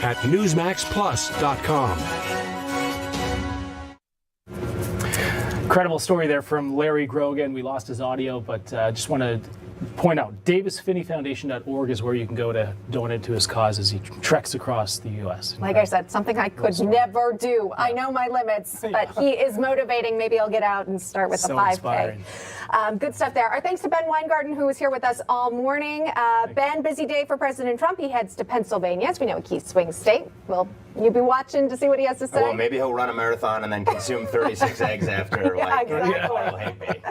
at newsmaxplus.com. Incredible story there from Larry Grogan. We lost his audio, but just want to point out, DavisFinneyFoundation.org is where you can go to donate to his cause as he treks across the U.S. Like I said, something I could never do. I know my limits, but he is motivating. Maybe I'll get out and start with the 5K. Good stuff there. Our thanks to Ben Weingarten, who was here with us all morning. Ben, busy day for President Trump. He heads to Pennsylvania, as we know, a key swing state. Will you be watching to see what he has to say? Well, maybe he'll run a marathon and then consume 36 eggs after. Yeah, exactly.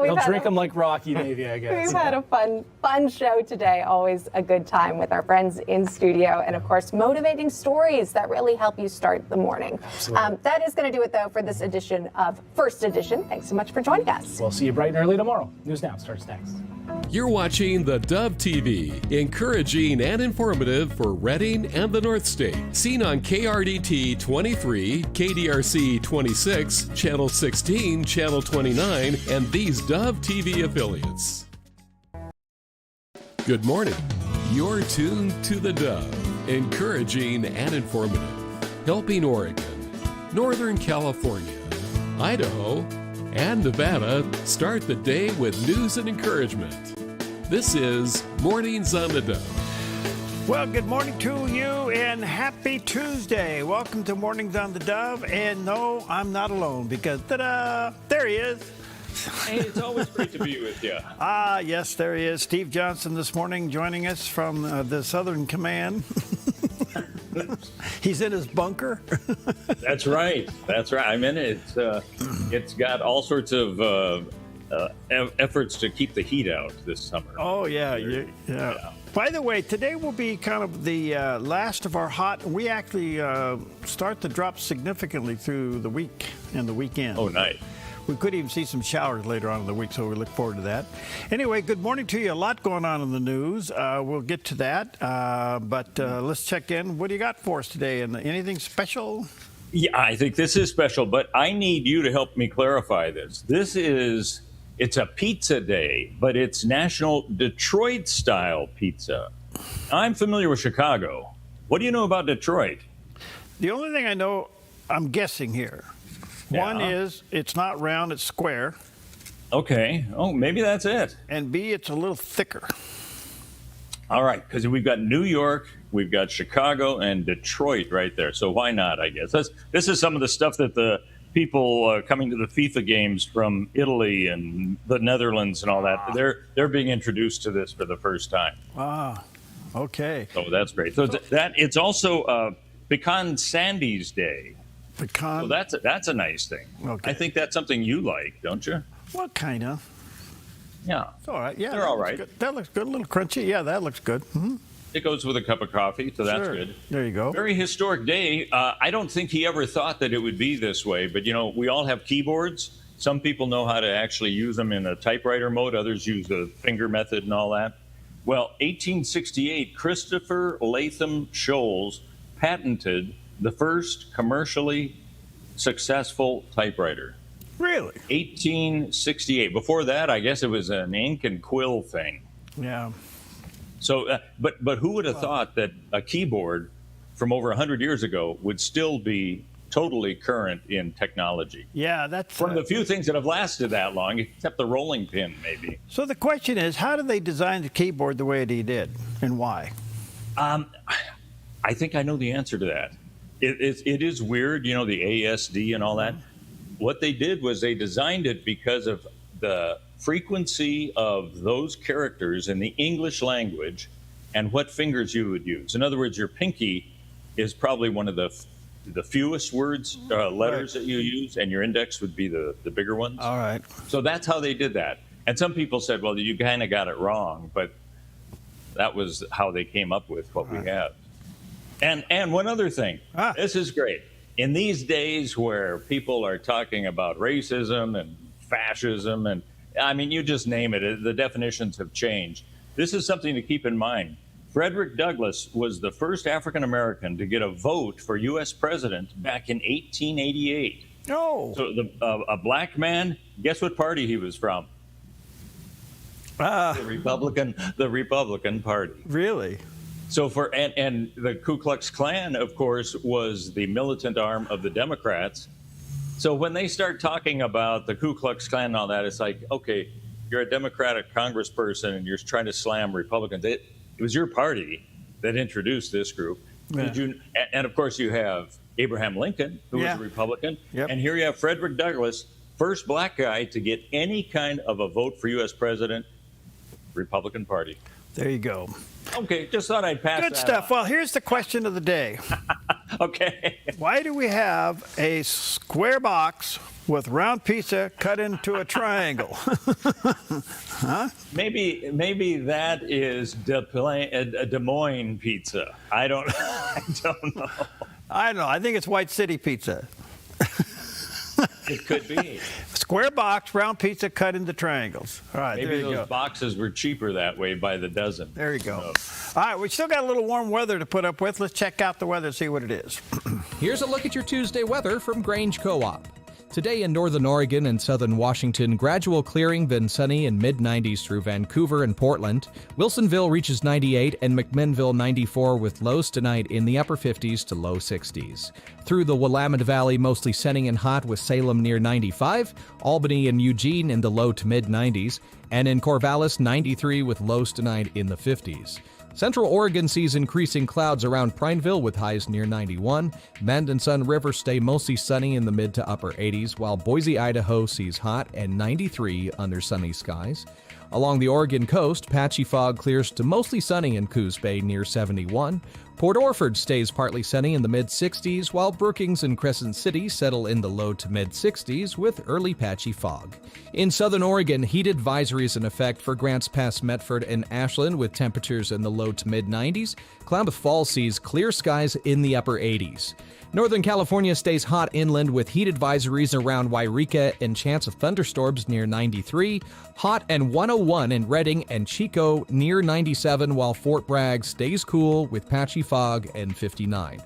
He'll drink them like Rocky, maybe, I guess. We've had a fun show today. Always a good time with our friends in studio. And, of course, motivating stories that really help you start the morning. That is going to do it, though, for this edition of First Edition. Thanks so much for joining us. We'll see you bright and early tomorrow. News Now starts next. You're watching the Dove TV, encouraging and informative for Reading and the North State. Seen on KRDT 23, KDRC 26, Channel 16, Channel 29, and these Dove TV affiliates. Good morning. You're tuned to the Dove, encouraging and informative, helping Oregon, Northern California, Idaho, and Nevada start the day with news and encouragement. This is Mornings on the Dove. Well, good morning to you and happy Tuesday. Welcome to Mornings on the Dove. And no, I'm not alone because, ta-da, there he is. Hey, it's always great to be with you. Yes, there he is. Steve Johnson this morning joining us from the Southern Command. He's in his bunker. That's right. That's right. I'm in it. It's got all sorts of efforts to keep the heat out this summer. Oh, yeah. Yeah. By the way, today will be kind of the last of our hot. We actually start to drop significantly through the week and the weekend. Oh, nice. We could even see some showers later on in the week, so we look forward to that. Anyway, good morning to you. A lot going on in the news. We'll get to that, but let's check in. What do you got for us today? And anything special? Yeah, I think this is special, but I need you to help me clarify this. It's a pizza day, but it's National Detroit-style pizza. I'm familiar with Chicago. What do you know about Detroit? The only thing I know, I'm guessing here. One is it's not round, it's square. Okay. Oh, maybe that's it. And B, it's a little thicker. All right, because we've got New York, we've got Chicago, and Detroit right there. So why not, I guess? This is some of the stuff that the people coming to the FIFA games from Italy and the Netherlands and all that, they're being introduced to this for the first time. Ah, okay. So that's great. So it's also Pecan Sandy's Day. Pecan. So that's a nice thing. Okay. I think that's something you like, don't you? Well, kind of. Yeah. It's all right. Yeah, they're all right. That looks good. A little crunchy. Yeah, that looks good. Mm-hmm. It goes with a cup of coffee, so that's good. There you go. Very historic day. I don't think he ever thought that it would be this way, but, we all have keyboards. Some people know how to actually use them in a typewriter mode. Others use the finger method and all that. Well, 1868, Christopher Latham Sholes patented the first commercially successful typewriter. Really? 1868. Before that, I guess it was an ink and quill thing. Yeah. So, but who would have thought that a keyboard from over 100 years ago would still be totally current in technology? Yeah, that's one of the few things that have lasted that long, except the rolling pin, maybe. So the question is, how did they design the keyboard the way they did, and why? I think I know the answer to that. It is weird, the ASD and all that. What they did was they designed it because of the frequency of those characters in the English language and what fingers you would use. In other words, your pinky is probably one of the fewest letters that you use, and your index would be the bigger ones. All right. So that's how they did that. And some people said, well, you kind of got it wrong, but that was how they came up with what we have. And one other thing, this is great. In these days where people are talking about racism and fascism, and you just name it, the definitions have changed. This is something to keep in mind. Frederick Douglass was the first African American to get a vote for U.S. president back in 1888. Oh. So a black man, guess what party he was from? The Republican Party. Really? So and the Ku Klux Klan, of course, was the militant arm of the Democrats. So when they start talking about the Ku Klux Klan and all that, it's like, okay, you're a Democratic congressperson and you're trying to slam Republicans. It was your party that introduced this group. Yeah. And of course, you have Abraham Lincoln, who was a Republican. Yep. And here you have Frederick Douglass, first black guy to get any kind of a vote for U.S. president, Republican Party. There you go. Okay, just thought I'd pass that Good stuff. on. Well, here's the question of the day. Okay. Why do we have a square box with round pizza cut into a triangle? Huh? Maybe that is Des Moines pizza. I don't know. I don't know. I think it's White City pizza. It could be. Square box, round pizza cut into triangles. All right, Maybe there you those go. boxes were cheaper that way by the dozen. There you go. All right, we still got a little warm weather to put up with. Let's check out the weather, see what it is. Here's a look at your Tuesday weather from Grange Co-op. Today in northern Oregon and southern Washington, gradual clearing, then sunny in mid-90s through Vancouver and Portland. Wilsonville reaches 98 and McMinnville 94 with lows tonight in the upper 50s to low 60s. Through the Willamette Valley, mostly sunny and hot with Salem near 95, Albany and Eugene in the low to mid-90s, and in Corvallis 93 with lows tonight in the 50s. Central Oregon sees increasing clouds around Prineville with highs near 91. Bend and Sun River stay mostly sunny in the mid to upper 80s, while Boise, Idaho sees hot and 93 under sunny skies. Along the Oregon coast, patchy fog clears to mostly sunny in Coos Bay near 71. Port Orford stays partly sunny in the mid-60s, while Brookings and Crescent City settle in the low to mid-60s with early patchy fog. In southern Oregon, heat advisories in effect for Grants Pass, Medford, and Ashland with temperatures in the low to mid-90s. Klamath Falls sees clear skies in the upper 80s. Northern California stays hot inland with heat advisories around Wairika and chance of thunderstorms near 93. Hot and 101 in Redding and Chico near 97, while Fort Bragg stays cool with patchy fog and 59.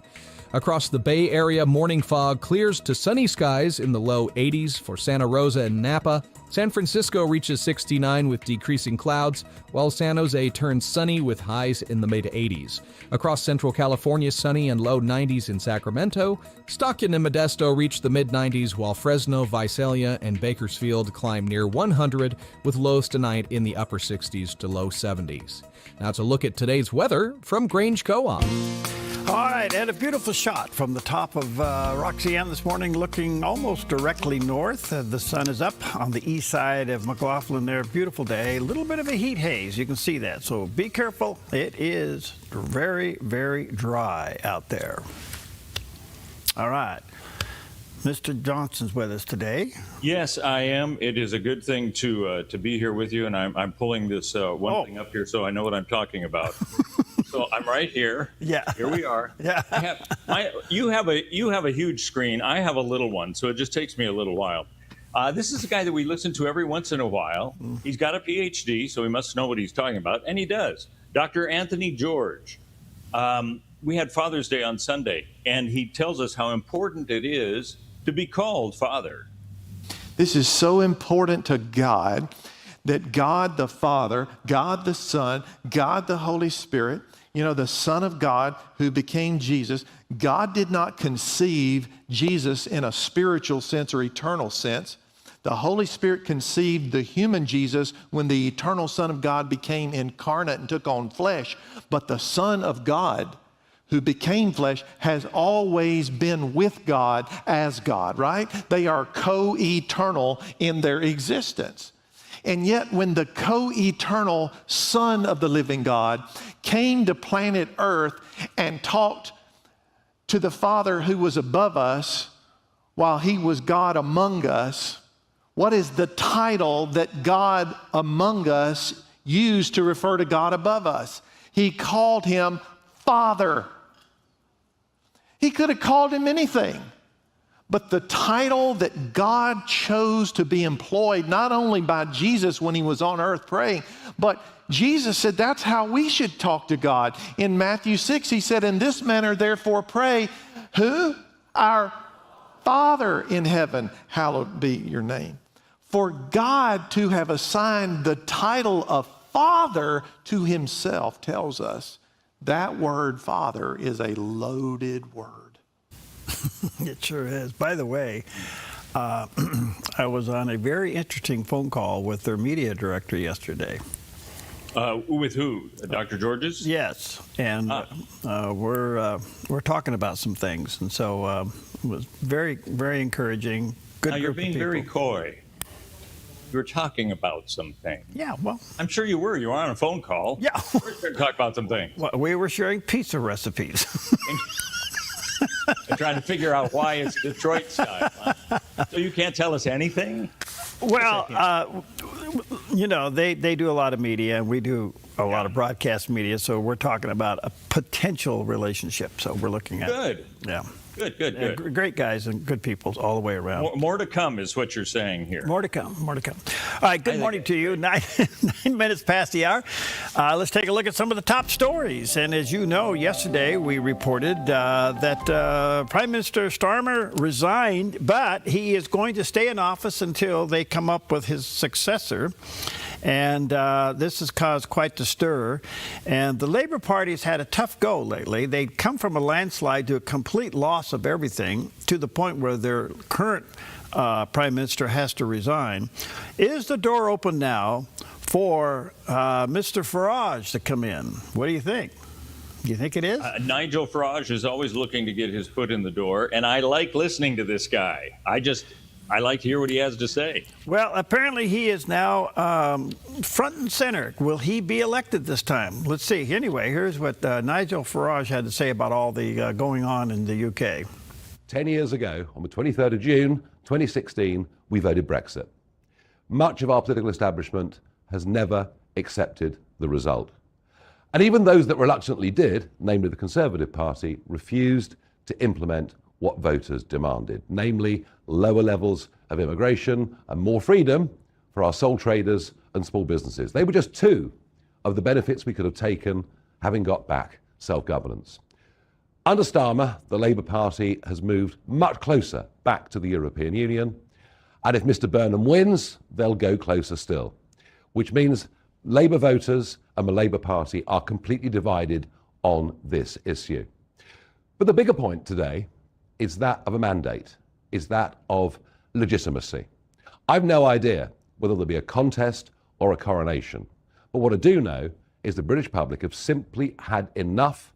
Across the Bay Area, morning fog clears to sunny skies in the low 80s for Santa Rosa and Napa. San Francisco reaches 69 with decreasing clouds, while San Jose turns sunny with highs in the mid-80s. Across Central California, sunny and low 90s in Sacramento. Stockton and Modesto reach the mid-90s, while Fresno, Visalia, and Bakersfield climb near 100 with lows tonight in the upper 60s to low 70s. Now it's a look at today's weather from Grange Co-op. All right, and a beautiful shot from the top of Roxy Ann this morning, looking almost directly north. The sun is up on the east side of McLaughlin there. Beautiful day. A little bit of a heat haze. You can see that. So be careful. It is very, very dry out there. All right. Mr. Johnson's with us today. Yes, I am. It is a good thing to be here with you, and I'm pulling this one thing up here so I know what I'm talking about. So I'm right here. Yeah. Here we are. Yeah. You have a huge screen. I have a little one, so it just takes me a little while. This is a guy that we listen to every once in a while. He's got a PhD, so he must know what he's talking about, and he does. Dr. Anthony George. We had Father's Day on Sunday, and he tells us how important it is to be called Father. This is so important to God that God the Father, God the Son, God the Holy Spirit, the Son of God who became Jesus, God did not conceive Jesus in a spiritual sense or eternal sense. The Holy Spirit conceived the human Jesus when the eternal Son of God became incarnate and took on flesh. But the Son of God who became flesh has always been with God as God, right? They are co-eternal in their existence. And yet when the co-eternal Son of the living God came to planet Earth and talked to the Father who was above us while he was God among us, what is the title that God among us used to refer to God above us? He called him Father. He could have called him anything. But the title that God chose to be employed not only by Jesus when he was on earth praying, but Jesus said that's how we should talk to God. In Matthew 6, he said, "In this manner therefore pray, who? Our Father in heaven, hallowed be your name." For God to have assigned the title of Father to himself tells us That word Father is a loaded word. It sure is. By the way, I was on a very interesting phone call with their media director yesterday. With who? Dr. George's? Yes, and we're talking about some things, and so it was very, very encouraging. Good. Now you're group of being people. very coy. You were talking about something. Yeah, well, I'm sure you were. You were on a phone call. Yeah. We're going to talk about some things. well, we were sharing pizza recipes. And trying to figure out why it's Detroit style. Huh? So you can't tell us anything? Well, you know, they do a lot of media, and we do a lot of broadcast media, so we're talking about a potential relationship. So we're looking at Good. Yeah. Good. Great guys and good people all the way around. More to come is what you're saying here. More to come. All right, good morning to you. 9 minutes past the hour. Let's take a look at some of the top stories. And as you know, yesterday we reported that Prime Minister Starmer resigned, but he is going to stay in office until they come up with his successor. And this has caused quite the stir. And the Labour Party's had a tough go lately. They've come from a landslide to a complete loss of everything to the point where their current Prime Minister has to resign. Is the door open now for Mr. Farage to come in? What do you think? Do you think it is? Nigel Farage is always looking to get his foot in the door, and I like listening to this guy. I like to hear what he has to say. Well, apparently he is now front and center. Will he be elected this time? Let's see. Anyway, here's what Nigel Farage had to say about all the going on in the UK. 10 years ago, on the 23rd of June, 2016, we voted Brexit. Much of our political establishment has never accepted the result. And even those that reluctantly did, namely the Conservative Party, refused to implement what voters demanded, namely lower levels of immigration and more freedom for our sole traders and small businesses. They were just two of the benefits we could have taken having got back self-governance. Under Starmer, the Labour Party has moved much closer back to the European Union, and if Mr. Burnham wins, they'll go closer still, which means Labour voters and the Labour Party are completely divided on this issue. But the bigger point today is that of a mandate, is that of legitimacy. I've no idea whether there'll be a contest or a coronation, but what I do know is the British public have simply had enough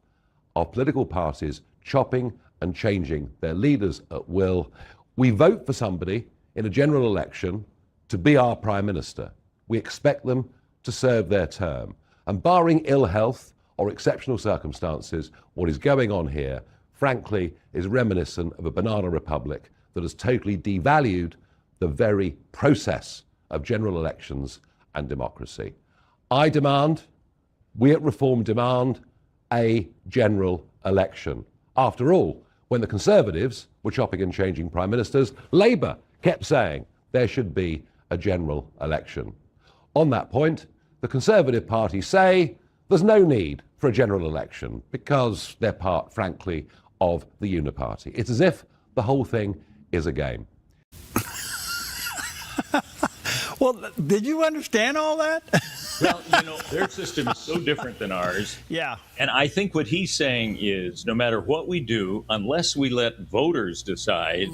of political parties chopping and changing their leaders at will. We vote for somebody in a general election to be our Prime Minister. We expect them to serve their term. And barring ill health or exceptional circumstances, what is going on here, frankly, is reminiscent of a banana republic that has totally devalued the very process of general elections and democracy. We at Reform demand a general election. After all, when the Conservatives were chopping and changing prime ministers, Labour kept saying there should be a general election. On that point, the Conservative Party say there's no need for a general election because they're part, frankly, of the Uniparty. It's as if the whole thing is a game. Well, did you understand all that? Well, their system is so different than ours. Yeah. And I think what he's saying is no matter what we do, unless we let voters decide,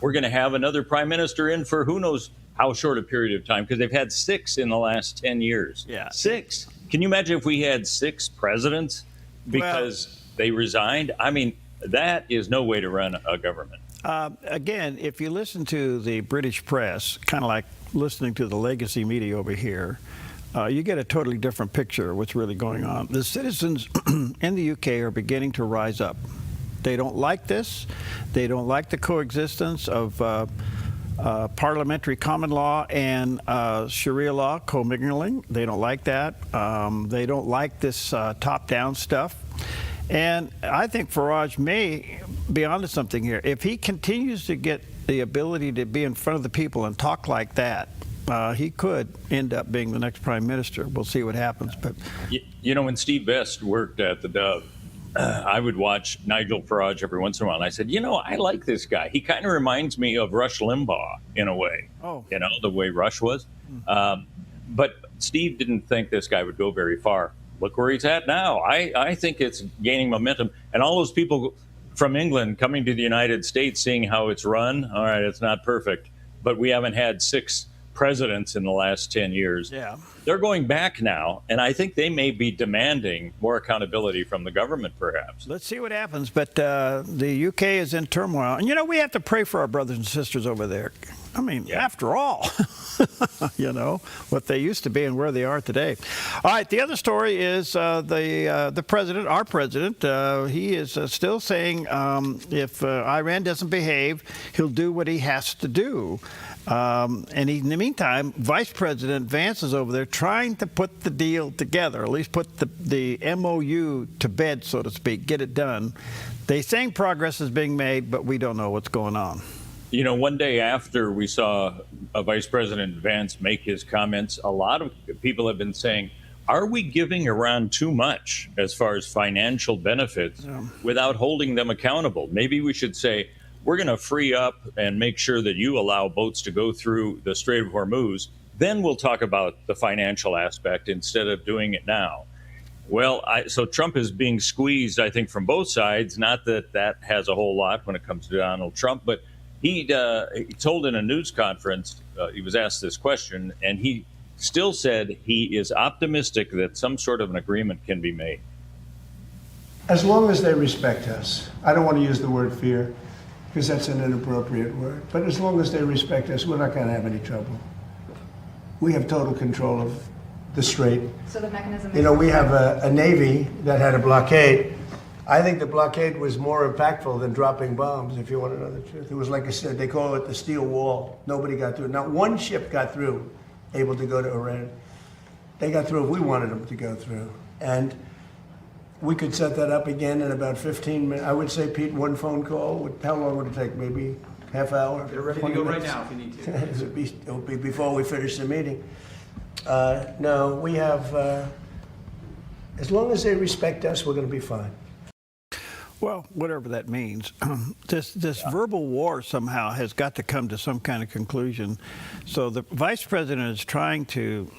we're going to have another prime minister in for who knows how short a period of time, because they've had 6 in the last 10 years. Yeah. 6. Can you imagine if we had 6 presidents because they resigned? I mean, that is no way to run a government. Again, if you listen to the British press, kind of like listening to the legacy media over here, you get a totally different picture of what's really going on. The citizens in the UK are beginning to rise up. They don't like this. They don't like the coexistence of parliamentary common law and Sharia law commingling. They don't like that. They don't like this top-down stuff. And I think Farage may be onto something here. If he continues to get the ability to be in front of the people and talk like that, he could end up being the next prime minister. We'll see what happens. But when Steve Best worked at theDove, I would watch Nigel Farage every once in a while. And I said, I like this guy. He kind of reminds me of Rush Limbaugh in a way. Oh. The way Rush was. But Steve didn't think this guy would go very far. look where he's at now. I think it's gaining momentum. And all those people from England coming to the United States, seeing how it's run, all right, it's not perfect, but we haven't had 6 presidents in the last 10 years. Yeah. They're going back now, and I think they may be demanding more accountability from the government, perhaps. Let's see what happens. But the UK is in turmoil. And, we have to pray for our brothers and sisters over there. I mean, after all, what they used to be and where they are today. All right, the other story is the president, our president, he is still saying if Iran doesn't behave, he'll do what he has to do. And in the meantime, Vice President Vance is over there trying to put the deal together, at least put the MOU to bed, so to speak, get it done. They're saying progress is being made, but we don't know what's going on. One day after we saw Vice President Vance make his comments, a lot of people have been saying, are we giving Iran too much as far as financial benefits without holding them accountable? Maybe we should say, we're going to free up and make sure that you allow boats to go through the Strait of Hormuz. Then we'll talk about the financial aspect instead of doing it now. Well, so Trump is being squeezed, I think, from both sides. Not that that has a whole lot when it comes to Donald Trump, but he told in a news conference, he was asked this question, and he still said he is optimistic that some sort of an agreement can be made. As long as they respect us. I don't want to use the word fear, because that's an inappropriate word. But as long as they respect us, we're not going to have any trouble. We have total control of the strait. So the mechanism we have a Navy that had a blockade. I think the blockade was more impactful than dropping bombs, if you want to know the truth. It was like I said, they call it the steel wall. Nobody got through. Not one ship got through, able to go to Iran. They got through if we wanted them to go through. And we could set that up again in about 15 minutes. I would say, Pete, one phone call. How long would it take? Maybe half hour? They're ready to go right now if you need to. It'll be before we finish the meeting. No, we have, as long as they respect us, we're going to be fine. Well, whatever that means. This verbal war somehow has got to come to some kind of conclusion. So the vice president is trying to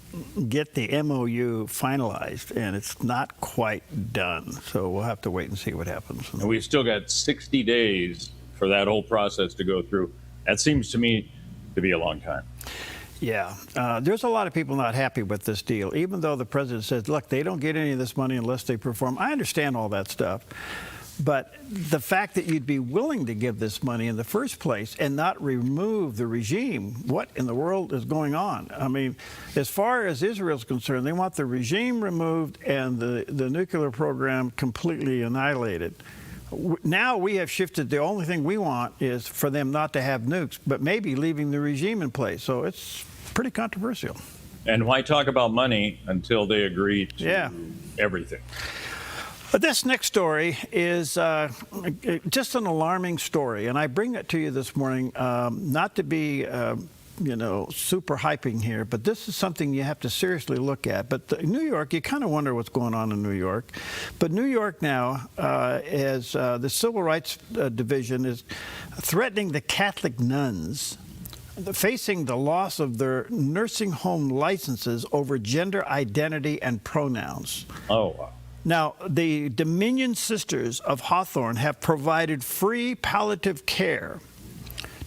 get the MOU finalized, and it's not quite done. So we'll have to wait and see what happens. And we've still got 60 days for that whole process to go through. That seems to me to be a long time. Yeah, there's a lot of people not happy with this deal, even though the president says, look, they don't get any of this money unless they perform. I understand all that stuff. But the fact that you'd be willing to give this money in the first place and not remove the regime, what in the world is going on? I mean, as far as Israel's concerned, they want the regime removed and the nuclear program completely annihilated. Now we have shifted. The only thing we want is for them not to have nukes, but maybe leaving the regime in place. So it's pretty controversial. And why talk about money until they agree to everything? But this next story is just an alarming story, and I bring it to you this morning not to be, super hyping here, but this is something you have to seriously look at. But New York, you kind of wonder what's going on in New York. But New York now, as the Civil Rights Division is threatening the Catholic nuns facing the loss of their nursing home licenses over gender identity and pronouns. Oh, wow. Now, the Dominion Sisters of Hawthorne have provided free palliative care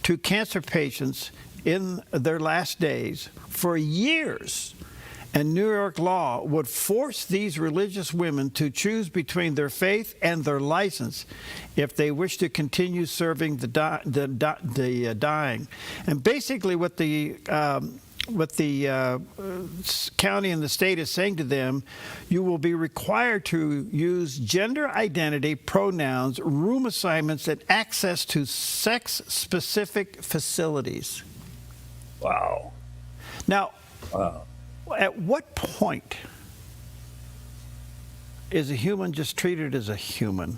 to cancer patients in their last days for years. And New York law would force these religious women to choose between their faith and their license if they wish to continue serving the dying. And basically what the county and the state is saying to them, you will be required to use gender identity, pronouns, room assignments, and access to sex-specific facilities. Wow. Now, at what point is a human just treated as a human?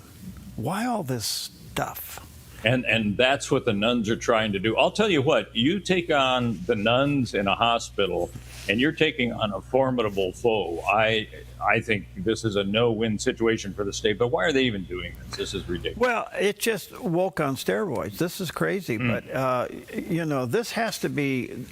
Why all this stuff? And that's what the nuns are trying to do. I'll tell you what, you take on the nuns in a hospital and you're taking on a formidable foe. I think this is a no-win situation for the state, but why are they even doing this? This is ridiculous. Well, it's just woke on steroids. This is crazy, but, this has to be...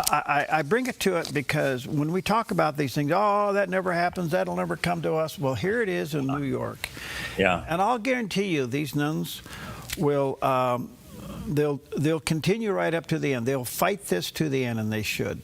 I bring it to it because when we talk about these things, oh, that never happens, that'll never come to us. Well, here it is in New York. Yeah. And I'll guarantee you these nuns will, they'll continue right up to the end. They'll fight this to the end, and they should.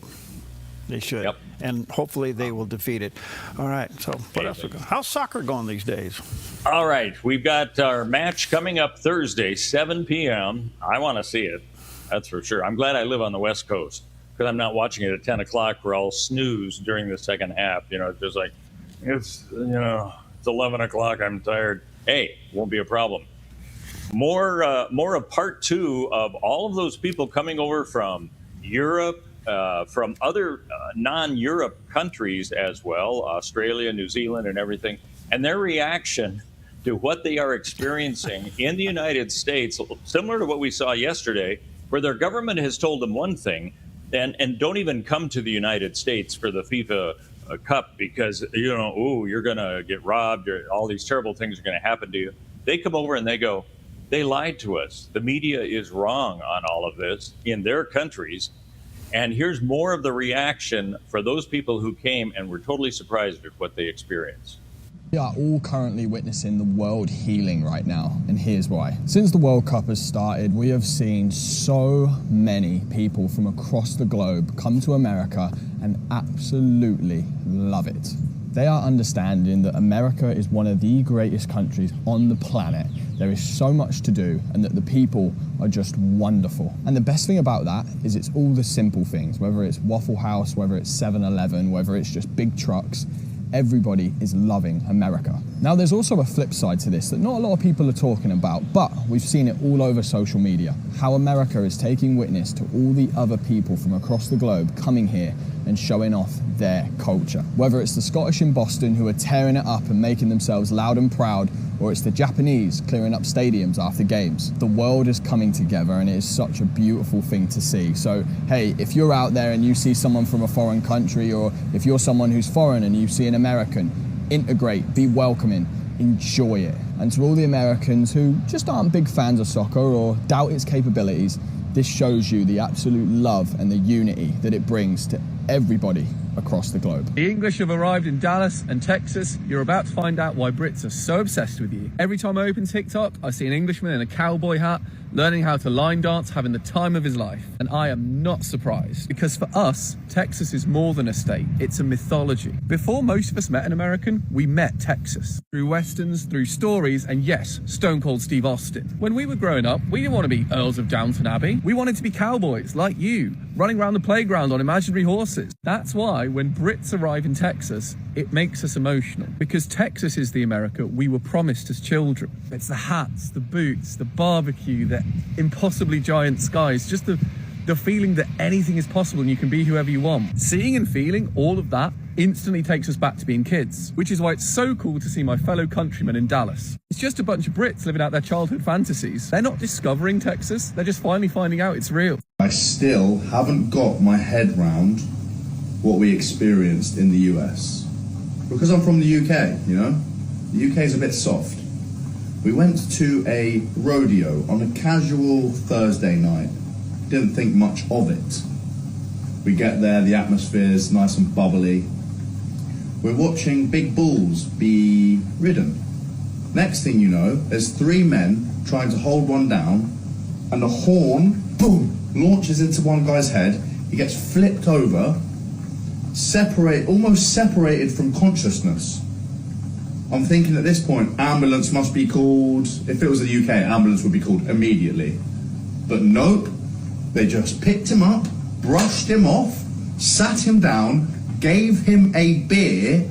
They should. Yep. And hopefully they will defeat it. All right, so what else? How's soccer going these days? All right, we've got our match coming up Thursday, 7 p.m. I want to see it. That's for sure. I'm glad I live on the West Coast because I'm not watching it at 10 o'clock where I'll snooze during the second half. You know, it's just like, it's 11 o'clock. I'm tired. Hey, won't be a problem. More of part 2 of all of those people coming over from Europe, from other non-Europe countries as well, Australia, New Zealand, and everything, and their reaction to what they are experiencing in the United States, similar to what we saw yesterday, where their government has told them one thing, and don't even come to the United States for the FIFA Cup because, you're going to get robbed, or all these terrible things are going to happen to you. They come over and they go, they lied to us. The media is wrong on all of this in their countries. And here's more of the reaction for those people who came and were totally surprised at what they experienced. We are all currently witnessing the world healing right now, and here's why. Since the World Cup has started, we have seen so many people from across the globe come to America and absolutely love it. They are understanding that America is one of the greatest countries on the planet. There is so much to do, and that the people are just wonderful. And the best thing about that is it's all the simple things, whether it's Waffle House, whether it's 7-Eleven, whether it's just big trucks. Everybody is loving America. Now, there's also a flip side to this that not a lot of people are talking about, but we've seen it all over social media, how America is taking witness to all the other people from across the globe coming here and showing off their culture. Whether it's the Scottish in Boston who are tearing it up and making themselves loud and proud, or it's the Japanese clearing up stadiums after games. The world is coming together, and it is such a beautiful thing to see. So, hey, if you're out there and you see someone from a foreign country, or if you're someone who's foreign and you see an American, integrate, be welcoming, enjoy it. And to all the Americans who just aren't big fans of soccer or doubt its capabilities, this shows you the absolute love and the unity that it brings to everybody across the globe. The English have arrived in Dallas and Texas. You're about to find out why Brits are so obsessed with you. Every time I open TikTok, I see an Englishman in a cowboy hat, learning how to line dance, having the time of his life. And I am not surprised, because for us, Texas is more than a state, it's a mythology. Before most of us met an American, we met Texas. Through westerns, through stories, and yes, Stone Cold Steve Austin. When we were growing up, we didn't want to be Earls of Downton Abbey. We wanted to be cowboys, like you, running around the playground on imaginary horses. That's why when Brits arrive in Texas, it makes us emotional, because Texas is the America we were promised as children. It's the hats, the boots, the barbecue, the impossibly giant skies, just the feeling that anything is possible and you can be whoever you want. Seeing and feeling all of that instantly takes us back to being kids, which is why it's so cool to see my fellow countrymen in Dallas. It's just a bunch of Brits living out their childhood fantasies. They're not discovering Texas, they're just finally finding out it's real. I still haven't got my head round what we experienced in the US. Because I'm from the UK, the UK is a bit soft. We went to a rodeo on a casual Thursday night. Didn't think much of it. We get there, the atmosphere's nice and bubbly. We're watching big bulls be ridden. Next thing you know, there's 3 men trying to hold one down, and the horn, boom, launches into one guy's head. He gets flipped over, almost separated from consciousness. I'm thinking at this point, ambulance must be called. If it was the UK, ambulance would be called immediately. But nope, they just picked him up, brushed him off, sat him down, gave him a beer,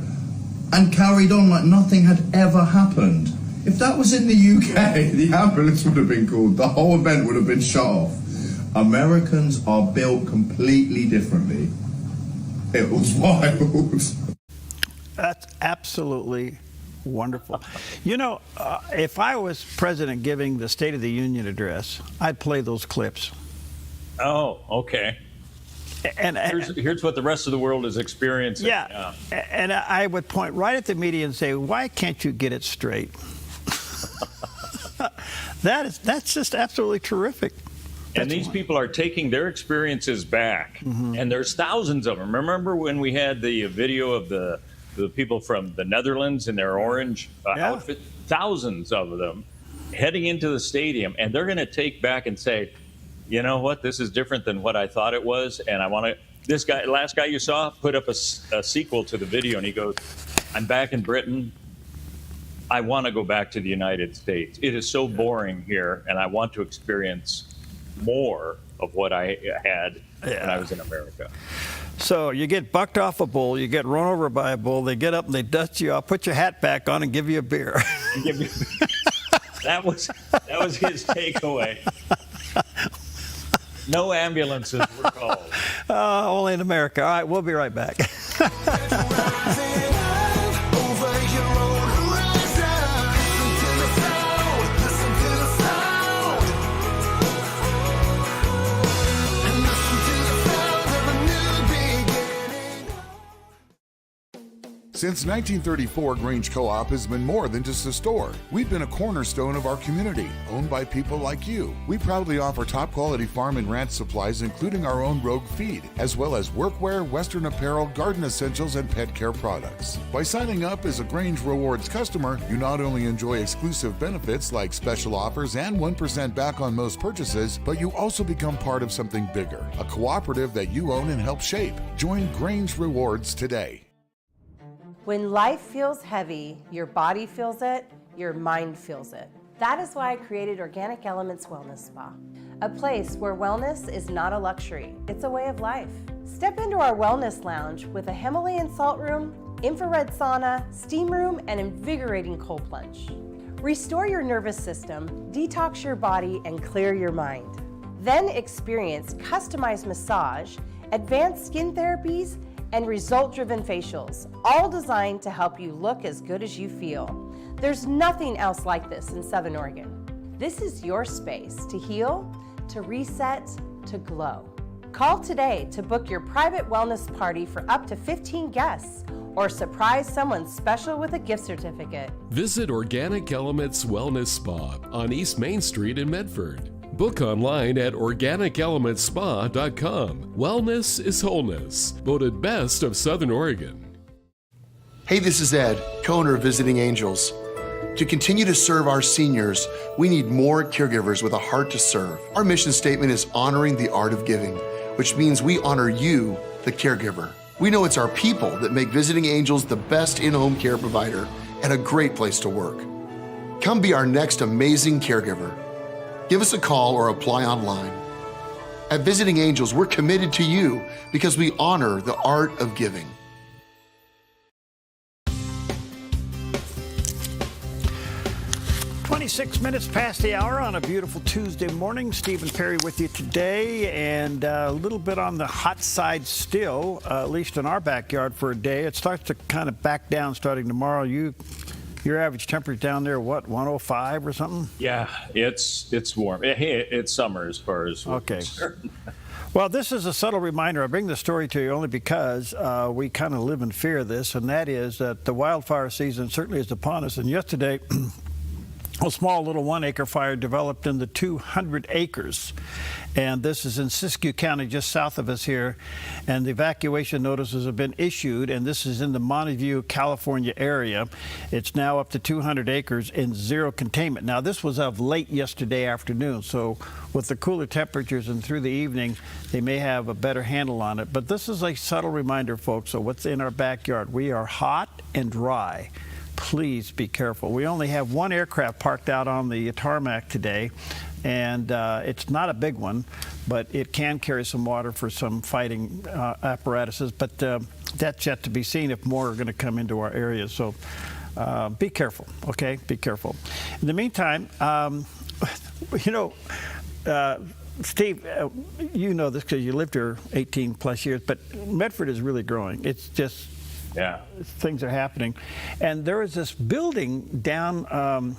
and carried on like nothing had ever happened. If that was in the UK, the ambulance would have been called, the whole event would have been shut off. Americans are built completely differently. It was wild. That's absolutely wonderful. If I was president giving the State of the Union address, I'd play those clips. Oh, okay. And here's what the rest of the world is experiencing. Yeah, and I would point right at the media and say, why can't you get it straight? That's just absolutely terrific. And these people are taking their experiences back, and there's thousands of them. Remember when we had the video of the people from the Netherlands in their orange outfit? Thousands of them heading into the stadium, and they're going to take back and say, you know what, this is different than what I thought it was, and I want to. This guy, last guy you saw, put up a sequel to the video, and he goes, I'm back in Britain. I want to go back to the United States. It is so boring here, and I want to experience more of what I had when I was in America. So you get bucked off a bull, you get run over by a bull, they get up and they dust you off, put your hat back on, and give you a beer. That was his takeaway. No ambulances were called. Only in America. All right, we'll be right back. Since 1934, Grange Co-op has been more than just a store. We've been a cornerstone of our community, owned by people like you. We proudly offer top-quality farm and ranch supplies, including our own Rogue feed, as well as workwear, Western apparel, garden essentials, and pet care products. By signing up as a Grange Rewards customer, you not only enjoy exclusive benefits like special offers and 1% back on most purchases, but you also become part of something bigger, a cooperative that you own and help shape. Join Grange Rewards today. When life feels heavy, your body feels it, your mind feels it. That is why I created Organic Elements Wellness Spa, a place where wellness is not a luxury, it's a way of life. Step into our wellness lounge with a Himalayan salt room, infrared sauna, steam room, and invigorating cold plunge. Restore your nervous system, detox your body, and clear your mind. Then experience customized massage, advanced skin therapies, and result-driven facials, all designed to help you look as good as you feel. There's nothing else like this in Southern Oregon. This is your space to heal, to reset, to glow. Call today to book your private wellness party for up to 15 guests or surprise someone special with a gift certificate. Visit Organic Elements Wellness Spa on East Main Street in Medford. Book online at organicelementspa.com. Wellness is wholeness. Voted best of Southern Oregon. Hey, this is Ed, co-owner of Visiting Angels. To continue to serve our seniors, we need more caregivers with a heart to serve. Our mission statement is honoring the art of giving, which means we honor you, the caregiver. We know it's our people that make Visiting Angels the best in-home care provider and a great place to work. Come be our next amazing caregiver. Give us a call or apply online. At Visiting Angels, we're committed to you because we honor the art of giving. Minutes past the hour on a beautiful Tuesday morning. Stephen Perry with you today, and a little bit on the hot side still, at least in our backyard for a day. It starts to kind of back down starting tomorrow. Your average temperature down there, what, 105 or something? Yeah, it's warm. Hey, it's summer as far as we're concerned. Well, this is a subtle reminder. I bring the story to you only because we kind of live in fear of this, and that is that the wildfire season certainly is upon us. And yesterday, a small little 1-acre fire developed into 200 acres. And this is in Siskiyou County, just south of us here. And the evacuation notices have been issued, and this is in the Monte View, California area. It's now up to 200 acres in zero containment. Now, this was of late yesterday afternoon, so with the cooler temperatures and through the evening, they may have a better handle on it. But this is a subtle reminder, folks, of what's in our backyard. We are hot and dry. Please be careful. We only have one aircraft parked out on the tarmac today, and it's not a big one, but it can carry some water for some fighting apparatuses. But that's yet to be seen if more are going to come into our area. So be careful, okay? Be careful. In the meantime, Steve, you know this because you lived here 18 plus years, but Medford is really growing. It's just... Yeah, things are happening, and there is this building down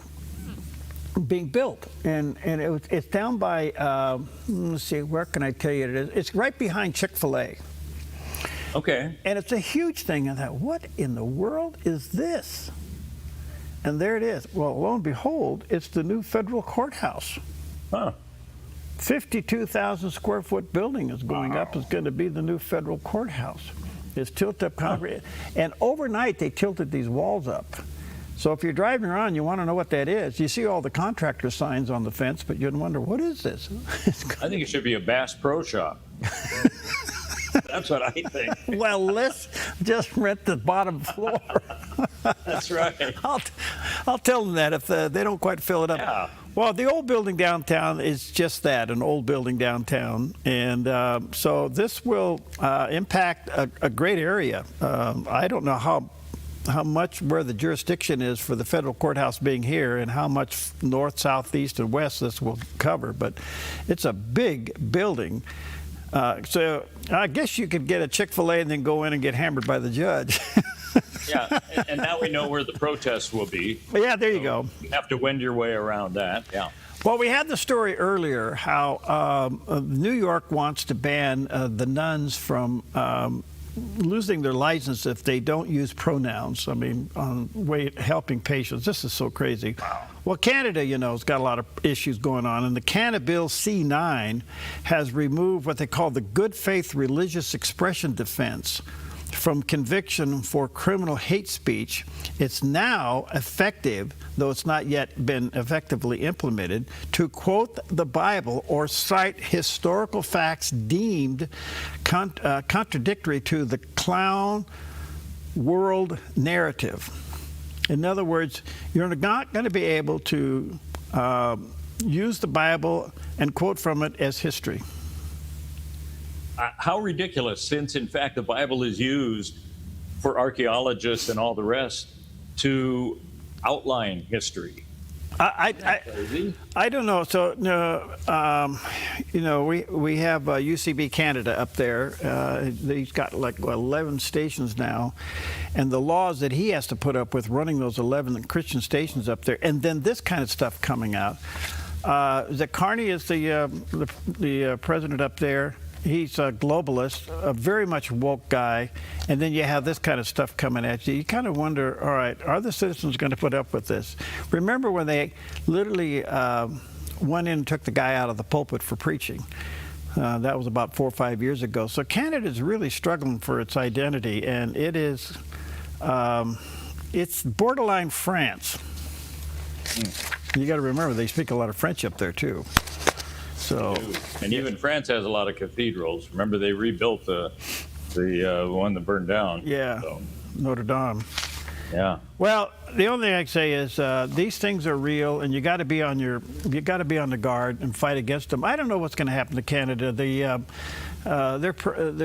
being built, and it's down by let's see, where can I tell you it is? It's right behind Chick-fil-A. Okay. And it's a huge thing. And I thought, what in the world is this? And there it is. Well, lo and behold, it's the new federal courthouse. Huh. 52,000 square foot building is going up. It's going to be the new federal courthouse. It's tilt-up concrete. And overnight, they tilted these walls up. So if you're driving around, you want to know what that is. You see all the contractor signs on the fence, but you'd wonder, what is this? I think it should be a Bass Pro Shop. That's what I think. Well, let's just rent the bottom floor. That's right. I'll tell them that if they don't quite fill it up. Yeah. Well, the old building downtown is just that, an old building downtown. And so this will impact a great area. I don't know how much where the jurisdiction is for the federal courthouse being here and how much north, south, east, and west this will cover. But it's a big building. So I guess you could get a Chick-fil-A and then go in and get hammered by the judge. Yeah, and now we know where the protests will be. Yeah, there you go. You have to wend your way around that, yeah. Well, we had the story earlier how New York wants to ban the nuns from losing their license if they don't use pronouns. I mean, helping patients. This is so crazy. Wow. Well, Canada, you know, has got a lot of issues going on, and the Canada Bill C9 has removed what they call the good faith religious expression defense from conviction for criminal hate speech. It's now effective, though it's not yet been effectively implemented, to quote the Bible or cite historical facts deemed contradictory to the clown world narrative. In other words, you're not going to be able to use the Bible and quote from it as history. How ridiculous, since in fact the Bible is used for archaeologists and all the rest to outline history. I don't know. So, you know, we have UCB Canada up there. He's got like 11 stations now. And the laws that he has to put up with running those 11 Christian stations up there, and then this kind of stuff coming out. Carney is the president up there. He's a globalist, a very much woke guy, and then you have this kind of stuff coming at you. You kind of wonder, all right, are the citizens going to put up with this? Remember when they literally went in and took the guy out of the pulpit for preaching? That was about 4 or 5 years ago. So Canada's really struggling for its identity, and it is, it's borderline France. You got to remember, they speak a lot of French up there, too. So, and even France has a lot of cathedrals. Remember, they rebuilt the one that burned down. Yeah, so. Notre Dame. Yeah. Well, the only thing I can say is these things are real, and you got to be on the guard and fight against them. I don't know what's going to happen to Canada. Their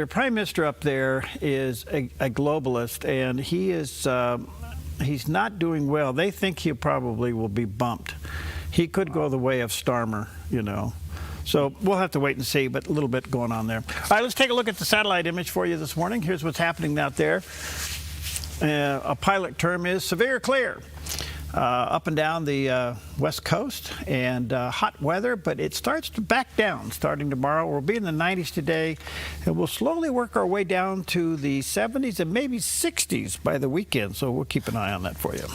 prime minister up there is a globalist, and he is he's not doing well. They think he probably will be bumped. He could go the way of Starmer, you know. So we'll have to wait and see, but a little bit going on there. All right, let's take a look at the satellite image for you this morning. Here's what's happening out there. A pilot term is severe clear. Up and down the west coast, and hot weather, but it starts to back down starting tomorrow. We'll be in the 90s today, and we'll slowly work our way down to the 70s and maybe 60s by the weekend, so we'll keep an eye on that for you.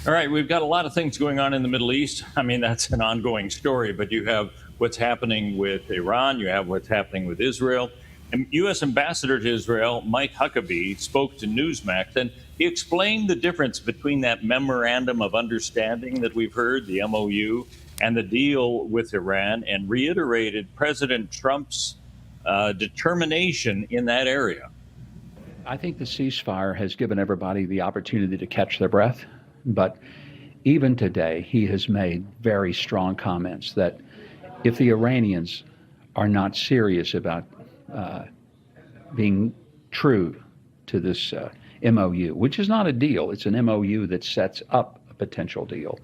All right, we've got a lot of things going on in the Middle East. I mean, that's an ongoing story, but you have what's happening with Iran, you have what's happening with Israel. And U.S. Ambassador to Israel, Mike Huckabee, spoke to Newsmax, and he explained the difference between that memorandum of understanding that we've heard, the MOU, and the deal with Iran, and reiterated President Trump's determination in that area. I think the ceasefire has given everybody the opportunity to catch their breath, but even today, he has made very strong comments that if the Iranians are not serious about being true to this MOU, which is not a deal, it's an MOU that sets up a potential deal.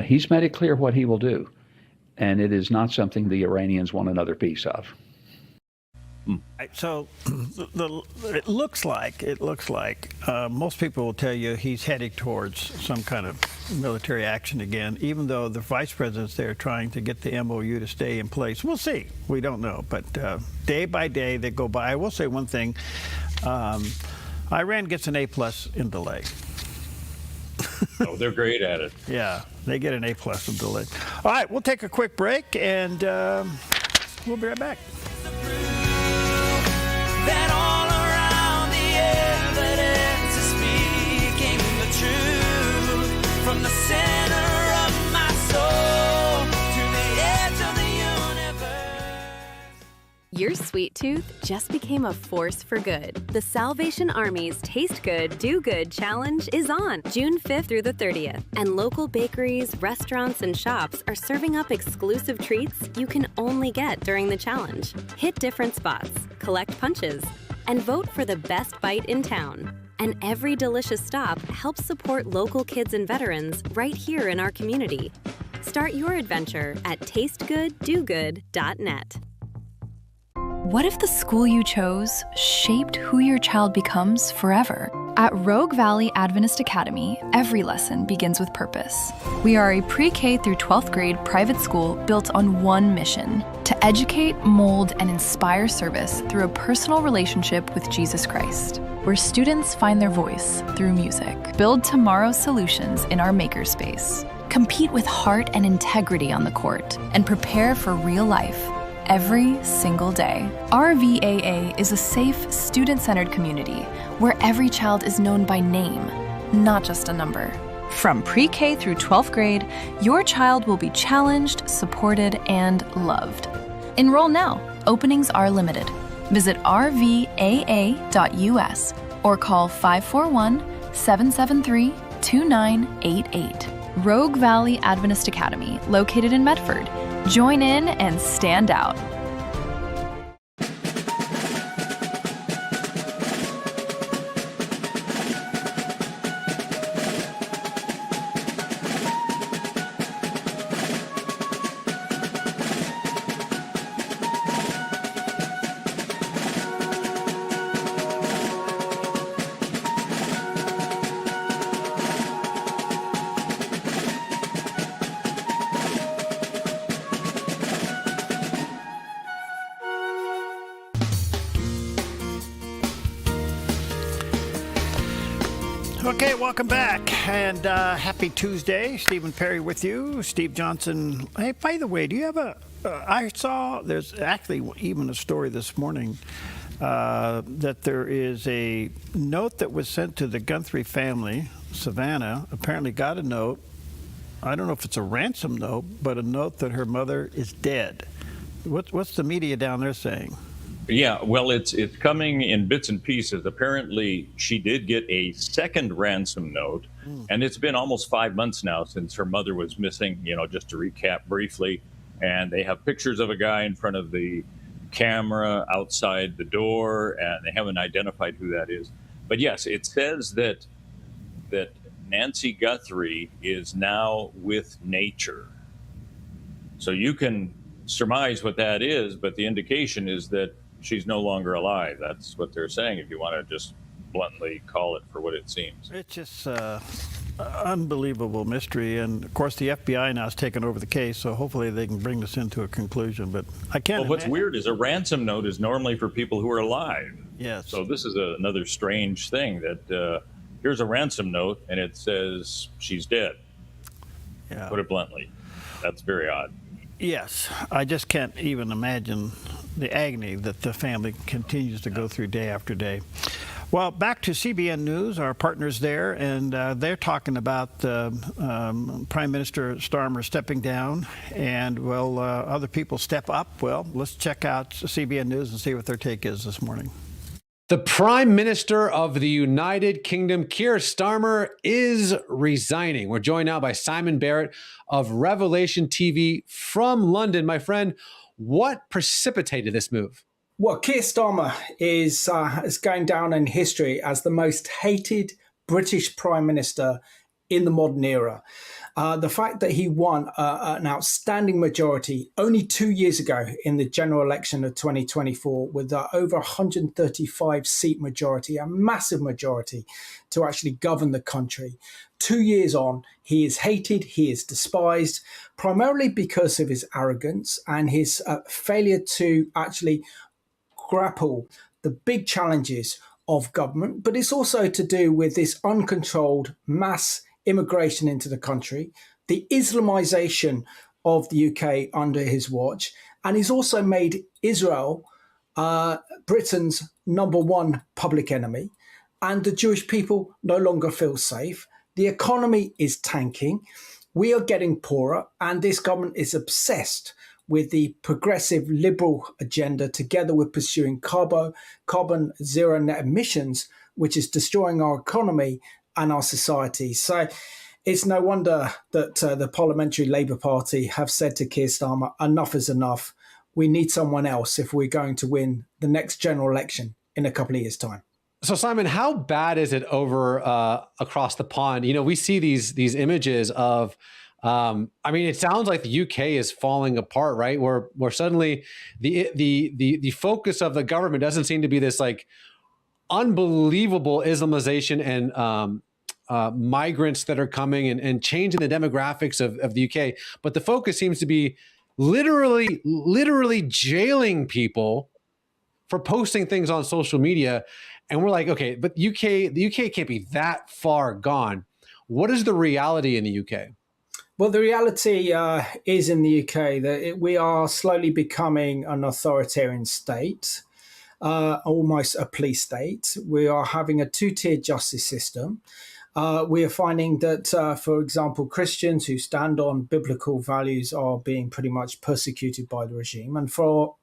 He's made it clear what he will do, and it is not something the Iranians want another piece of. So it looks like most people will tell you he's heading towards some kind of military action again, even though the vice president's there trying to get the MOU to stay in place. We'll see. We don't know. But day by day they go by. I will say one thing. Iran gets an A+ in delay. Oh, they're great at it. Yeah, they get an A+ from Deloitte. All right, we'll take a quick break, and we'll be right back. That all around the evidence is speaking the truth from the center of my soul to the edge of the universe. Your sweet tooth just became a force for good. The Salvation Army's Taste Good, Do Good Challenge is on June 5th through the 30th. And local bakeries, restaurants, and shops are serving up exclusive treats you can only get during the challenge. Hit different spots, collect punches, and vote for the best bite in town. And every delicious stop helps support local kids and veterans right here in our community. Start your adventure at tastegooddogood.net. What if the school you chose shaped who your child becomes forever? At Rogue Valley Adventist Academy, every lesson begins with purpose. We are a pre-K through 12th grade private school built on one mission: to educate, mold, and inspire service through a personal relationship with Jesus Christ, where students find their voice through music, build tomorrow's solutions in our makerspace, compete with heart and integrity on the court, and prepare for real life every single day. RVAA is a safe, student-centered community where every child is known by name, not just a number. From pre-K through 12th grade, your child will be challenged, supported, and loved. Enroll now. Openings are limited. Visit rvaa.us or call 541-773-2988. Rogue Valley Adventist Academy, located in Medford. Join in and stand out. Okay, welcome back, and happy Tuesday. Stephen Perry with you. Steve Johnson. Hey, by the way, do you have I saw there's actually even a story this morning that there is a note that was sent to the Guthrie family. Savannah apparently got a note. I don't know if it's a ransom note, but a note that her mother is dead. What's the media down there saying? Yeah, well, it's coming in bits and pieces. Apparently, she did get a second ransom note, and it's been almost 5 months now since her mother was missing, just to recap briefly. And they have pictures of a guy in front of the camera outside the door, and they haven't identified who that is. But yes, it says that Nancy Guthrie is now with nature. So you can surmise what that is, but the indication is that she's no longer alive. That's what they're saying, if you want to just bluntly call it for what it seems. It's just unbelievable mystery. And, of course, the FBI now has taken over the case, so hopefully they can bring this into a conclusion. But I can't. Well, what's weird is a ransom note is normally for people who are alive. Yes. So this is another strange thing that here's a ransom note, and it says she's dead. Yeah. Put it bluntly. That's very odd. Yes, I just can't even imagine the agony that the family continues to go through day after day. Well, back to CBN News, our partners there, and they're talking about Prime Minister Starmer stepping down, and will other people step up? Well, let's check out CBN News and see what their take is this morning. The Prime Minister of the United Kingdom, Keir Starmer, is resigning. We're joined now by Simon Barrett of Revelation TV from London. My friend, what precipitated this move? Well, Keir Starmer is going down in history as the most hated British Prime Minister in the modern era. The fact that he won an outstanding majority only 2 years ago in the general election of 2024 with over 135 seat majority, a massive majority to actually govern the country. 2 years on, he is hated, he is despised, primarily because of his arrogance and his failure to actually grapple the big challenges of government, but it's also to do with this uncontrolled mass immigration into the country, the Islamization of the UK under his watch, and he's also made Israel Britain's number one public enemy, and the Jewish people no longer feel safe. The economy is tanking. We are getting poorer, and this government is obsessed with the progressive liberal agenda, together with pursuing carbon zero net emissions, which is destroying our economy and our society. So it's no wonder that the Parliamentary Labour Party have said to Keir Starmer, enough is enough. We need someone else if we're going to win the next general election in a couple of years' time. So Simon, how bad is it over across the pond? You know, we see these images of, I mean, it sounds like the UK is falling apart, right? Where suddenly the focus of the government doesn't seem to be this like unbelievable Islamization and migrants that are coming and changing the demographics of the UK, but the focus seems to be literally jailing people for posting things on social media. And we're like, okay, but the UK can't be that far gone. What is the reality in the UK? Well, the reality is in the UK that we are slowly becoming an authoritarian state, almost a police state. We are having a two-tier justice system. We are finding that, for example, Christians who stand on biblical values are being pretty much persecuted by the regime. And for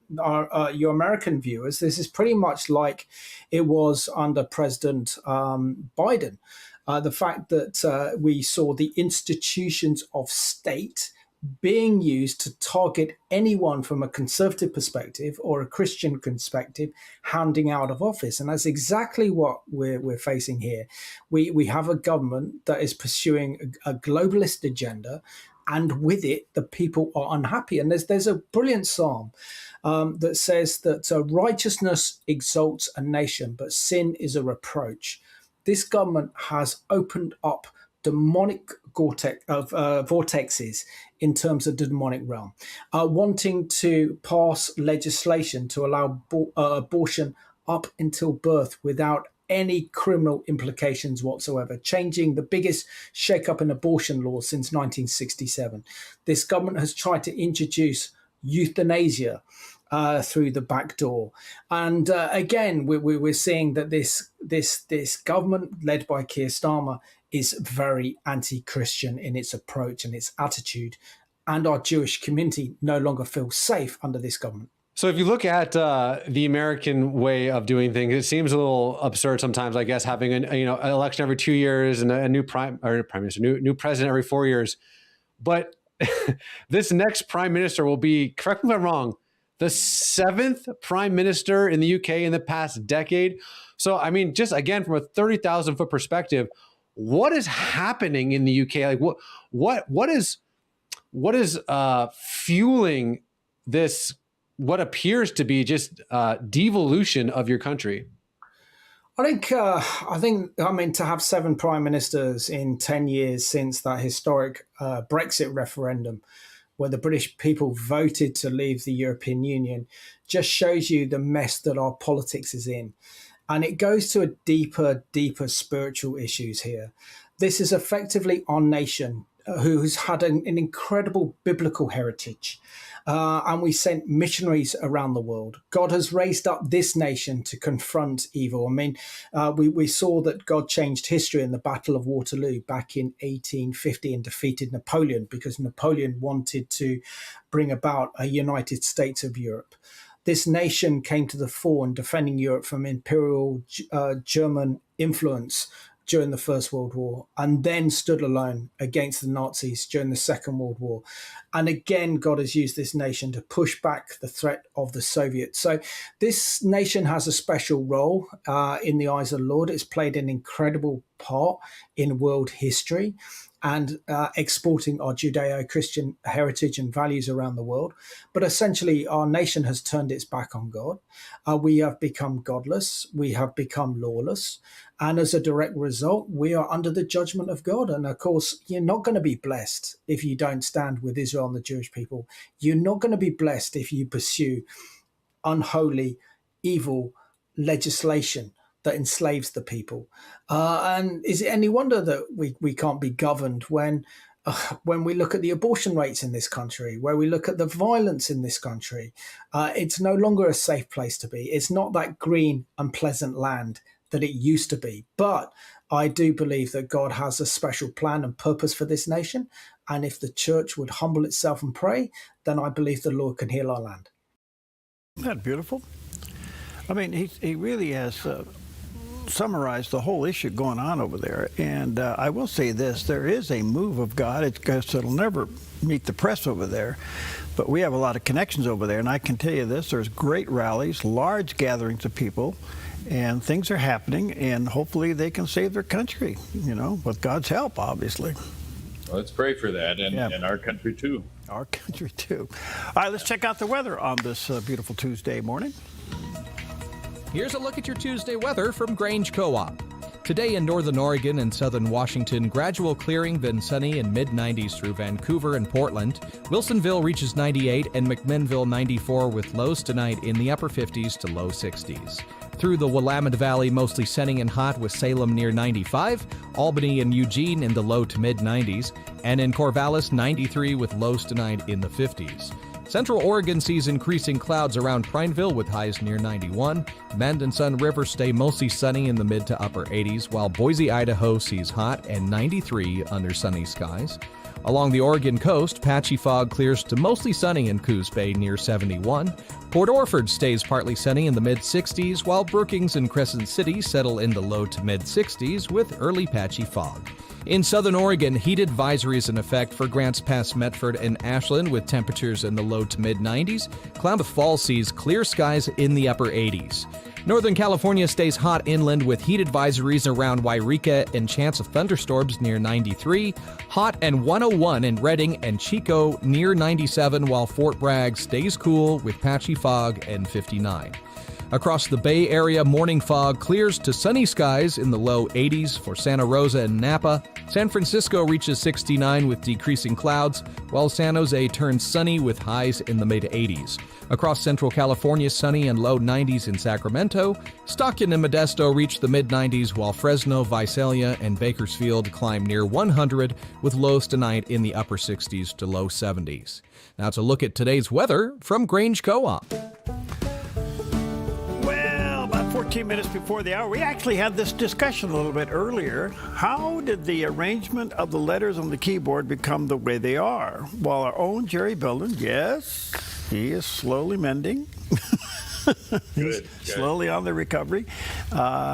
your American viewers, this is pretty much like it was under President Biden. The fact that we saw the institutions of state being used to target anyone from a conservative perspective or a Christian perspective, hounding out of office. And that's exactly what we're facing here. We have a government that is pursuing a globalist agenda, and with it, the people are unhappy. And there's a brilliant psalm that says that righteousness exalts a nation, but sin is a reproach. This government has opened up demonic vortexes in terms of the demonic realm, wanting to pass legislation to allow abortion up until birth without any criminal implications whatsoever, changing the biggest shake-up in abortion law since 1967. This government has tried to introduce euthanasia through the back door. And again, we're seeing that this government led by Keir Starmer is very anti-Christian in its approach and its attitude. And our Jewish community no longer feels safe under this government. So if you look at the American way of doing things, it seems a little absurd sometimes, I guess, having an election every 2 years and a new prime minister, new president every 4 years. But this next prime minister will be, correct me if I'm wrong, the 7th prime minister in the UK in the past decade. So, I mean, just again, from a 30,000 foot perspective, what is happening in the UK? Like what is fueling this, what appears to be just devolution of your country? I think to have 7 prime ministers in 10 years since that historic Brexit referendum, where the British people voted to leave the European Union, just shows you the mess that our politics is in. And it goes to a deeper spiritual issues here. This is effectively our nation who's had an incredible biblical heritage. And we sent missionaries around the world. God has raised up this nation to confront evil. I mean, we saw that God changed history in the Battle of Waterloo back in 1850 and defeated Napoleon because Napoleon wanted to bring about a United States of Europe. This nation came to the fore in defending Europe from imperial German influence during the First World War, and then stood alone against the Nazis during the Second World War. And again, God has used this nation to push back the threat of the Soviets. So this nation has a special role in the eyes of the Lord. It's played an incredible part in world history and exporting our Judeo-Christian heritage and values around the world. But essentially, our nation has turned its back on God. We have become godless. We have become lawless. And as a direct result, we are under the judgment of God. And of course, you're not going to be blessed if you don't stand with Israel and the Jewish people. You're not going to be blessed if you pursue unholy, evil legislation that enslaves the people. And is it any wonder that we can't be governed when we look at the abortion rates in this country, where we look at the violence in this country? It's no longer a safe place to be. It's not that green and pleasant land that it used to be. But I do believe that God has a special plan and purpose for this nation. And if the church would humble itself and pray, then I believe the Lord can heal our land. Isn't that beautiful? I mean, he really has summarized the whole issue going on over there. And I will say this, there is a move of God. It'll never meet the press over there, but we have a lot of connections over there. And I can tell you this, there's great rallies, large gatherings of people, and things are happening, and hopefully they can save their country, with God's help, obviously. Well, let's pray for that, and our country too. Our country too. All right, let's check out the weather on this beautiful Tuesday morning. Here's a look at your Tuesday weather from Grange Co-op. Today in northern Oregon and southern Washington, gradual clearing, then sunny and mid-90s through Vancouver and Portland. Wilsonville reaches 98 and McMinnville 94 with lows tonight in the upper 50s to low 60s. Through the Willamette Valley, mostly sunny and hot with Salem near 95, Albany and Eugene in the low to mid-90s, and in Corvallis 93 with lows tonight in the 50s. Central Oregon sees increasing clouds around Prineville with highs near 91. Bend and Sun River stay mostly sunny in the mid to upper 80s, while Boise, Idaho sees hot and 93 under sunny skies. Along the Oregon coast, patchy fog clears to mostly sunny in Coos Bay near 71. Port Orford stays partly sunny in the mid-60s, while Brookings and Crescent City settle in the low to mid-60s with early patchy fog. In southern Oregon, heat advisories in effect for Grants Pass, Medford, and Ashland with temperatures in the low to mid-90s. Klamath Falls sees clear skies in the upper 80s. Northern California stays hot inland with heat advisories around Wairika and chance of thunderstorms near 93. Hot and 101 in Redding and Chico near 97, while Fort Bragg stays cool with patchy fog and 59. Across the Bay Area, morning fog clears to sunny skies in the low 80s for Santa Rosa and Napa. San Francisco reaches 69 with decreasing clouds, while San Jose turns sunny with highs in the mid-80s. Across Central California, sunny and low 90s in Sacramento. Stockton and Modesto reach the mid-90s, while Fresno, Visalia, and Bakersfield climb near 100 with lows tonight in the upper 60s to low 70s. Now to look at today's weather from Grange Co-op. 14 minutes before the hour. We actually had this discussion a little bit earlier. How did the arrangement of the letters on the keyboard become the way they are? Well, our own Jerry Belden, yes, he is slowly mending. He's slowly on the recovery.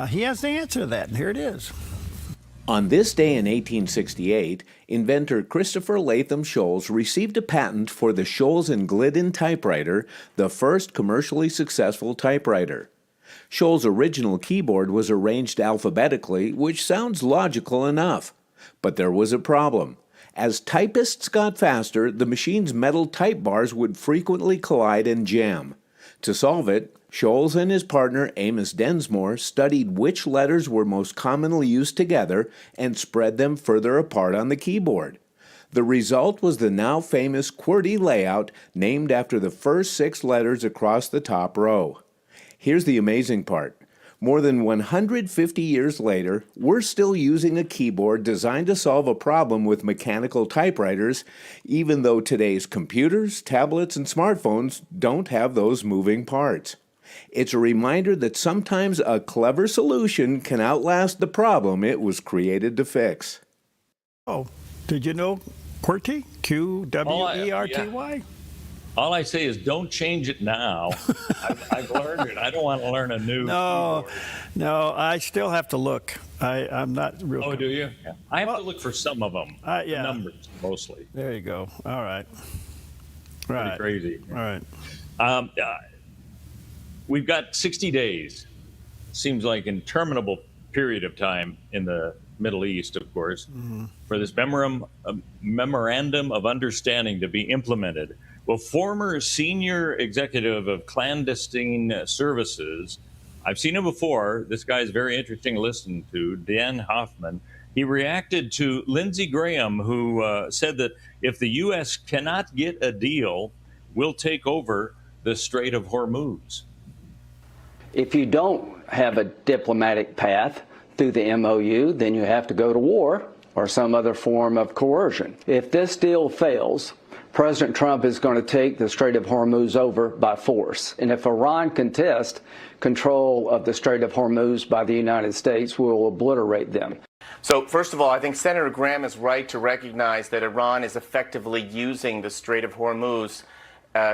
He has the answer to that, and here it is. On this day in 1868, inventor Christopher Latham Sholes received a patent for the Sholes and Glidden typewriter, the first commercially successful typewriter. Sholes' original keyboard was arranged alphabetically, which sounds logical enough. But there was a problem. As typists got faster, the machine's metal type bars would frequently collide and jam. To solve it, Sholes and his partner Amos Densmore studied which letters were most commonly used together and spread them further apart on the keyboard. The result was the now famous QWERTY layout, named after the first 6 letters across the top row. Here's the amazing part. More than 150 years later, we're still using a keyboard designed to solve a problem with mechanical typewriters, even though today's computers, tablets, and smartphones don't have those moving parts. It's a reminder that sometimes a clever solution can outlast the problem it was created to fix. Oh, did you know QWERTY? QWERTY? All I say is don't change it now. I've learned it. I don't want to learn a new keyboard. No, I still have to look. I'm not real. Oh, do you? Yeah. I have to look for some of them. Yeah. Numbers, mostly. There you go. All right. Pretty crazy. All right. We've got 60 days. Seems like an interminable period of time in the Middle East, of course, for this memorandum of understanding to be implemented. Well, former senior executive of clandestine services, I've seen him before. This guy is very interesting to listen to, Dan Hoffman. He reacted to Lindsey Graham, who said that if the U.S. cannot get a deal, we'll take over the Strait of Hormuz. If you don't have a diplomatic path through the MOU, then you have to go to war or some other form of coercion. If this deal fails, President Trump is going to take the Strait of Hormuz over by force. And if Iran contests control of the Strait of Hormuz by the United States, we will obliterate them. So, first of all, I think Senator Graham is right to recognize that Iran is effectively using the Strait of Hormuz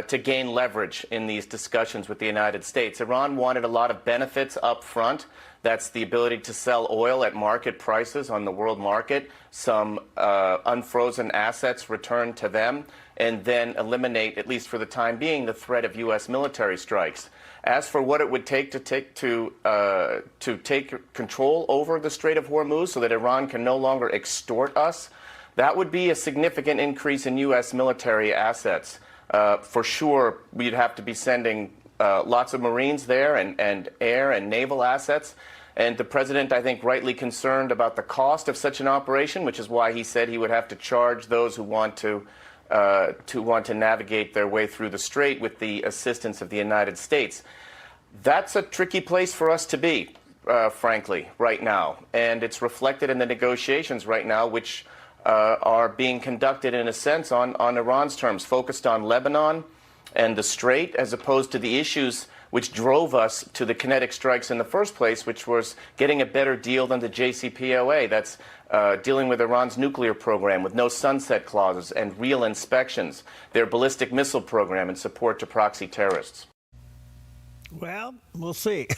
to gain leverage in these discussions with the United States. Iran wanted a lot of benefits up front. That's the ability to sell oil at market prices on the world market, some unfrozen assets returned to them, and then eliminate, at least for the time being, the threat of U.S. military strikes. As for what it would take to take control over the Strait of Hormuz so that Iran can no longer extort us, that would be a significant increase in U.S. military assets. For sure, we'd have to be sending lots of Marines there and air and naval assets. And the president, I think, rightly concerned about the cost of such an operation, which is why he said he would have to charge those who want to navigate their way through the strait with the assistance of the United States. That's a tricky place for us to be, frankly, right now. And it's reflected in the negotiations right now, which are being conducted, in a sense, on Iran's terms, focused on Lebanon and the strait, as opposed to the issues which drove us to the kinetic strikes in the first place, which was getting a better deal than the JCPOA. That's dealing with Iran's nuclear program with no sunset clauses and real inspections, their ballistic missile program and support to proxy terrorists. Well, we'll see.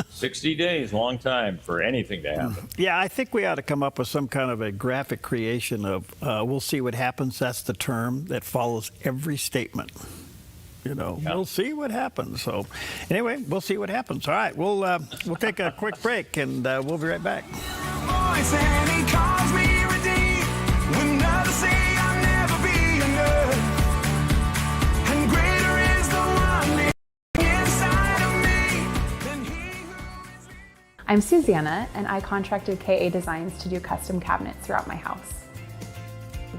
60 days, long time for anything to happen. Yeah, I think we ought to come up with some kind of a graphic creation of we'll see what happens. That's the term that follows every statement. You know, We'll see what happens. So anyway, we'll see what happens. All right, we'll take a quick break, and we'll be right back. I'm Susanna, and I contracted KA Designs to do custom cabinets throughout my house.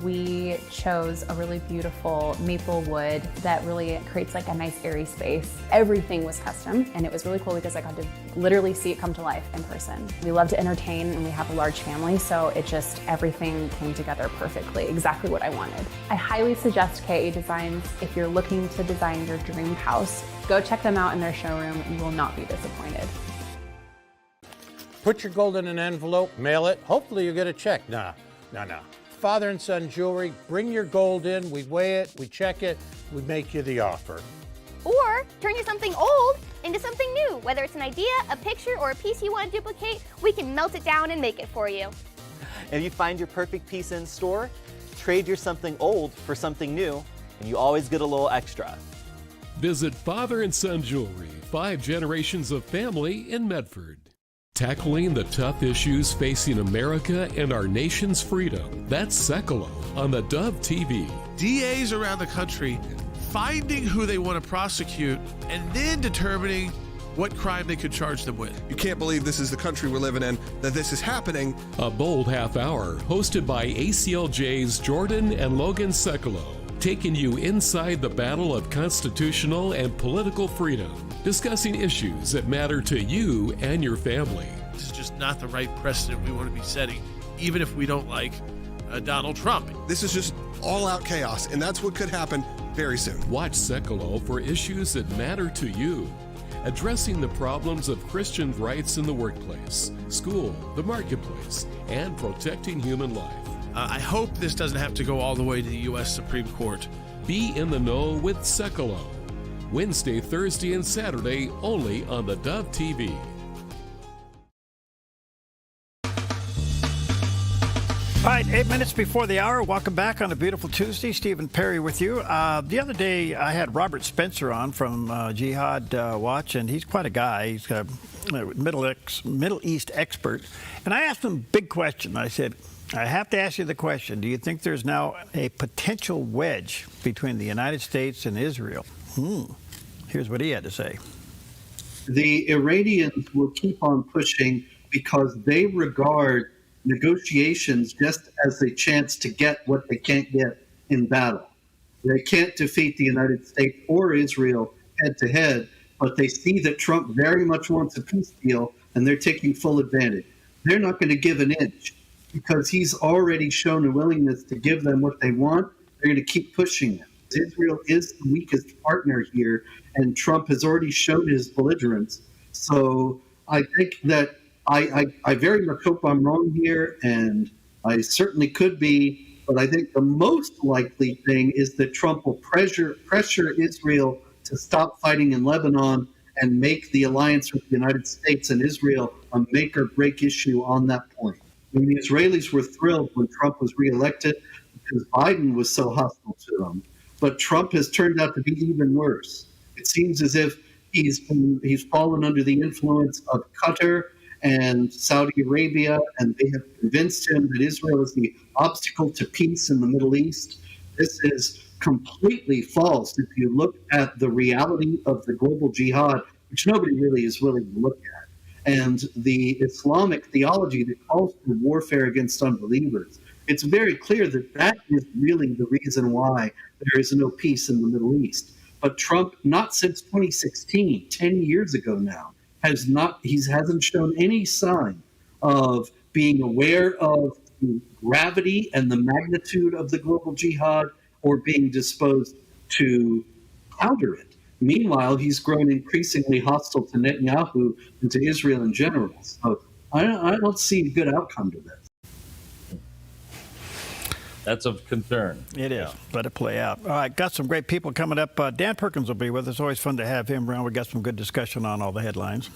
We chose a really beautiful maple wood that really creates like a nice airy space. Everything was custom, and it was really cool because I got to literally see it come to life in person. We love to entertain, and we have a large family, so everything came together perfectly, exactly what I wanted. I highly suggest KA Designs if you're looking to design your dream house. Go check them out in their showroom. You will not be disappointed. Put your gold in an envelope, mail it. Hopefully you get a check. No. Father and son jewelry, bring your gold in, we weigh it, we check it, we make you the offer. Or turn your something old into something new. Whether it's an idea, a picture, or a piece you want to duplicate, we can melt it down and make it for you. If you find your perfect piece in store, trade your something old for something new, and you always get a little extra. Visit Father and Son Jewelry, 5 generations of family in Medford. Tackling the tough issues facing America and our nation's freedom. That's Sekalo on the Dove TV. DAs around the country finding who they want to prosecute and then determining what crime they could charge them with. You can't believe this is the country we're living in, that this is happening. A bold half hour hosted by ACLJ's Jordan and Logan Sekalo, taking you inside the battle of constitutional and political freedom, discussing issues that matter to you and your family. This is just not the right precedent we want to be setting, even if we don't like Donald Trump. This is just all-out chaos, and that's what could happen very soon. Watch Sekalo for issues that matter to you, addressing the problems of Christian rights in the workplace, school, the marketplace, and protecting human life. I hope this doesn't have to go all the way to the U.S. Supreme Court. Be in the know with Sekalo. Wednesday, Thursday, and Saturday only on the Dove TV. All right, 8 minutes before the hour. Welcome back on a beautiful Tuesday. Stephen Perry with you. The other day, I had Robert Spencer on from Jihad Watch, and he's quite a guy. He's a Middle East expert. And I asked him a big question. I said, I have to ask you the question. Do you think there's now a potential wedge between the United States and Israel? Here's what he had to say. The Iranians will keep on pushing because they regard negotiations just as a chance to get what they can't get in battle. They can't defeat the United States or Israel head to head, but they see that Trump very much wants a peace deal, and they're taking full advantage. They're not going to give an inch because he's already shown a willingness to give them what they want. They're going to keep pushing it. Israel is the weakest partner here, and Trump has already shown his belligerence. So I think that I very much hope I'm wrong here, and I certainly could be, but I think the most likely thing is that Trump will pressure Israel to stop fighting in Lebanon and make the alliance with the United States and Israel a make or break issue on that point. I mean, the Israelis were thrilled when Trump was reelected because Biden was so hostile to them. But Trump has turned out to be even worse. It seems as if he's fallen under the influence of Qatar and Saudi Arabia, and they have convinced him that Israel is the obstacle to peace in the Middle East. This is completely false if you look at the reality of the global jihad, which nobody really is willing to look at, and the Islamic theology that calls for warfare against unbelievers. It's very clear that that is really the reason why there is no peace in the Middle East. But Trump, not since 2016, 10 years ago now, hasn't shown any sign of being aware of the gravity and the magnitude of the global jihad or being disposed to counter it. Meanwhile, he's grown increasingly hostile to Netanyahu and to Israel in general. So I don't see a good outcome to this. That's of concern. It is. Let it play out. All right, got some great people coming up. Dan Perkins will be with us. Always fun to have him around. We got some good discussion on all the headlines.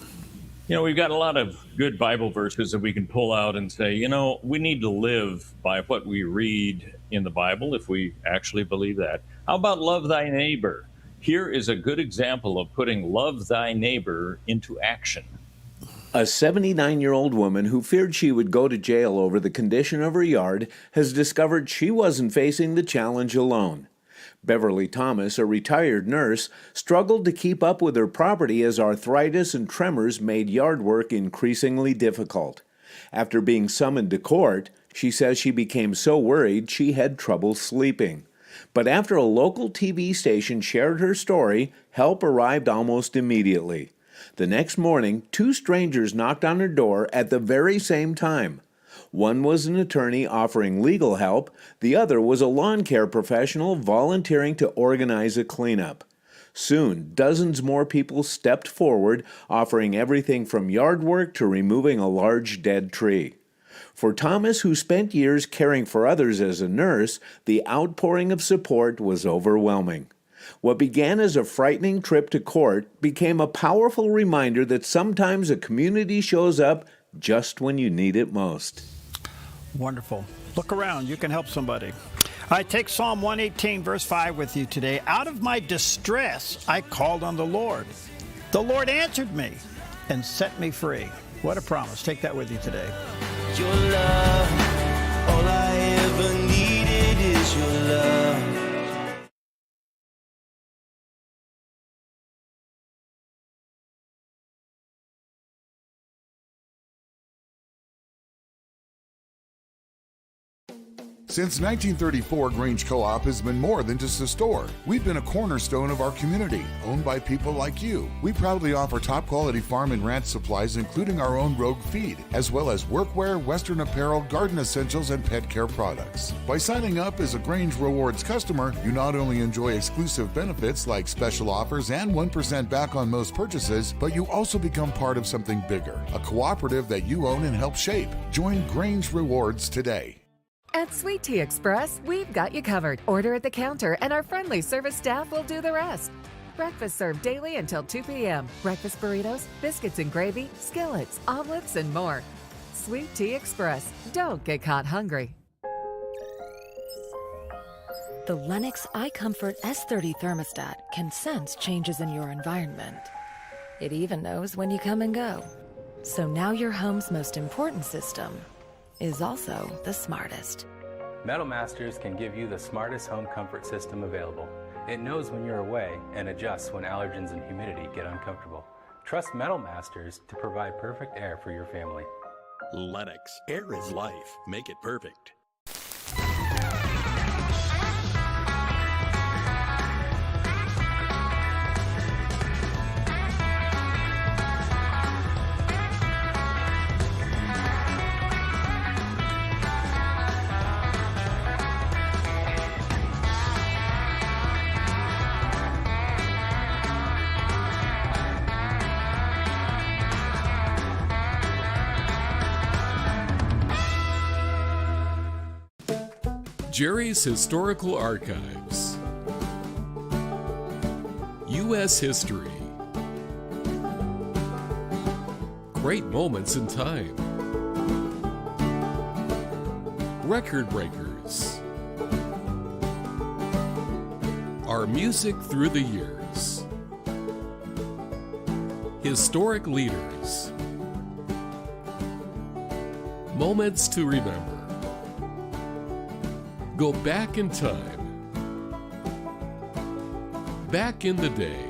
You know, we've got a lot of good Bible verses that we can pull out and say, you know, we need to live by what we read in the Bible if we actually believe that. How about love thy neighbor? Here is a good example of putting love thy neighbor into action. A 79-year-old woman who feared she would go to jail over the condition of her yard has discovered she wasn't facing the challenge alone. Beverly Thomas, a retired nurse, struggled to keep up with her property as arthritis and tremors made yard work increasingly difficult. After being summoned to court, she says she became so worried she had trouble sleeping. But after a local TV station shared her story, help arrived almost immediately. The next morning, 2 strangers knocked on her door at the very same time. One was an attorney offering legal help. The other was a lawn care professional volunteering to organize a cleanup. Soon, dozens more people stepped forward, offering everything from yard work to removing a large dead tree. For Thomas, who spent years caring for others as a nurse, the outpouring of support was overwhelming. What began as a frightening trip to court became a powerful reminder that sometimes a community shows up just when you need it most. Wonderful. Look around. You can help somebody. All right, take Psalm 118, verse 5 with you today. Out of my distress, I called on the Lord. The Lord answered me and set me free. What a promise. Take that with you today. Your love, all I ever needed is your love. Since 1934, Grange Co-op has been more than just a store. We've been a cornerstone of our community, owned by people like you. We proudly offer top-quality farm and ranch supplies, including our own Rogue feed, as well as workwear, Western apparel, garden essentials, and pet care products. By signing up as a Grange Rewards customer, you not only enjoy exclusive benefits like special offers and 1% back on most purchases, but you also become part of something bigger, a cooperative that you own and help shape. Join Grange Rewards today. At Sweet Tea Express, we've got you covered. Order at the counter and our friendly service staff will do the rest. Breakfast served daily until 2 p.m. Breakfast burritos, biscuits and gravy, skillets, omelets, and more. Sweet Tea Express. Don't get caught hungry. The Lennox iComfort S30 thermostat can sense changes in your environment. It even knows when you come and go. So now your home's most important system is also the smartest. Metal Masters can give you the smartest home comfort system available. It knows when you're away and adjusts when allergens and humidity get uncomfortable. Trust Metal Masters to provide perfect air for your family. Lennox. Air is life. Make it perfect. Jerry's Historical Archives. U.S. History. Great moments in time. Record breakers. Our music through the years. Historic leaders. Moments to remember. Go back in time. Back in the day.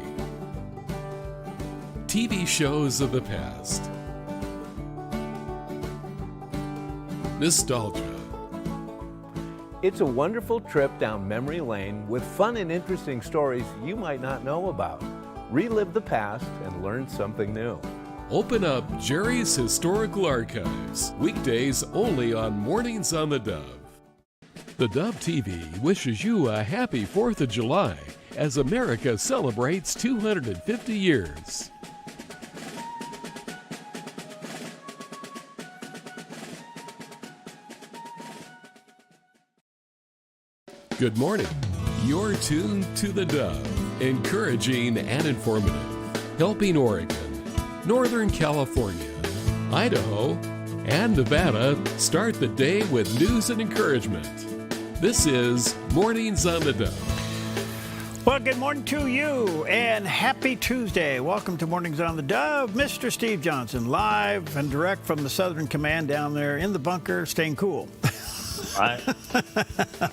TV shows of the past. Nostalgia. It's a wonderful trip down memory lane with fun and interesting stories you might not know about. Relive the past and learn something new. Open up Jerry's Historical Archives, weekdays only on Mornings on the Dove. The Dove TV wishes you a happy 4th of July as America celebrates 250 years. Good morning. You're tuned to the Dove, encouraging and informative, helping Oregon, Northern California, Idaho, and Nevada start the day with news and encouragement. This is Mornings on the Dove. Well, good morning to you and happy Tuesday. Welcome to Mornings on the Dove. Mr. Steve Johnson, live and direct from the Southern Command down there in the bunker, staying cool. I'm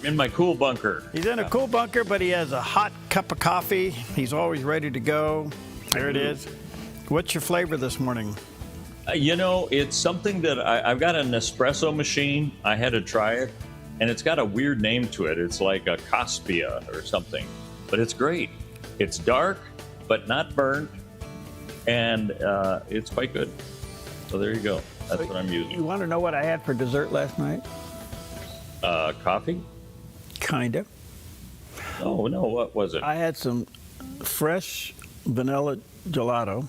in my cool bunker. He's in a cool bunker, but he has a hot cup of coffee. He's always ready to go. There it is. What's your flavor this morning? It's something that I've got an espresso machine. I had to try it, and it's got a weird name to it. It's like a Caspia or something, but it's great. It's dark, but not burnt, and it's quite good. So there you go. That's what I'm using. You want to know what I had for dessert last night? Coffee? Kinda. Oh, no, what was it? I had some fresh vanilla gelato.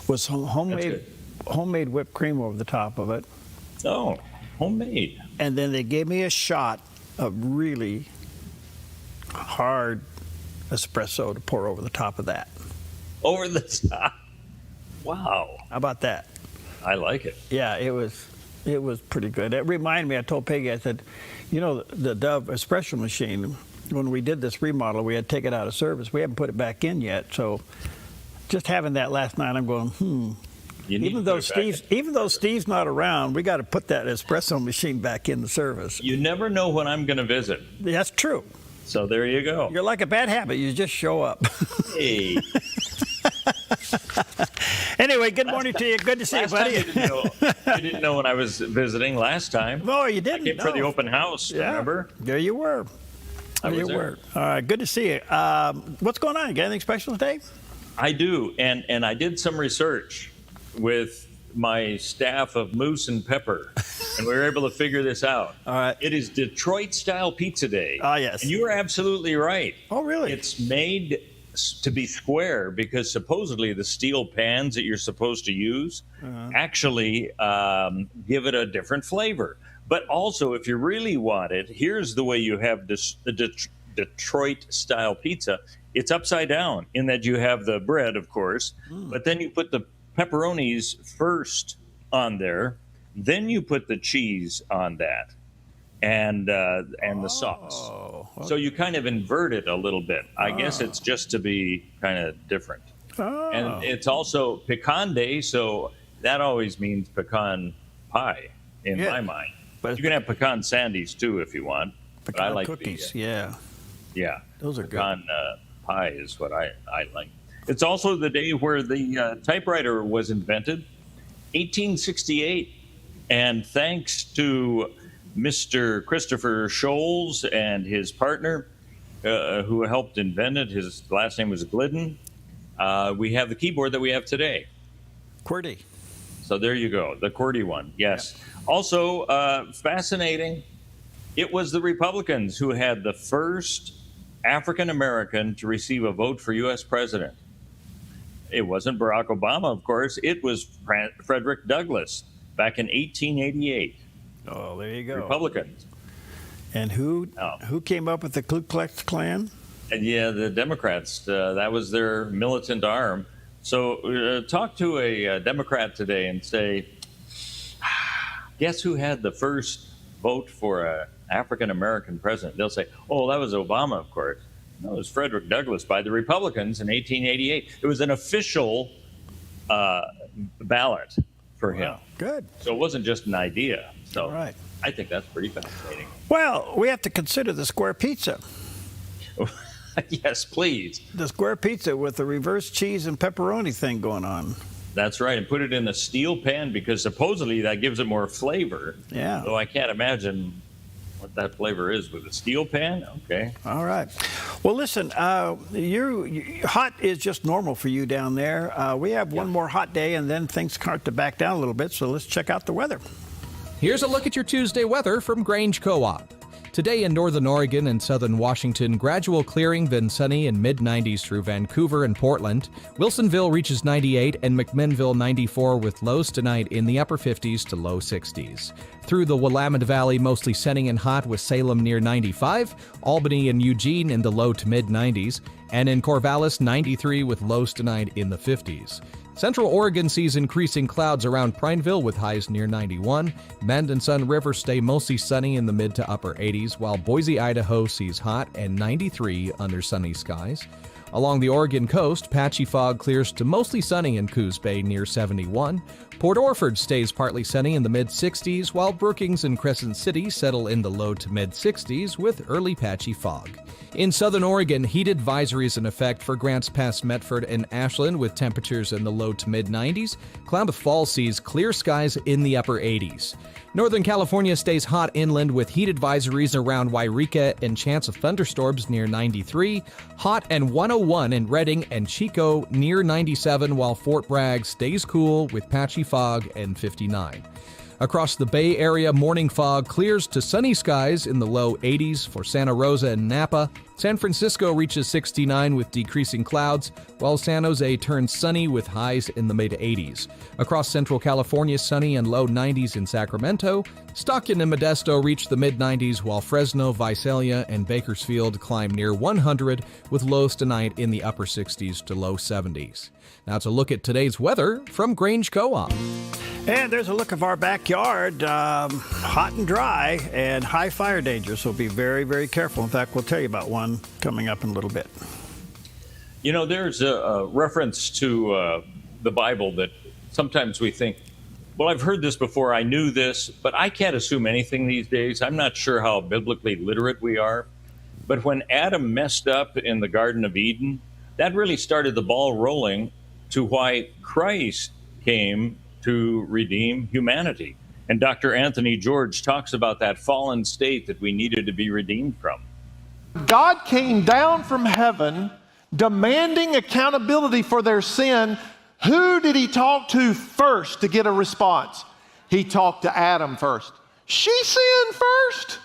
With some homemade whipped cream over the top of it. Oh, homemade. And then they gave me a shot of really hard espresso to pour over the top of that. Over the top? Wow. How about that? I like it. Yeah, it was pretty good. It reminded me, I told Peggy, I said, the Dove espresso machine, when we did this remodel, we had to take it out of service. We haven't put it back in yet, so just having that last night, I'm going, Even though Steve's not around, we got to put that espresso machine back in the service. You never know when I'm going to visit. That's true. So there you go. You're like a bad habit. You just show up. Hey. Anyway, good morning to you. Good to see you, buddy. You didn't know when I was visiting last time. No, you didn't. I came for the open house, remember? There you were. There you were. All right, good to see you. What's going on? You got anything special today? I do, and I did some research with my staff of Moose and Pepper, and we were able to figure this out. All right. It is Detroit-style pizza day. Ah, yes. And you were absolutely right. Oh, really? It's made to be square because supposedly the steel pans that you're supposed to use actually give it a different flavor. But also, if you really want it, here's the way you have the Detroit-style pizza. It's upside down in that you have the bread, of course, but then you put the pepperonis first on there, then you put the cheese on that, and the sauce. Okay. So you kind of invert it a little bit. I guess it's just to be kind of different. Oh. And it's also pecan day, so that always means pecan pie in my mind. But you can have pecan sandies too if you want. But I like cookies. Yeah, those are pecan pie is what I like. It's also the day where the typewriter was invented, 1868, and thanks to Mr. Christopher Sholes and his partner, who helped invent it. His last name was Glidden. We have the keyboard that we have today. QWERTY. So there you go, the QWERTY one. Yes. Yep. Also, fascinating. It was the Republicans who had the first African American to receive a vote for U.S. president. It wasn't Barack Obama, of course. It was Frederick Douglass back in 1888. Oh, there you go. Republicans. And who came up with the Ku Klux Klan? And yeah, the Democrats. That was their militant arm. So talk to a Democrat today and say, guess who had the first vote for an African-American president? They'll say, oh, that was Obama, of course. No, it was Frederick Douglass by the Republicans in 1888. It was an official ballot for him. Good. So it wasn't just an idea. So right. I think that's pretty fascinating. Well, we have to consider the square pizza. Yes, please. The square pizza with the reverse cheese and pepperoni thing going on. That's right, and put it in a steel pan because supposedly that gives it more flavor. Yeah. Though I can't imagine what that flavor is with a steel pan. Okay. All right. Well, listen, hot is just normal for you down there. We have one more hot day, and then things start to back down a little bit, so let's check out the weather. Here's a look at your Tuesday weather from Grange Co-op. Today in northern Oregon and southern Washington, gradual clearing, then sunny in mid-90s through Vancouver and Portland. Wilsonville reaches 98 and McMinnville 94 with lows tonight in the upper 50s to low 60s. Through the Willamette Valley, mostly sunny and hot with Salem near 95, Albany and Eugene in the low to mid-90s, and in Corvallis 93 with lows tonight in the 50s. Central Oregon sees increasing clouds around Prineville with highs near 91. Bend and Sun River stay mostly sunny in the mid to upper 80s, while Boise, Idaho sees hot and 93 under sunny skies. Along the Oregon coast, patchy fog clears to mostly sunny in Coos Bay near 71. Port Orford stays partly sunny in the mid-60s, while Brookings and Crescent City settle in the low to mid-60s with early patchy fog. In southern Oregon, heat advisories in effect for Grants Pass, Medford, and Ashland with temperatures in the low to mid-90s. Klamath Falls sees clear skies in the upper 80s. Northern California stays hot inland with heat advisories around Wairika and chance of thunderstorms near 93. Hot and 101 in Redding and Chico near 97, while Fort Bragg stays cool with patchy fog and 59. Across the Bay Area, morning fog clears to sunny skies in the low 80s for Santa Rosa and Napa. San Francisco reaches 69 with decreasing clouds, while San Jose turns sunny with highs in the mid-80s. Across Central California, sunny and low 90s in Sacramento. Stockton and Modesto reach the mid-90s, while Fresno, Visalia, and Bakersfield climb near 100 with lows tonight in the upper 60s to low 70s. Now it's a look at today's weather from Grange Co-op. And there's a look of our backyard, hot and dry and high fire danger, so be very, very careful. In fact, we'll tell you about one coming up in a little bit. You know, there's a reference to the Bible that sometimes we think, well, I've heard this before, I knew this, but I can't assume anything these days. I'm not sure how biblically literate we are. But when Adam messed up in the Garden of Eden, that really started the ball rolling to why Christ came to redeem humanity. And Dr. Anthony George talks about that fallen state that we needed to be redeemed from. God came down from heaven demanding accountability for their sin. Who did he talk to first to get a response? He talked to Adam first. She sinned first.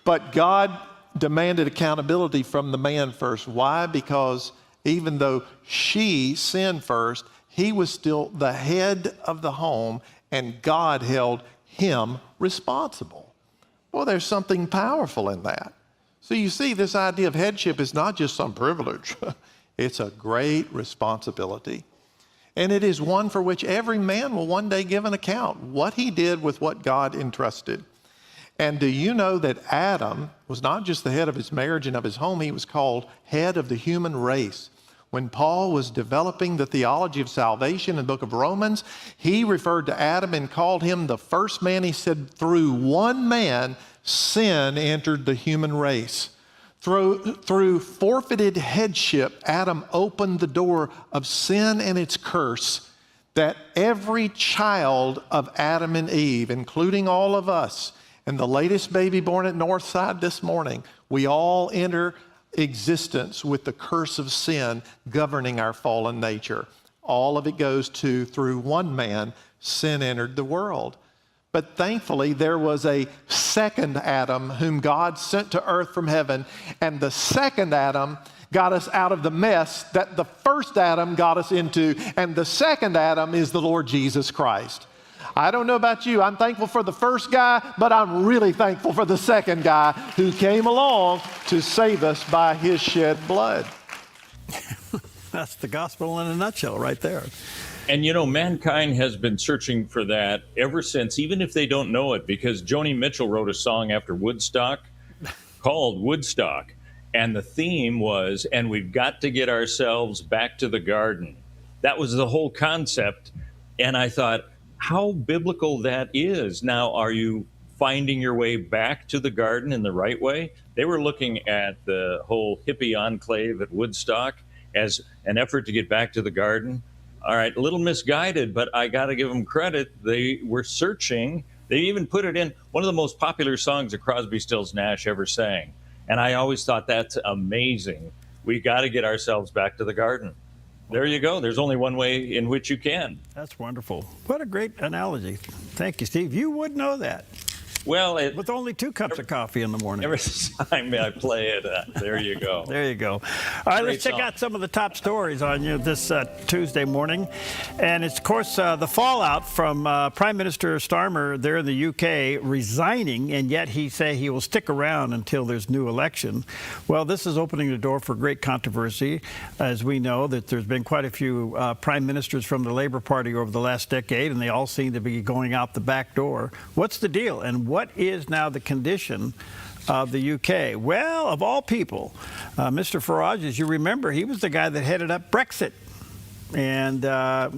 But God demanded accountability from the man first. Why? Because even though she sinned first, he was still the head of the home, and God held him responsible. Well, there's something powerful in that. So you see, this idea of headship is not just some privilege. It's a great responsibility. And it is one for which every man will one day give an account, what he did with what God entrusted. And do you know that Adam was not just the head of his marriage and of his home, he was called head of the human race. When Paul was developing the theology of salvation in the book of Romans, he referred to Adam and called him the first man. He said, through one man, sin entered the human race. Through forfeited headship, Adam opened the door of sin and its curse, that every child of Adam and Eve, including all of us, and the latest baby born at Northside this morning, we all enter existence with the curse of sin governing our fallen nature. All of it goes to, through one man, sin entered the world. But thankfully, there was a second Adam whom God sent to earth from heaven, and the second Adam got us out of the mess that the first Adam got us into, and the second Adam is the Lord Jesus Christ. I don't know about you. I'm thankful for the first guy, but I'm really thankful for the second guy who came along to save us by his shed blood. That's the gospel in a nutshell right there. And you know, mankind has been searching for that ever since, even if they don't know it, because Joni Mitchell wrote a song after Woodstock called Woodstock. And the theme was, and we've got to get ourselves back to the garden. That was the whole concept. And I thought, how biblical that is. Now, are you finding your way back to the garden in the right way? They were looking at the whole hippie enclave at Woodstock as an effort to get back to the garden. All right, a little misguided, but I got to give them credit. They were searching. They even put it in one of the most popular songs that Crosby, Stills, Nash ever sang. And I always thought that's amazing. We got to get ourselves back to the garden. There you go. There's only one way in which you can. That's wonderful. What a great analogy. Thank you, Steve. You would know that. Well, with only 2 cups of coffee in the morning. Every time I play it, there you go. There you go. All right, let's check out some of the top stories on you this Tuesday morning. And it's, of course, the fallout from Prime Minister Starmer there in the UK resigning, and yet he say he will stick around until there's new election. Well, this is opening the door for great controversy, as we know that there's been quite a few prime ministers from the Labour Party over the last decade, and they all seem to be going out the back door. What's the deal? And what is now the condition of the UK? Well, of all people, Mr. Farage, as you remember, he was the guy that headed up Brexit, and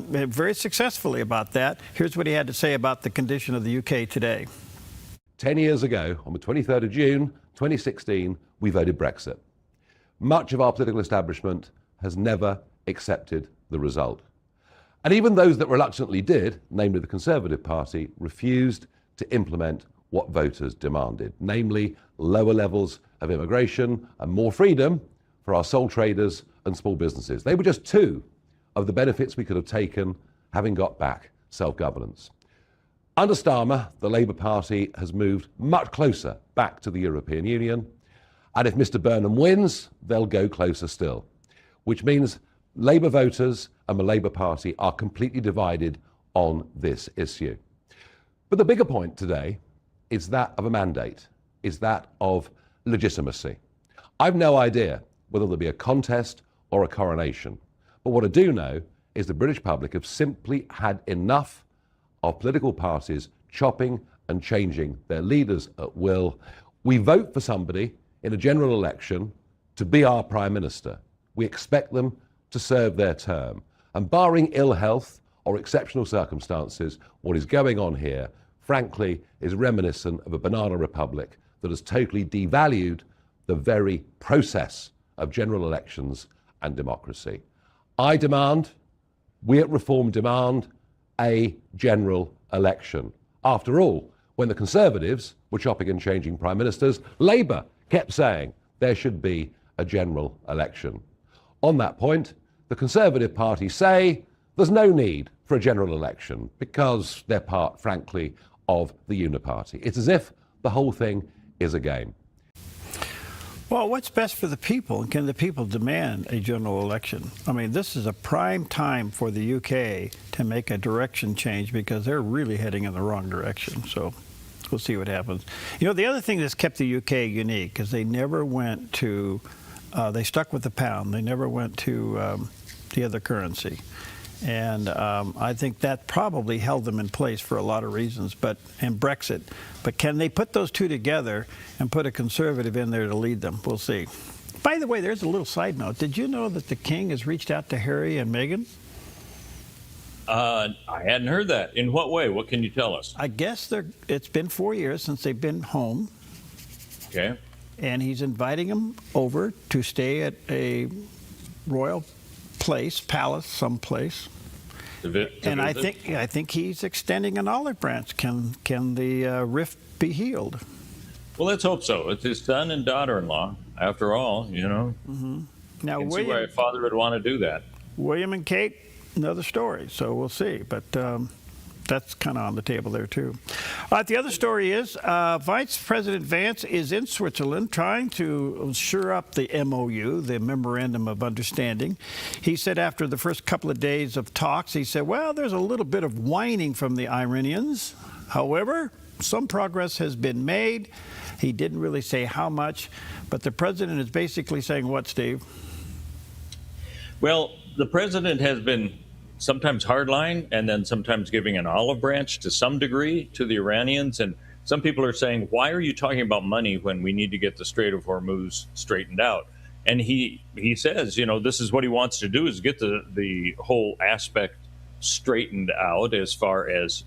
very successfully about that. Here's what he had to say about the condition of the UK today. 10 years ago, on the 23rd of June, 2016, we voted Brexit. Much of our political establishment has never accepted the result. And even those that reluctantly did, namely the Conservative Party, refused to implement what voters demanded, namely lower levels of immigration and more freedom for our sole traders and small businesses. They were just 2 of the benefits we could have taken having got back self-governance. Under Starmer, the Labour Party has moved much closer back to the European Union, and if Mr. Burnham wins, they'll go closer still, which means Labour voters and the Labour Party are completely divided on this issue. But the bigger point today is that of a mandate, is that of legitimacy. I've no idea whether there'll be a contest or a coronation, but what I do know is the British public have simply had enough of political parties chopping and changing their leaders at will. We vote for somebody in a general election to be our Prime Minister. We expect them to serve their term. And barring ill health or exceptional circumstances, what is going on here frankly, is reminiscent of a banana republic that has totally devalued the very process of general elections and democracy. I demand, we at Reform demand, a general election. After all, when the Conservatives were chopping and changing prime ministers, Labour kept saying there should be a general election. On that point, the Conservative Party say there's no need for a general election because they're part, frankly, of the Uniparty. It's as if the whole thing is a game. Well, what's best for the people? And can the people demand a general election? I mean, this is a prime time for the UK to make a direction change because they're really heading in the wrong direction. So we'll see what happens. You know, the other thing that's kept the UK unique is they never went to, they stuck with the pound. They never went to the other currency. And I think that probably held them in place for a lot of reasons, and Brexit. But can they put those two together and put a conservative in there to lead them? We'll see. By the way, there's a little side note. Did you know that the king has reached out to Harry and Meghan? I hadn't heard that. In what way? What can you tell us? I guess it's been 4 years since they've been home. Okay. And he's inviting them over to stay at a royal place, palace, someplace. And I think he's extending an olive branch. Can the rift be healed? Well, let's hope so. It's his son and daughter-in-law, after all, you know. Mm-hmm. Now, you can see why a father would want to do that. William and Kate, another story. So we'll see. But that's kind of on the table there, too. The other story is Vice President Vance is in Switzerland trying to shore up the MOU, the Memorandum of Understanding. He said after the first couple of days of talks, he said, well, there's a little bit of whining from the Iranians. However, some progress has been made. He didn't really say how much, but the president is basically saying what, Steve? Well, the president has been sometimes hardline and then sometimes giving an olive branch to some degree to the Iranians. And some people are saying, why are you talking about money when we need to get the Strait of Hormuz straightened out? And he says, you know, this is what he wants to do, is get the whole aspect straightened out as far as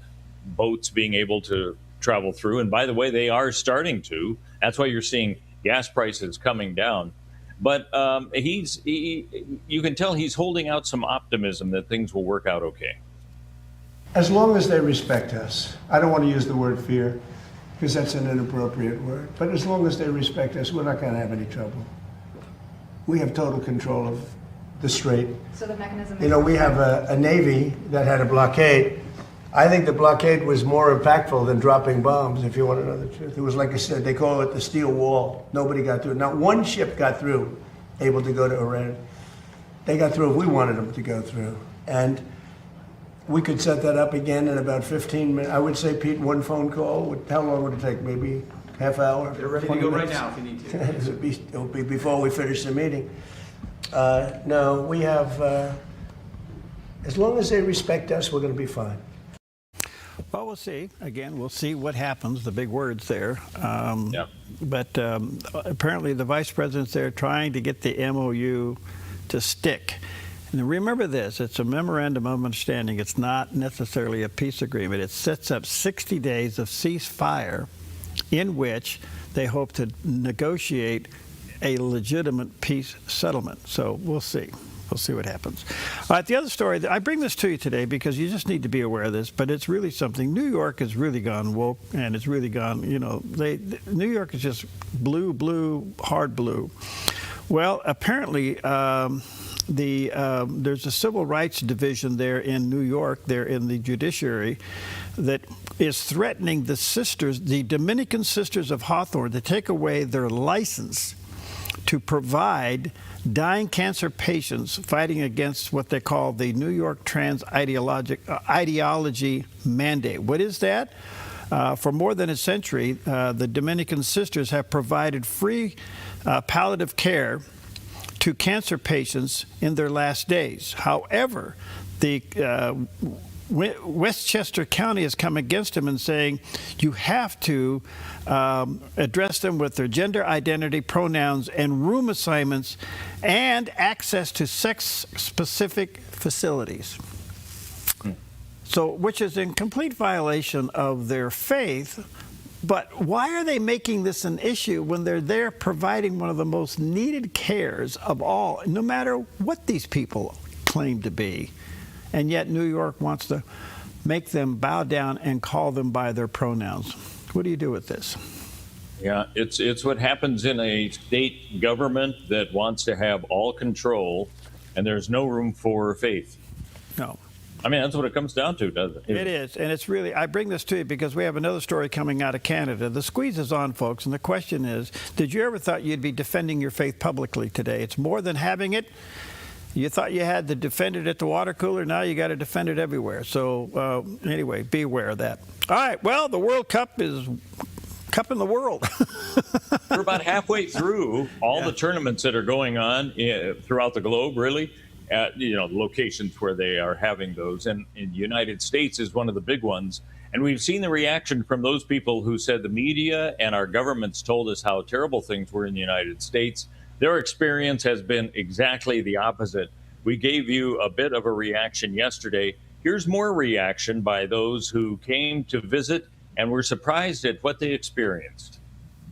boats being able to travel through. And by the way, they are starting to. That's why you're seeing gas prices coming down. But you can tell he's holding out some optimism that things will work out okay. As long as they respect us. I don't want to use the word fear because that's an inappropriate word. But as long as they respect us, we're not going to have any trouble. We have total control of the strait. So the mechanism. You know, we have a Navy that had a blockade. I think the blockade was more impactful than dropping bombs, if you want to know the truth. It was, like I said, they call it the steel wall. Nobody got through. Not one ship got through, able to go to Iran. They got through if we wanted them to go through. And we could set that up again in about 15 minutes. I would say, Pete, one phone call. How long would it take? Maybe half hour? They're ready to go right now if you need to. It'll be before we finish the meeting. No, we have, as long as they respect us, we're going to be fine. Well, we'll see. Again, we'll see what happens, the big words there. But apparently the vice president's there trying to get the MOU to stick. And remember this, it's a memorandum of understanding. It's not necessarily a peace agreement. It sets up 60 days of ceasefire in which they hope to negotiate a legitimate peace settlement. So we'll see. We'll see what happens. All right, the other story, I bring this to you today because you just need to be aware of this, but it's really something. New York has really gone woke, and it's really gone, you know, New York is just blue, hard blue. Well, apparently, there's a civil rights division there in New York, there in the judiciary, that is threatening the Dominican Sisters of Hawthorne, to take away their license to provide dying cancer patients fighting against what they call the New York trans ideology mandate. What is that? For more than a century, the Dominican Sisters have provided free palliative care to cancer patients in their last days. However, the Westchester County has come against them and saying you have to address them with their gender identity, pronouns, and room assignments, and access to sex-specific facilities. So, which is in complete violation of their faith. But why are they making this an issue when they're there providing one of the most needed cares of all, no matter what these people claim to be? And yet New York wants to make them bow down and call them by their pronouns. What do you do with this? Yeah, it's what happens in a state government that wants to have all control, and there's no room for faith. No. I mean, that's what it comes down to, doesn't it? It is, and it's really, I bring this to you because we have another story coming out of Canada. The squeeze is on, folks, and the question is, did you ever thought you'd be defending your faith publicly today? It's more than having it. You thought you had to defend it at the water cooler. Now you got to defend it everywhere. So anyway, be aware of that. All right. Well, the World Cup is cupping the world. We're about halfway through all the tournaments that are going on throughout the globe, really. You know, the locations where they are having those. And in the United States is one of the big ones. And we've seen the reaction from those people who said the media and our governments told us how terrible things were in the United States. Their experience has been exactly the opposite. We gave you a bit of a reaction yesterday. Here's more reaction by those who came to visit and were surprised at what they experienced.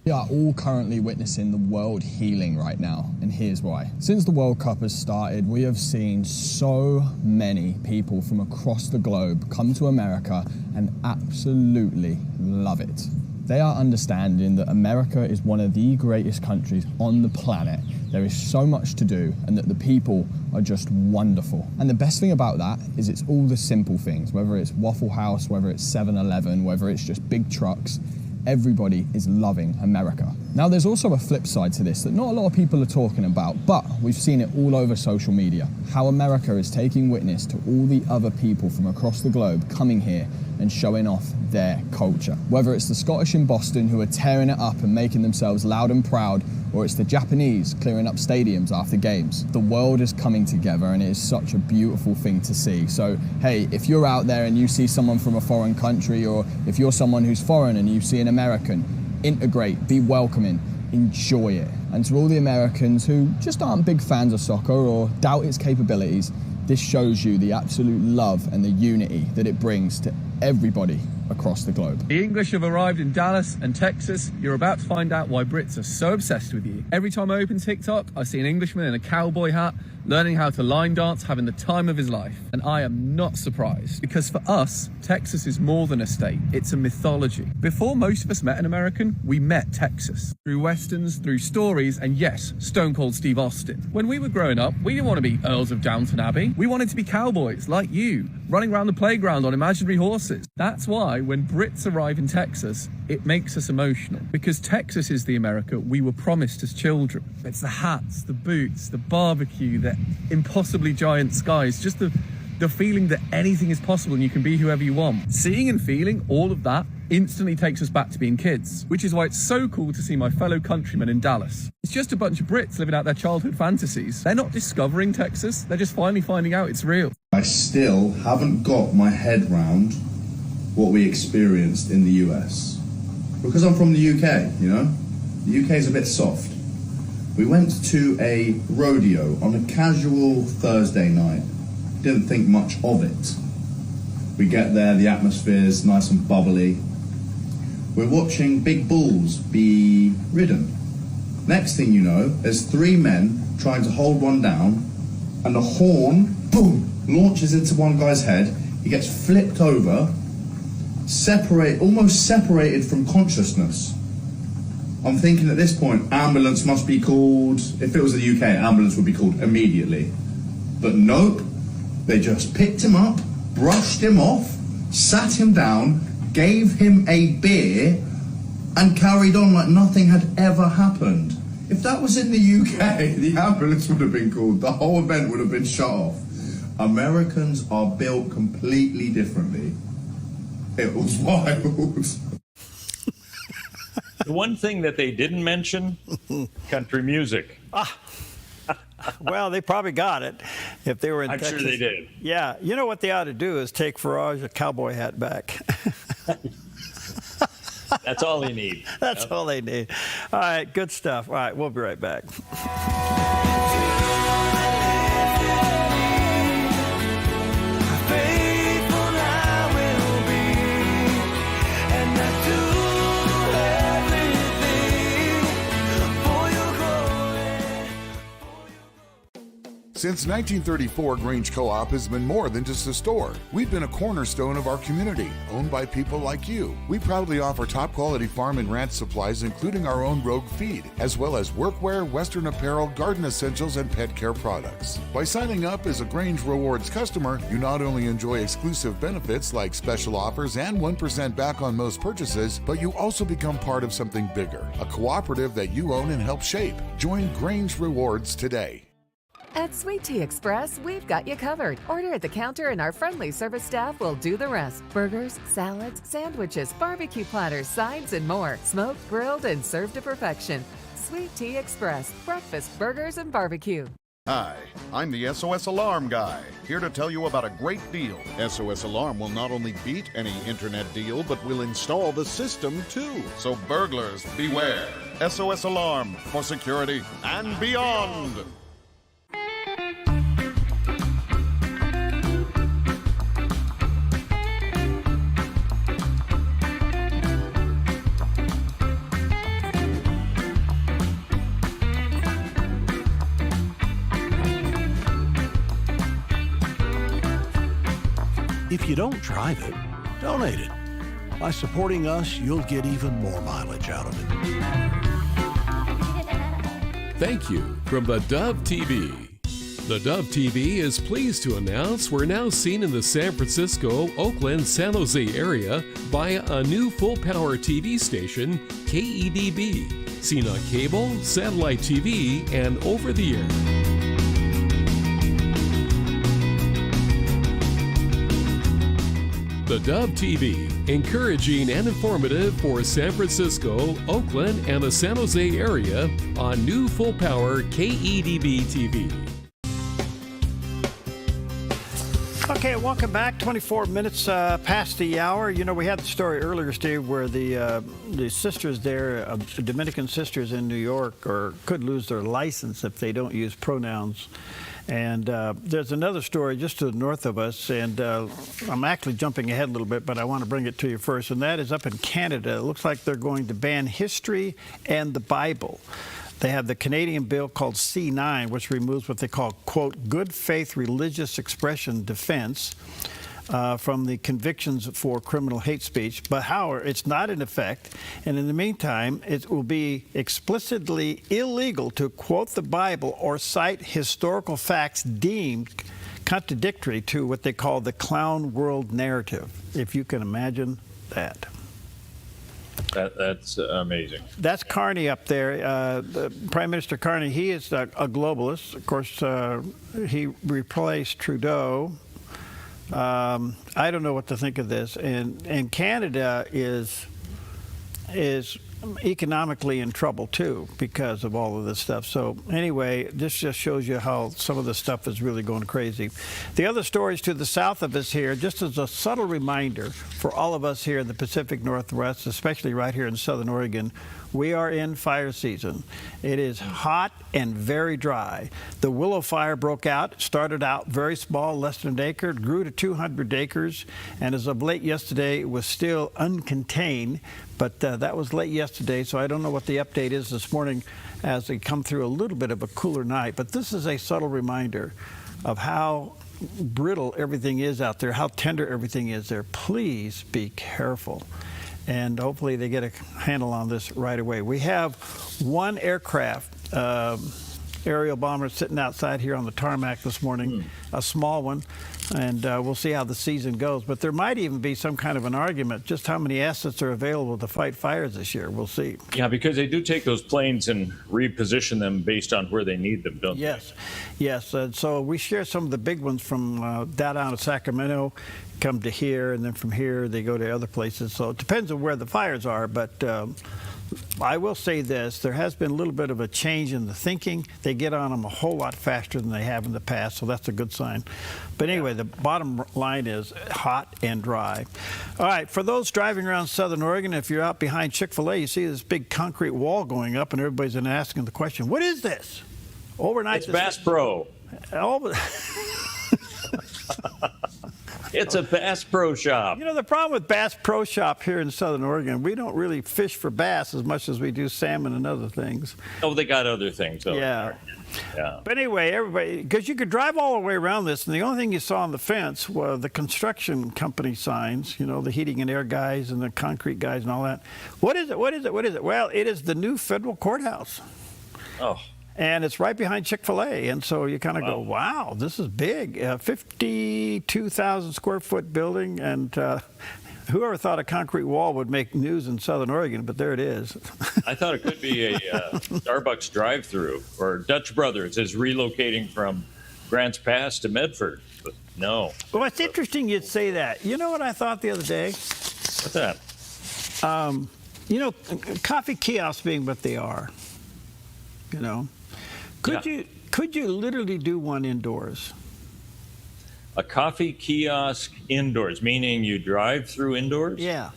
We are all currently witnessing the world healing right now, and here's why. Since the World Cup has started, we have seen so many people from across the globe come to America and absolutely love it. They are understanding that America is one of the greatest countries on the planet. There is so much to do, and that the people are just wonderful. And the best thing about that is it's all the simple things, whether it's Waffle House, whether it's 7-Eleven, whether it's just big trucks. Everybody is loving America. Now, there's also a flip side to this that not a lot of people are talking about, but we've seen it all over social media, how America is taking witness to all the other people from across the globe coming here and showing off their culture. Whether it's the Scottish in Boston who are tearing it up and making themselves loud and proud, or it's the Japanese clearing up stadiums after games. The world is coming together, and it is such a beautiful thing to see. So, hey, if you're out there and you see someone from a foreign country, or if you're someone who's foreign and you see an American, integrate, be welcoming, enjoy it. And to all the Americans who just aren't big fans of soccer or doubt its capabilities, this shows you the absolute love and the unity that it brings to everybody across the globe. The English have arrived in Dallas and Texas. You're about to find out why Brits are so obsessed with you. Every time I open TikTok, I see an Englishman in a cowboy hat, learning how to line dance, having the time of his life. And I am not surprised, because for us, Texas is more than a state, it's a mythology. Before most of us met an American, we met Texas. Through westerns, through stories, and yes, Stone Cold Steve Austin. When we were growing up, we didn't want to be Earls of Downton Abbey. We wanted to be cowboys, like you, running around the playground on imaginary horses. That's why when Brits arrive in Texas, it makes us emotional, because Texas is the America we were promised as children. It's the hats, the boots, the barbecue, the impossibly giant skies, just the feeling that anything is possible and you can be whoever you want. Seeing and feeling all of that instantly takes us back to being kids, which is why it's so cool to see my fellow countrymen in Dallas. It's just a bunch of Brits living out their childhood fantasies. They're not discovering Texas, they're just finally finding out it's real. I still haven't got my head round what we experienced in the US. Because I'm from the UK, you know? The UK is a bit soft. We went to a rodeo on a casual Thursday night. Didn't think much of it. We get there, the atmosphere's nice and bubbly. We're watching big bulls be ridden. Next thing you know, there's 3 men trying to hold one down, and the horn, boom, launches into one guy's head. He gets flipped over, almost separated from consciousness. I'm thinking at this point, ambulance must be called. If it was the UK, ambulance would be called immediately. But nope, they just picked him up, brushed him off, sat him down, gave him a beer, and carried on like nothing had ever happened. If that was in the UK, the ambulance would have been called, the whole event would have been shut off. Americans are built completely differently. It was wild. The one thing that they didn't mention, country music. Well, they probably got it if they were in Texas. I'm sure they did. Yeah. You know what they ought to do is take Farage a cowboy hat back. That's all they need. That's all they need. All right, good stuff. All right, we'll be right back. Since 1934, Grange Co-op has been more than just a store. We've been a cornerstone of our community, owned by people like you. We proudly offer top-quality farm and ranch supplies, including our own Rogue feed, as well as workwear, Western apparel, garden essentials, and pet care products. By signing up as a Grange Rewards customer, you not only enjoy exclusive benefits like special offers and 1% back on most purchases, but you also become part of something bigger, a cooperative that you own and help shape. Join Grange Rewards today. At Sweet Tea Express, we've got you covered. Order at the counter and our friendly service staff will do the rest. Burgers, salads, sandwiches, barbecue platters, sides, and more. Smoked, grilled, and served to perfection. Sweet Tea Express, breakfast, burgers, and barbecue. Hi, I'm the SOS Alarm guy, here to tell you about a great deal. SOS Alarm will not only beat any internet deal, but will install the system too. So burglars, beware. SOS Alarm for security and beyond. If you don't drive it, donate it. By supporting us, you'll get even more mileage out of it. Thank you from the Dove TV. The Dove TV is pleased to announce we're now seen in the San Francisco, Oakland, San Jose area via a new full-power TV station, KEDB, seen on cable, satellite TV, and over-the-air. The Dove TV, encouraging and informative for San Francisco, Oakland, and the San Jose area on new full-power KEDB TV. Okay, welcome back. 24 minutes past the hour. You know, we had the story earlier, Steve, where the sisters there, Dominican sisters in New York, could lose their license if they don't use pronouns. And there's another story just to the north of us, and I'm actually jumping ahead a little bit, but I want to bring it to you first, and that is up in Canada. It looks like they're going to ban history and the Bible. They have the Canadian bill called C9, which removes what they call, quote, good faith religious expression defense from the convictions for criminal hate speech. But however, it's not in effect. And in the meantime, it will be explicitly illegal to quote the Bible or cite historical facts deemed contradictory to what they call the clown world narrative, if you can imagine that. That's amazing. That's Carney up there. Prime Minister Carney, he is a globalist. Of course, he replaced Trudeau. I don't know what to think of this. And Canada is economically in trouble, too, because of all of this stuff. So anyway, this just shows you how some of this stuff is really going crazy. The other stories to the south of us here, just as a subtle reminder for all of us here in the Pacific Northwest, especially right here in Southern Oregon, we are in fire season. It is hot and very dry. The Willow Fire broke out. It started out very small, less than an acre. It grew to 200 acres. And as of late yesterday, it was still uncontained. But that was late yesterday, so I don't know what the update is this morning as they come through a little bit of a cooler night. But this is a subtle reminder of how brittle everything is out there, how tender everything is there. Please be careful. And hopefully they get a handle on this right away. We have one aircraft, aerial bomber, sitting outside here on the tarmac this morning, a small one, and we'll see how the season goes. But there might even be some kind of an argument just how many assets are available to fight fires this year. We'll see. Yeah, because they do take those planes and reposition them based on where they need them, don't they? Yes. And so we share some of the big ones from down out of Sacramento, come to here, and then from here they go to other places. So it depends on where the fires are, but I will say this, there has been a little bit of a change in the thinking. They get on them a whole lot faster than they have in the past, so that's a good sign. But anyway, the bottom line is hot and dry. All right, for those driving around Southern Oregon, if you're out behind Chick-fil-A, you see this big concrete wall going up, and everybody's been asking the question, what is this? Overnight, it's Bass Pro. It's a Bass Pro Shop. You know, the problem with Bass Pro Shop here in Southern Oregon, we don't really fish for bass as much as we do salmon and other things. Oh, they got other things over there. Yeah. But anyway, everybody, because you could drive all the way around this, and the only thing you saw on the fence were the construction company signs, you know, the heating and air guys and the concrete guys and all that. What is it? What is it? What is it? Well, it is the new federal courthouse. Oh. And it's right behind Chick-fil-A. And so you kind of go, wow, this is big. 52,000 square foot building. And whoever thought a concrete wall would make news in Southern Oregon, but there it is. I thought it could be a Starbucks drive-through, or Dutch Brothers is relocating from Grants Pass to Medford. But no. Well, it's interesting you'd say that. You know what I thought the other day? What's that? You know, coffee kiosks being what they are, you know. Could you literally do one indoors? A coffee kiosk indoors, meaning you drive through indoors? Yeah.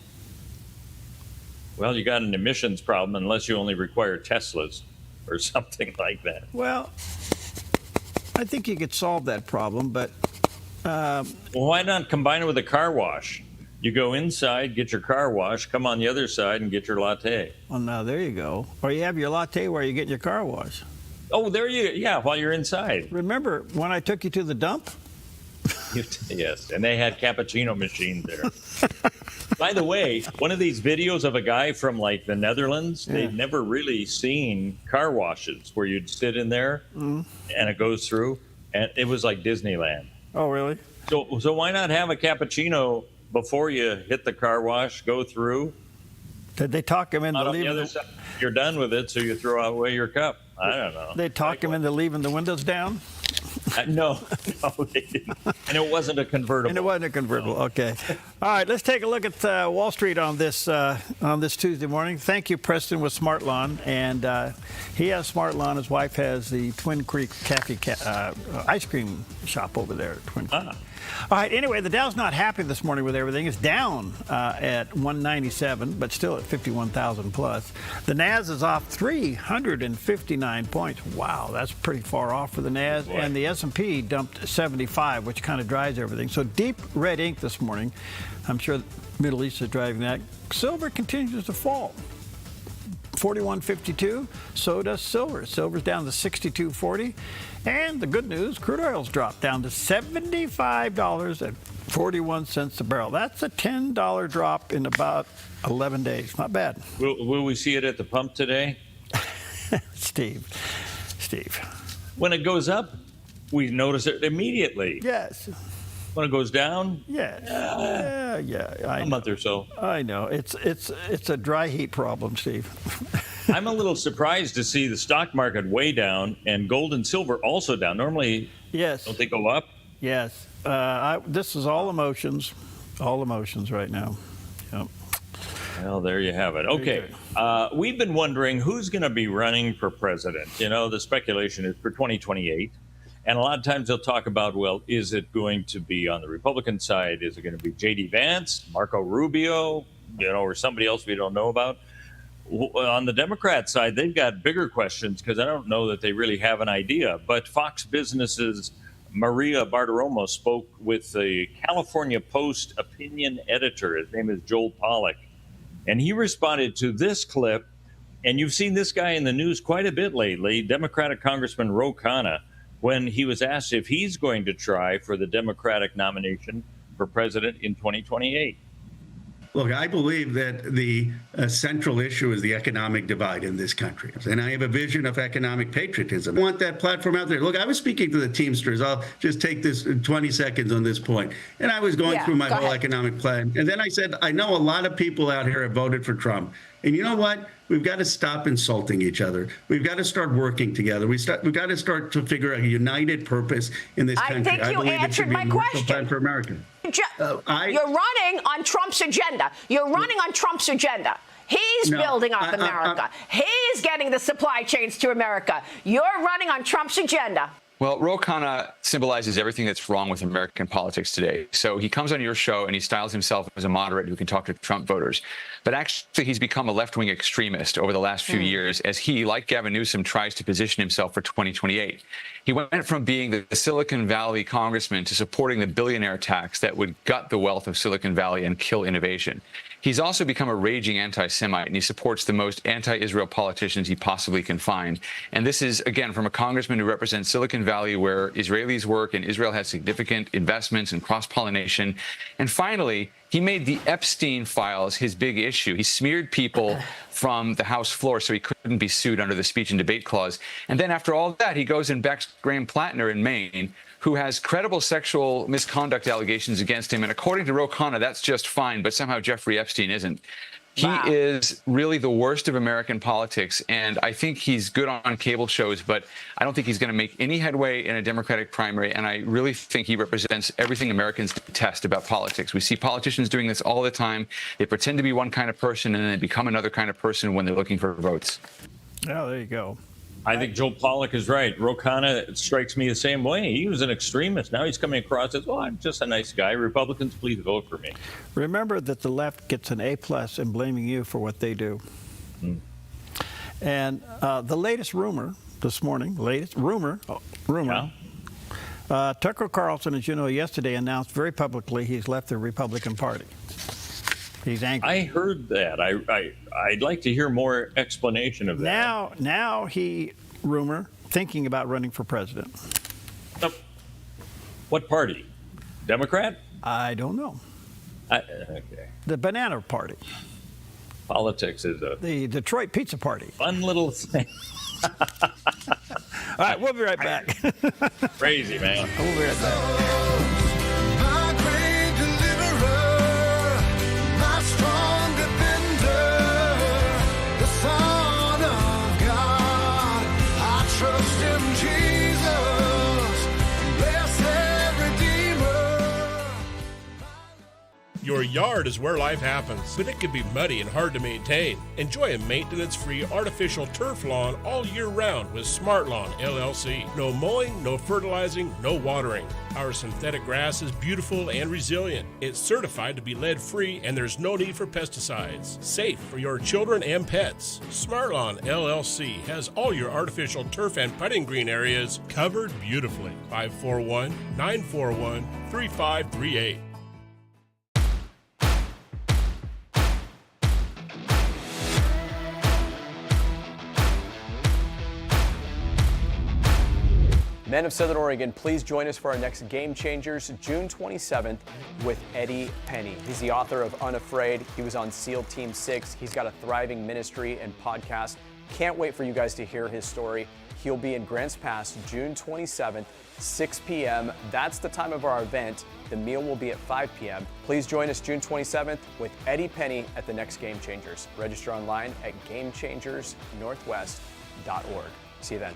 Well, you got an emissions problem unless you only require Teslas or something like that. Well, I think you could solve that problem, but... well, why not combine it with a car wash? You go inside, get your car wash, come on the other side and get your latte. Well, now there you go. Or you have your latte where you get your car wash. Oh, yeah, while you're inside. Remember when I took you to the dump? Yes, and they had cappuccino machines there. By the way, one of these videos of a guy from like the Netherlands, they'd never really seen car washes where you'd sit in there and it goes through, and it was like Disneyland. Oh, really? So why not have a cappuccino before you hit the car wash, go through? Did they talk him into leaving the side, you're done with it, so you throw away your cup. I don't know. They talk him into leaving the windows down? No, they didn't. And it wasn't a convertible. Okay. All right, let's take a look at Wall Street on this Tuesday morning. Thank you, Preston, with Smart Lawn. And he has Smart Lawn. His wife has the Twin Creek ice cream shop over there at Twin Creek. All right, anyway, the Dow's not happy this morning with everything. It's down at 197, but still at 51,000 plus. The Nas is off 359 points. Wow, that's pretty far off for the Nas. And the S&P dumped 75, which kind of drives everything. So deep red ink this morning. I'm sure the Middle East is driving that. Silver continues to fall. 41.52. So does silver. Silver's down to 62.40. And the good news, crude oil's dropped down to $75.41 a barrel. That's a $10 drop in about 11 days. Not bad. Will we see it at the pump today? Steve. When it goes up, we notice it immediately. Yes. When it goes down? Yeah. A month or so. I know. It's a dry heat problem, Steve. I'm a little surprised to see the stock market way down and gold and silver also down. Normally, don't they go up? Yes. This is all emotions right now. Yep. Well, there you have it. Okay. We've been wondering who's going to be running for president. You know, the speculation is for 2028. And a lot of times they'll talk about, well, is it going to be on the Republican side? Is it going to be J.D. Vance, Marco Rubio, or somebody else we don't know about? On the Democrat side, they've got bigger questions because I don't know that they really have an idea. But Fox Business's Maria Bartiromo spoke with the California Post opinion editor. His name is Joel Pollack. And he responded to this clip. And you've seen this guy in the news quite a bit lately, Democratic Congressman Ro Khanna, when he was asked if he's going to try for the Democratic nomination for president in 2028. Look, I believe that the central issue is the economic divide in this country. And I have a vision of economic patriotism. I want that platform out there. Look, I was speaking to the Teamsters. I'll just take this 20 seconds on this point. And I was going through my whole economic plan. And then I said, I know a lot of people out here have voted for Trump. And you know what? We've got to stop insulting each other. We've got to start working together. We've got to start to figure out a united purpose in this country. I think you answered my question. Plan for America. You're running on Trump's agenda. You're running on Trump's agenda. He's building up America. He's getting the supply chains to America. You're running on Trump's agenda. Well, Ro Khanna symbolizes everything that's wrong with American politics today. So he comes on your show and he styles himself as a moderate who can talk to Trump voters. But actually, he's become a left-wing extremist over the last few years as he, like Gavin Newsom, tries to position himself for 2028. He went from being the Silicon Valley congressman to supporting the billionaire tax that would gut the wealth of Silicon Valley and kill innovation. He's also become a raging anti-Semite, and he supports the most anti-Israel politicians he possibly can find. And this is, again, from a congressman who represents Silicon Valley, where Israelis work and Israel has significant investments and cross-pollination. And finally, he made the Epstein files his big issue. He smeared people from the House floor so he couldn't be sued under the speech and debate clause. And then after all that, he goes and backs Graham Plattner in Maine, who has credible sexual misconduct allegations against him. And according to Ro Khanna, that's just fine, but somehow Jeffrey Epstein isn't. He is really the worst of American politics, and I think he's good on cable shows, but I don't think he's going to make any headway in a Democratic primary, and I really think he represents everything Americans detest about politics. We see politicians doing this all the time. They pretend to be one kind of person, and then they become another kind of person when they're looking for votes. Oh, there you go. I think Joel Pollack is right. Ro Khanna strikes me the same way. He was an extremist. Now he's coming across as, I'm just a nice guy. Republicans, please vote for me. Remember that the left gets an A+ in blaming you for what they do. And the latest rumor this morning, Tucker Carlson, as you know, yesterday announced very publicly he's left the Republican Party. He's angry. I heard that. I'd like to hear more explanation of that. Now he, thinking about running for president. What party? Democrat? I don't know. Okay. The Banana Party. Politics is the Detroit Pizza Party. Fun little thing. All right, we'll be right back. Crazy, man. We'll be right back. Your yard is where life happens, but it can be muddy and hard to maintain. Enjoy a maintenance-free artificial turf lawn all year round with Smart Lawn LLC. No mowing, no fertilizing, no watering. Our synthetic grass is beautiful and resilient. It's certified to be lead-free, and there's no need for pesticides. Safe for your children and pets. Smart Lawn LLC has all your artificial turf and putting green areas covered beautifully. 541-941-3538. Men of Southern Oregon, please join us for our next Game Changers, June 27th, with Eddie Penny. He's the author of Unafraid. He was on SEAL Team 6. He's got a thriving ministry and podcast. Can't wait for you guys to hear his story. He'll be in Grants Pass, June 27th, 6 p.m. That's the time of our event. The meal will be at 5 p.m. Please join us June 27th with Eddie Penny at the next Game Changers. Register online at GameChangersNorthwest.org. See you then.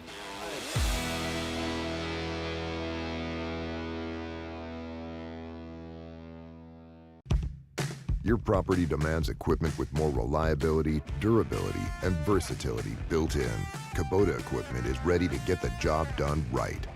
Your property demands equipment with more reliability, durability, and versatility built in. Kubota equipment is ready to get the job done right.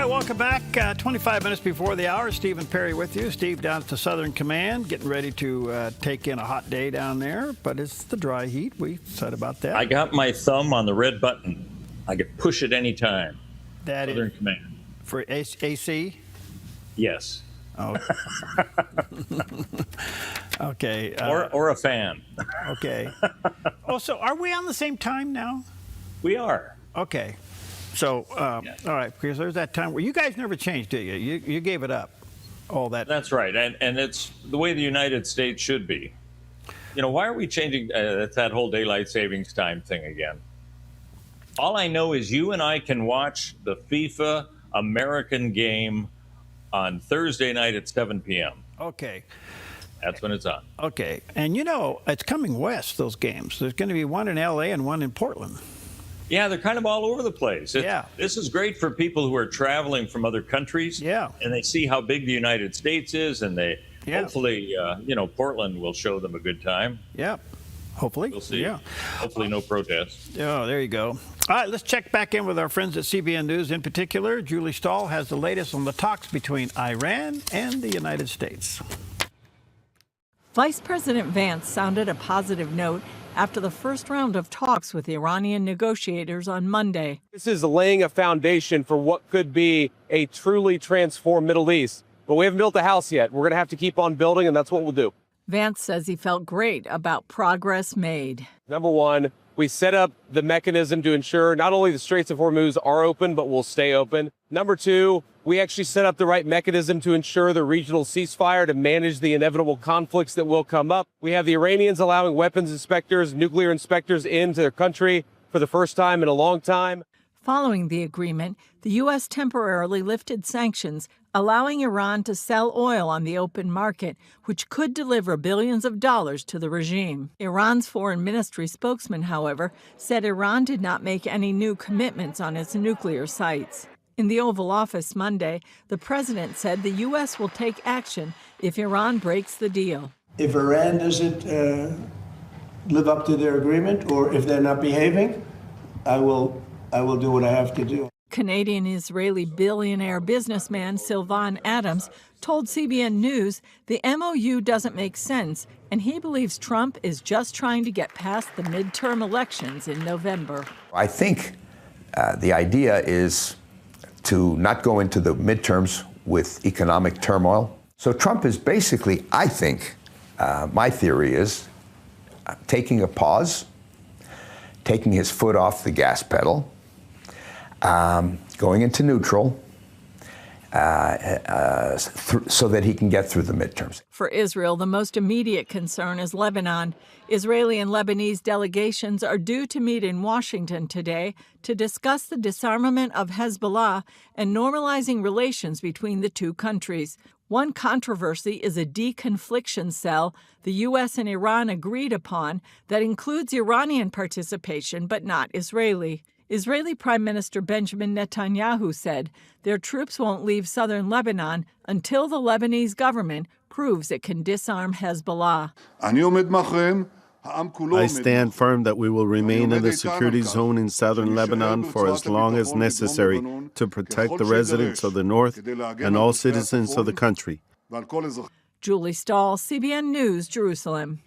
Welcome back. 25 minutes before the hour. Steve and Perry with you. Steve down at the Southern Command, getting ready to take in a hot day down there, but it's the dry heat. We said about that. I got my thumb on the red button. I could push it anytime. That Southern is Command. For AC? Yes. Oh. Okay. Or a fan. Okay. Oh, so are we on the same time now? We are. Okay. So, all right, because there's that time where you guys never changed, did you? You gave it up, all that. That's right, and it's the way the United States should be. You know, why are we changing that whole daylight savings time thing again? All I know is you and I can watch the FIFA American game on Thursday night at 7 p.m. Okay. That's when it's on. Okay, and you know, it's coming west, those games. There's going to be one in L.A. and one in Portland. Yeah, they're kind of all over the place. This is great for people who are traveling from other countries. Yeah. And they see how big the United States is, and they hopefully, Portland will show them a good time. Yeah. Hopefully. We'll see. Yeah. Hopefully no protests. Oh, there you go. All right, let's check back in with our friends at CBN News. In particular, Julie Stahl has the latest on the talks between Iran and the United States. Vice President Vance sounded a positive note after the first round of talks with Iranian negotiators on Monday. This is laying a foundation for what could be a truly transformed Middle East. But we haven't built a house yet. We're going to have to keep on building, and that's what we'll do. Vance says he felt great about progress made. Number one, we set up the mechanism to ensure not only the Straits of Hormuz are open, but will stay open. Number two, we actually set up the right mechanism to ensure the regional ceasefire to manage the inevitable conflicts that will come up. We have the Iranians allowing weapons inspectors, nuclear inspectors into their country for the first time in a long time. Following the agreement, the U.S. temporarily lifted sanctions, allowing Iran to sell oil on the open market, which could deliver billions of dollars to the regime. Iran's foreign ministry spokesman, however, said Iran did not make any new commitments on its nuclear sites. In the Oval Office Monday, the president said the U.S. will take action if Iran breaks the deal. If Iran doesn't live up to their agreement, or if they're not behaving, I will do what I have to do. Canadian-Israeli billionaire businessman Sylvan Adams told CBN News the MOU doesn't make sense, and he believes Trump is just trying to get past the midterm elections in November. I think the idea is to not go into the midterms with economic turmoil. So Trump is basically, I think, my theory is, taking a pause, taking his foot off the gas pedal, going into neutral, so that he can get through the midterms. For Israel, the most immediate concern is Lebanon. Israeli and Lebanese delegations are due to meet in Washington today to discuss the disarmament of Hezbollah and normalizing relations between the two countries. One controversy is a deconfliction cell the U.S. and Iran agreed upon that includes Iranian participation but not Israeli. Israeli Prime Minister Benjamin Netanyahu said their troops won't leave southern Lebanon until the Lebanese government proves it can disarm Hezbollah. I stand firm that we will remain in the security zone in southern Lebanon for as long as necessary to protect the residents of the north and all citizens of the country. Julie Stahl, CBN News, Jerusalem.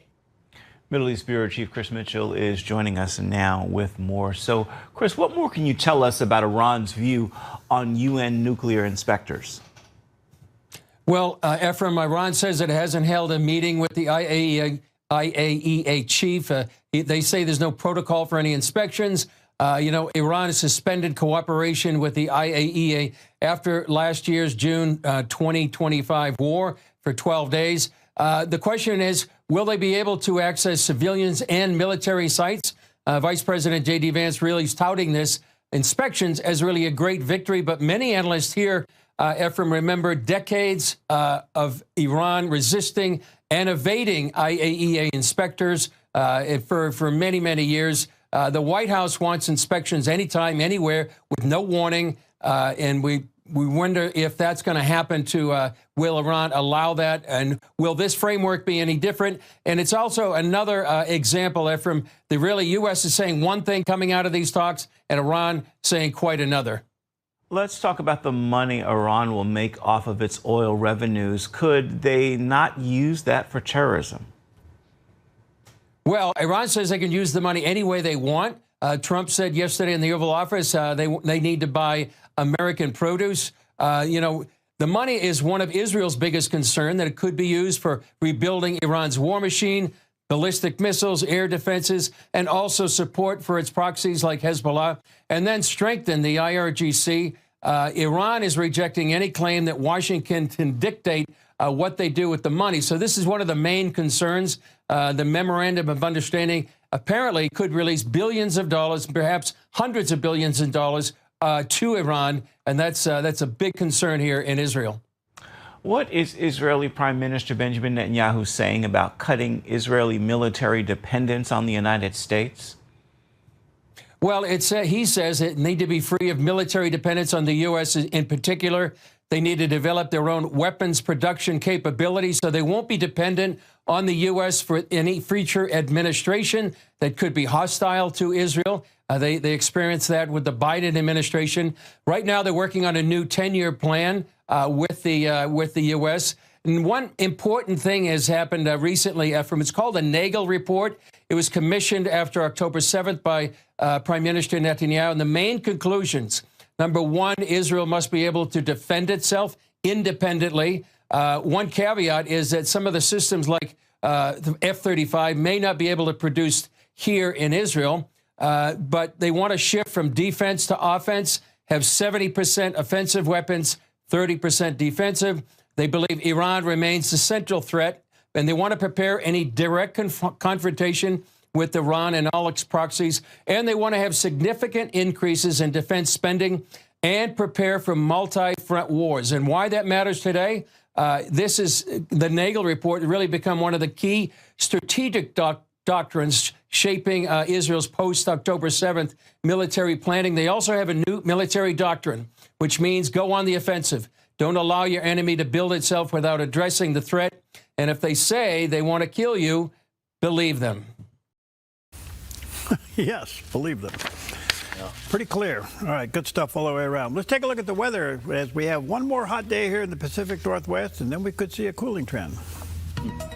Middle East Bureau Chief Chris Mitchell is joining us now with more. So, Chris, what more can you tell us about Iran's view on UN nuclear inspectors? Well, Ephraim, Iran says it hasn't held a meeting with the IAEA chief. They say there's no protocol for any inspections. Iran has suspended cooperation with the IAEA after last year's June 2025 war for 12 days. The question is, will they be able to access civilians and military sites? Vice President J.D. Vance really is touting this inspections as really a great victory. But many analysts here, Ephraim, remember decades of Iran resisting and evading IAEA inspectors for many, many years. The White House wants inspections anytime, anywhere, with no warning. And we wonder if that's going to happen to, will Iran allow that? And will this framework be any different? And it's also another example, Ephraim, the really U.S. is saying one thing coming out of these talks and Iran saying quite another. Let's talk about the money Iran will make off of its oil revenues. Could they not use that for terrorism? Well, Iran says they can use the money any way they want. Trump said yesterday in the Oval Office they need to buy American produce. The money is one of Israel's biggest concern, that it could be used for rebuilding Iran's war machine, ballistic missiles, air defenses, and also support for its proxies like Hezbollah, and then strengthen the IRGC. Iran is rejecting any claim that Washington can dictate what they do with the money. So this is one of the main concerns. The Memorandum of Understanding apparently could release billions of dollars, perhaps hundreds of billions of dollars to Iran, and that's a big concern here in Israel. What is Israeli Prime Minister Benjamin Netanyahu saying about cutting Israeli military dependence on the United States? Well, he says it need to be free of military dependence on the U.S. in particular. They need to develop their own weapons production capabilities so they won't be dependent on the U.S. for any future administration that could be hostile to Israel. They experienced that with the Biden administration. Right now, they're working on a new 10-year plan with the U.S. And one important thing has happened recently, Ephraim. It's called the Nagel Report. It was commissioned after October 7th by Prime Minister Netanyahu. And the main conclusions: number one, Israel must be able to defend itself independently. One caveat is that some of the systems like the F-35 may not be able to produce here in Israel, but they want to shift from defense to offense, have 70% offensive weapons, 30% defensive. They believe Iran remains the central threat, and they want to prepare any direct confrontation with Iran and all its proxies, and they want to have significant increases in defense spending and prepare for multi-front wars. And why that matters today, this is the Nagel Report really become one of the key strategic doctrines shaping Israel's post-October 7th military planning. They also have a new military doctrine, which means go on the offensive. Don't allow your enemy to build itself without addressing the threat. And if they say they want to kill you, believe them. Yes, believe them. Pretty clear. All right, good stuff all the way around. Let's take a look at the weather as we have one more hot day here in the Pacific Northwest, and then we could see a cooling trend.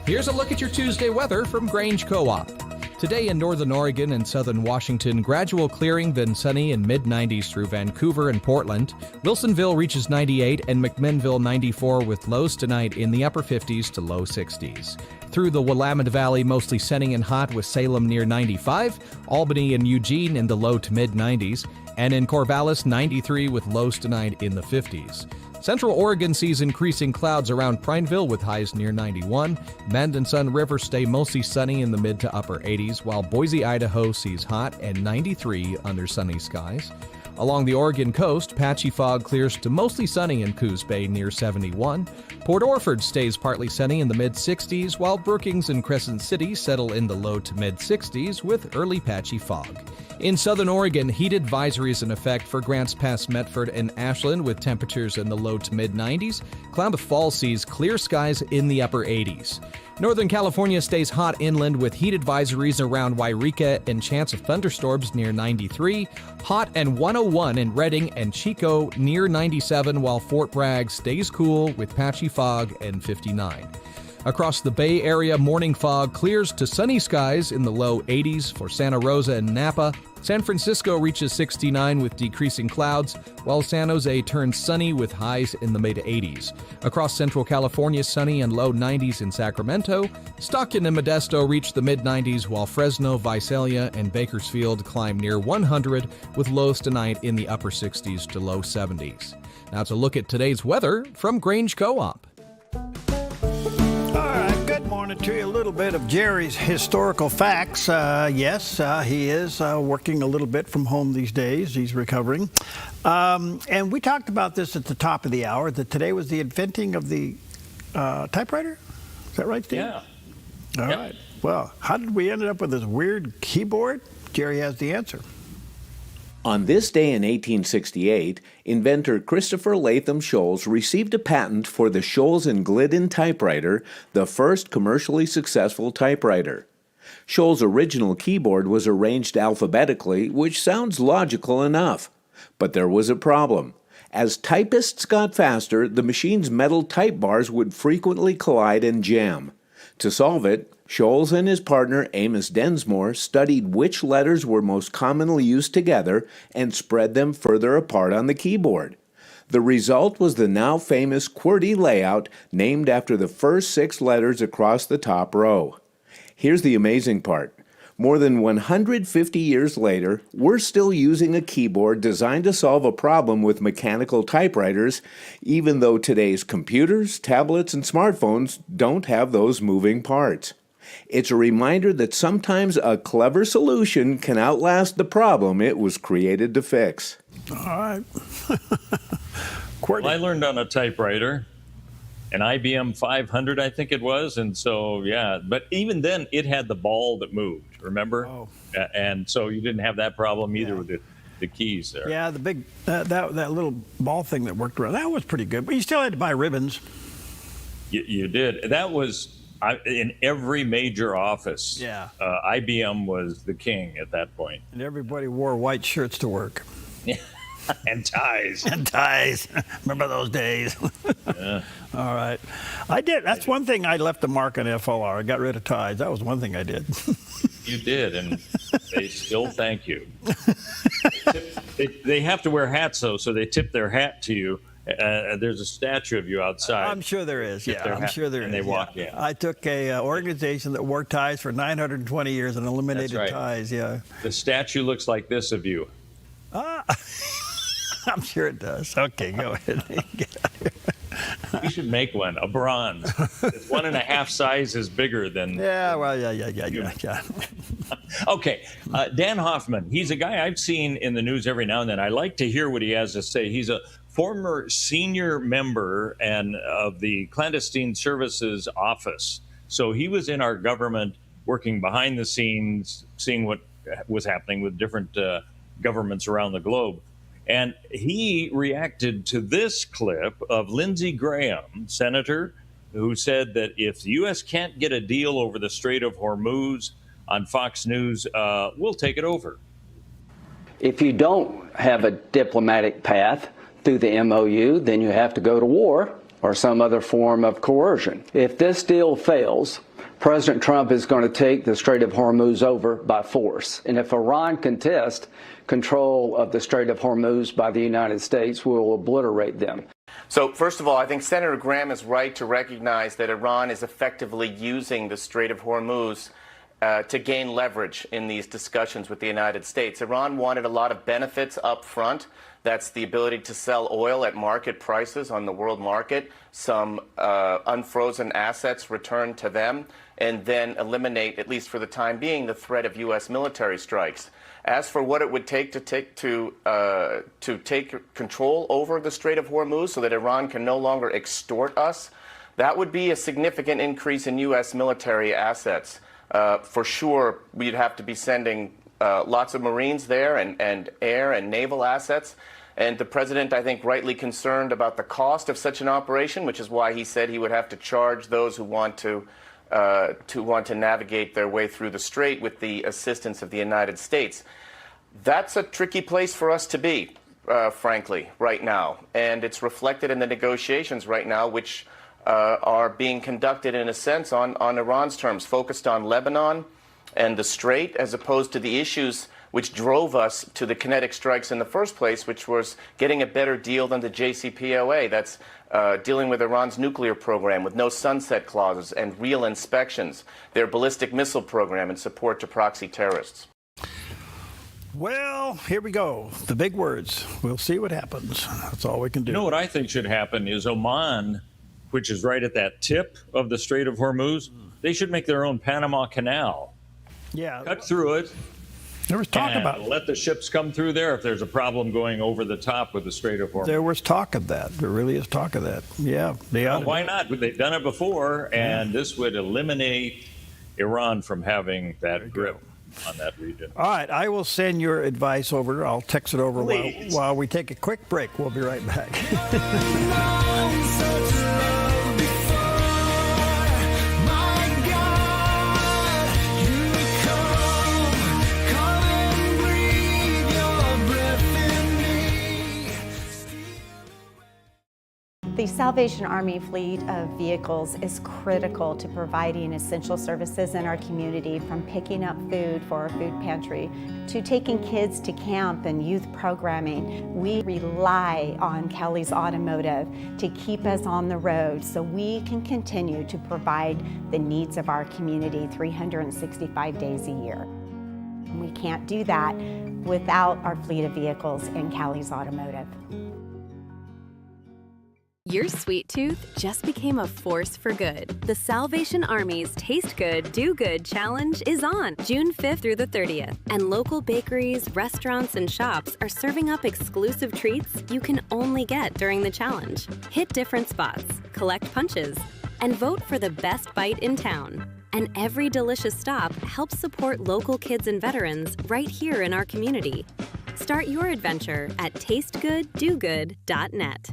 Here's a look at your Tuesday weather from Grange Co-op. Today in northern Oregon and southern Washington, gradual clearing, then sunny and mid-90s through Vancouver and Portland. Wilsonville reaches 98 and McMinnville 94 with lows tonight in the upper 50s to low 60s. Through the Willamette Valley, mostly sunny and hot with Salem near 95, Albany and Eugene in the low to mid-90s, and in Corvallis 93 with lows tonight in the 50s. Central Oregon sees increasing clouds around Prineville with highs near 91. Bend and Sun River stay mostly sunny in the mid to upper 80s, while Boise, Idaho sees hot and 93 under sunny skies. Along the Oregon coast, patchy fog clears to mostly sunny in Coos Bay near 71. Port Orford stays partly sunny in the mid-60s, while Brookings and Crescent City settle in the low to mid-60s with early patchy fog. In southern Oregon, heat advisories in effect for Grants Pass, Medford, and Ashland with temperatures in the low to mid-90s. Klamath Falls sees clear skies in the upper 80s. Northern California stays hot inland with heat advisories around Wairika and chance of thunderstorms near 93. Hot and 101 in Redding and Chico near 97, while Fort Bragg stays cool with patchy fog and 59. Across the Bay Area, morning fog clears to sunny skies in the low 80s for Santa Rosa and Napa. San Francisco reaches 69 with decreasing clouds, while San Jose turns sunny with highs in the mid-80s. Across Central California, sunny and low 90s in Sacramento. Stockton and Modesto reach the mid-90s, while Fresno, Visalia, and Bakersfield climb near 100 with lows tonight in the upper 60s to low 70s. Now to look at today's weather from Grange Co-op. To you a little bit of Jerry's historical facts. Yes, he is working a little bit from home these days. He's recovering. And we talked about this at the top of the hour, that today was the inventing of the typewriter. Is that right, Steve? Yeah. All right. Well, how did we end up with this weird keyboard? Jerry has the answer. On this day in 1868, inventor Christopher Latham Sholes received a patent for the Sholes & Glidden typewriter, the first commercially successful typewriter. Sholes' original keyboard was arranged alphabetically, which sounds logical enough. But there was a problem. As typists got faster, the machine's metal type bars would frequently collide and jam. To solve it, Sholes and his partner Amos Densmore studied which letters were most commonly used together and spread them further apart on the keyboard. The result was the now famous QWERTY layout, named after the first 6 letters across the top row. Here's the amazing part. More than 150 years later, we're still using a keyboard designed to solve a problem with mechanical typewriters, even though today's computers, tablets, and smartphones don't have those moving parts. It's a reminder that sometimes a clever solution can outlast the problem it was created to fix. All right. Well, I learned on a typewriter, an IBM 500, I think it was. And so, yeah, but even then it had the ball that moved, remember? Oh. And so you didn't have that problem either with the keys there. Yeah, the big, that little ball thing that worked around, that was pretty good. But you still had to buy ribbons. You did. That was in every major office. Yeah. IBM was the king at that point. And everybody wore white shirts to work. Yeah. And ties. And ties. Remember those days? Yeah. All right. I did. That's one thing I left a mark on FLR. I got rid of ties. That was one thing I did. You did, and they still thank you. They have to wear hats, though, so they tip their hat to you. There's a statue of you outside. I'm sure there is. Yeah, I'm sure there is. And they walk in. I took a organization that wore ties for 920 years and eliminated ties. Yeah. The statue looks like this of you. I'm sure it does. Okay, go ahead. We should make one, a bronze. It's 1.5 sizes bigger than. Yeah, well, yeah. Okay, Dan Hoffman. He's a guy I've seen in the news every now and then. I like to hear what he has to say. He's a former senior member and of the Clandestine Services Office. So he was in our government working behind the scenes, seeing what was happening with different governments around the globe. And he reacted to this clip of Lindsey Graham, senator, who said that if the U.S. can't get a deal over the Strait of Hormuz on Fox News, we'll take it over. If you don't have a diplomatic path through the MOU, then you have to go to war or some other form of coercion. If this deal fails, President Trump is going to take the Strait of Hormuz over by force. And if Iran contests control of the Strait of Hormuz by the United States, we will obliterate them. So, first of all, I think Senator Graham is right to recognize that Iran is effectively using the Strait of Hormuz to gain leverage in these discussions with the United States. Iran wanted a lot of benefits up front. That's the ability to sell oil at market prices on the world market, some unfrozen assets returned to them, and then eliminate, at least for the time being, the threat of U.S. military strikes. As for what it would take to take control over the Strait of Hormuz so that Iran can no longer extort us, that would be a significant increase in U.S. military assets. For sure, we'd have to be sending lots of Marines there and air and naval assets. And the president, I think, rightly concerned about the cost of such an operation, which is why he said he would have to charge those who want to navigate their way through the strait with the assistance of the United States. That's a tricky place for us to be, frankly, right now. And it's reflected in the negotiations right now, which are being conducted, in a sense, on Iran's terms, focused on Lebanon and the strait, as opposed to the issues which drove us to the kinetic strikes in the first place, which was getting a better deal than the JCPOA. That's dealing with Iran's nuclear program with no sunset clauses and real inspections, their ballistic missile program and support to proxy terrorists. Well, here we go. The big words. We'll see what happens. That's all we can do. You know what I think should happen is Oman, which is right at that tip of the Strait of Hormuz, they should make their own Panama Canal. Yeah. Cut through it. There was talk about it. Let the ships come through there if there's a problem going over the top with the Strait of Hormuz. There was talk of that. There really is talk of that. Yeah. Why not? They've done it before, and this would eliminate Iran from having that grip on that region. All right. I will send your advice over. I'll text it over while we take a quick break. We'll be right back. The Salvation Army fleet of vehicles is critical to providing essential services in our community, from picking up food for our food pantry to taking kids to camp and youth programming. We rely on Kelly's Automotive to keep us on the road so we can continue to provide the needs of our community 365 days a year. We can't do that without our fleet of vehicles in Kelly's Automotive. Your sweet tooth just became a force for good. The Salvation Army's Taste Good, Do Good Challenge is on June 5th through the 30th. And local bakeries, restaurants, and shops are serving up exclusive treats you can only get during the challenge. Hit different spots, collect punches, and vote for the best bite in town. And every delicious stop helps support local kids and veterans right here in our community. Start your adventure at tastegooddogood.net.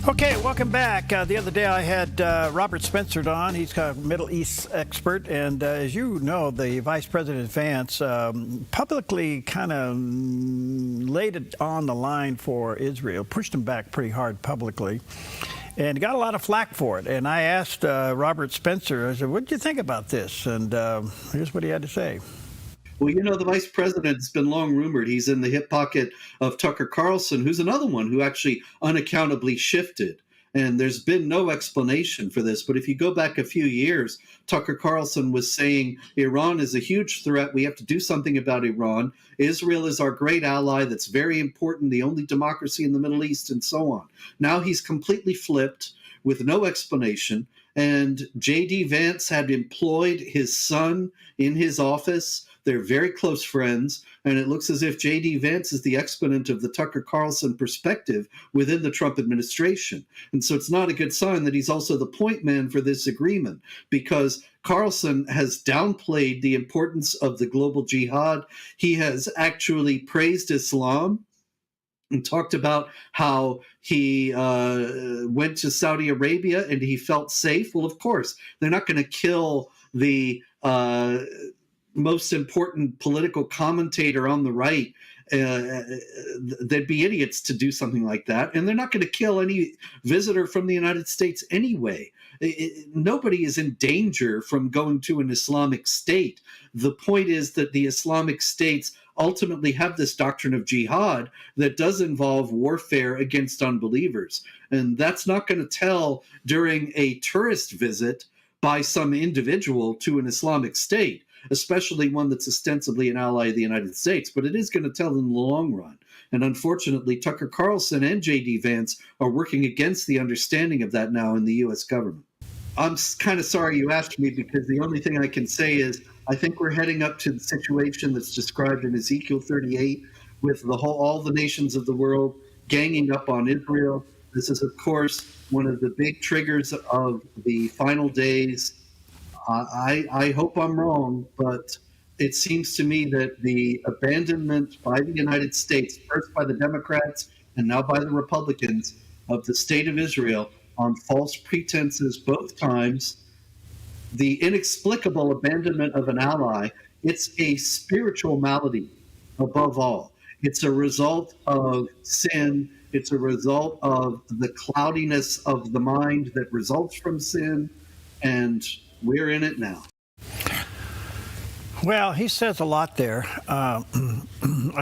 Okay, welcome back. The other day I had Robert Spencer on. He's a Middle East expert. And as you know, the Vice President Vance publicly kind of laid it on the line for Israel, pushed him back pretty hard publicly. and got a lot of flack for it. And I asked Robert Spencer, I said, what did you think about this? And here's what he had to say. Well, you know, the vice president's been long rumored he's in the hip pocket of Tucker Carlson, who's another one who actually unaccountably shifted. And there's been no explanation for this. But if you go back a few years, Tucker Carlson was saying Iran is a huge threat. We have to do something about Iran. Israel is our great ally. That's very important, the only democracy in the Middle East, and so on. Now he's completely flipped with no explanation. And J.D. Vance had employed his son in his office. They're very close friends, and it looks as if J.D. Vance is the exponent of the Tucker Carlson perspective within the Trump administration. And so it's not a good sign that he's also the point man for this agreement, because Carlson has downplayed the importance of the global jihad. He has actually praised Islam and talked about how he went to Saudi Arabia and he felt safe. Well, of course, they're not going to kill the most important political commentator on the right. They'd be idiots to do something like that. And they're not going to kill any visitor from the United States anyway. Nobody is in danger from going to an Islamic state. The point is that the Islamic states ultimately have this doctrine of jihad that does involve warfare against unbelievers. And that's not going to tell during a tourist visit by some individual to an Islamic state, especially one that's ostensibly an ally of the United States, but it is going to tell in the long run. And unfortunately, Tucker Carlson and J.D. Vance are working against the understanding of that now in the U.S. government. I'm kind of sorry you asked me, because the only thing I can say is I think we're heading up to the situation that's described in Ezekiel 38 with all the nations of the world ganging up on Israel. This is, of course, one of the big triggers of the final days. I hope I'm wrong, but it seems to me that the abandonment by the United States, first by the Democrats and now by the Republicans, of the state of Israel on false pretenses both times, the inexplicable abandonment of an ally, it's a spiritual malady above all. It's a result of sin. It's a result of the cloudiness of the mind that results from sin, and we're in it now. Well, he says a lot there. I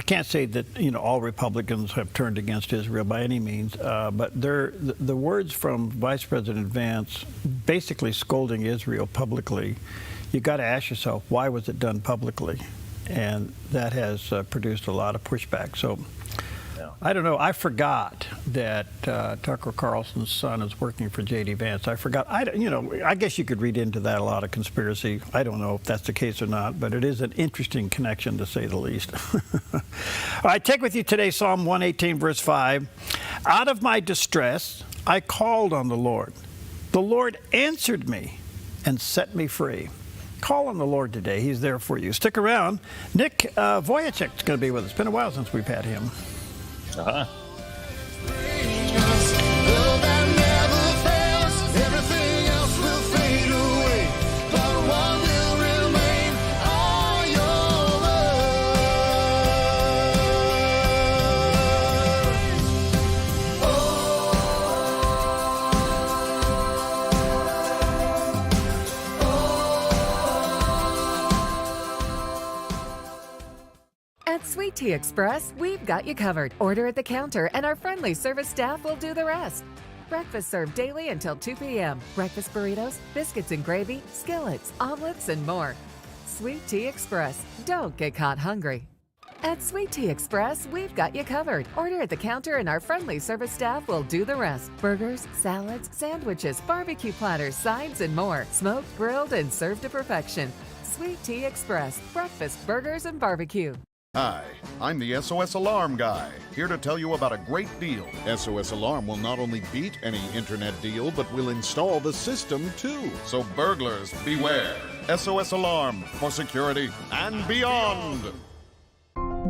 can't say that all Republicans have turned against Israel by any means, but the words from Vice President Vance basically scolding Israel publicly. You got to ask yourself, why was it done publicly? And that has produced a lot of pushback. So I don't know. I forgot that Tucker Carlson's son is working for J.D. Vance. I forgot. I guess you could read into that a lot of conspiracy. I don't know if that's the case or not, but it is an interesting connection, to say the least. All right, take with you today Psalm 118, verse 5. Out of my distress, I called on the Lord. The Lord answered me and set me free. Call on the Lord today. He's there for you. Stick around. Nick Vujicic's going to be with us. It's been a while since we've had him. Uh-huh. At Sweet Tea Express, we've got you covered. Order at the counter and our friendly service staff will do the rest. Breakfast served daily until 2 p.m. Breakfast burritos, biscuits and gravy, skillets, omelets, and more. Sweet Tea Express. Don't get caught hungry. At Sweet Tea Express, we've got you covered. Order at the counter and our friendly service staff will do the rest. Burgers, salads, sandwiches, barbecue platters, sides, and more. Smoked, grilled, and served to perfection. Sweet Tea Express. Breakfast, burgers, and barbecue. Hi, I'm the SOS Alarm guy, here to tell you about a great deal. SOS Alarm will not only beat any internet deal, but will install the system too. So burglars, beware. SOS Alarm for security and beyond.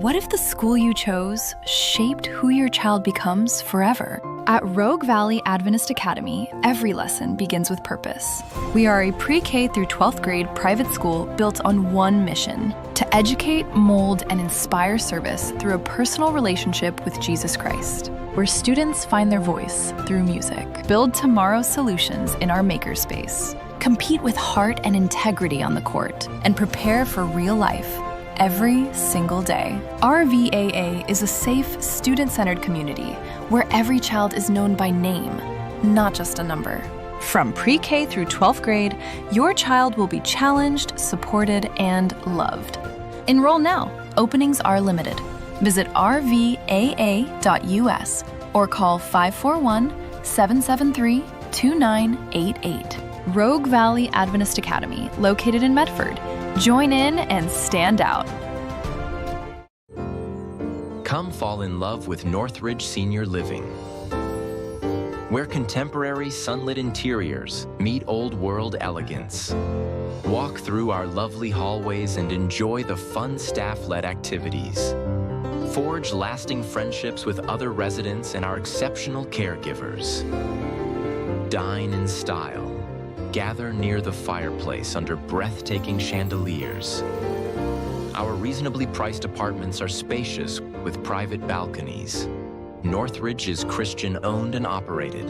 What if the school you chose shaped who your child becomes forever? At Rogue Valley Adventist Academy, every lesson begins with purpose. We are a pre-K through 12th grade private school built on one mission: to educate, mold, and inspire service through a personal relationship with Jesus Christ, where students find their voice through music. Build tomorrow's solutions in our makerspace. Compete with heart and integrity on the court, and prepare for real life every single day. RVAA is a safe, student-centered community where every child is known by name, not just a number. From pre-K through 12th grade, your child will be challenged, supported, and loved. Enroll now. Openings are limited. Visit rvaa.us or call 541-773-2988. Rogue Valley Adventist Academy, located in Medford. Join in and stand out. Come fall in love with Northridge Senior Living, where contemporary sunlit interiors meet old-world elegance. Walk through our lovely hallways and enjoy the fun staff-led activities. Forge lasting friendships with other residents and our exceptional caregivers. Dine in style. Gather near the fireplace under breathtaking chandeliers. Our reasonably priced apartments are spacious with private balconies. Northridge is Christian-owned and operated,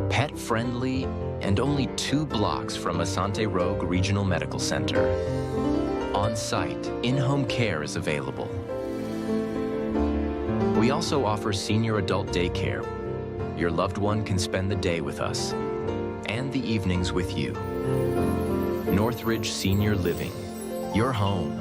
pet-friendly, and only 2 blocks from Asante Rogue Regional Medical Center. On-site, in-home care is available. We also offer senior adult daycare. Your loved one can spend the day with us and the evenings with you. Northridge Senior Living, your home.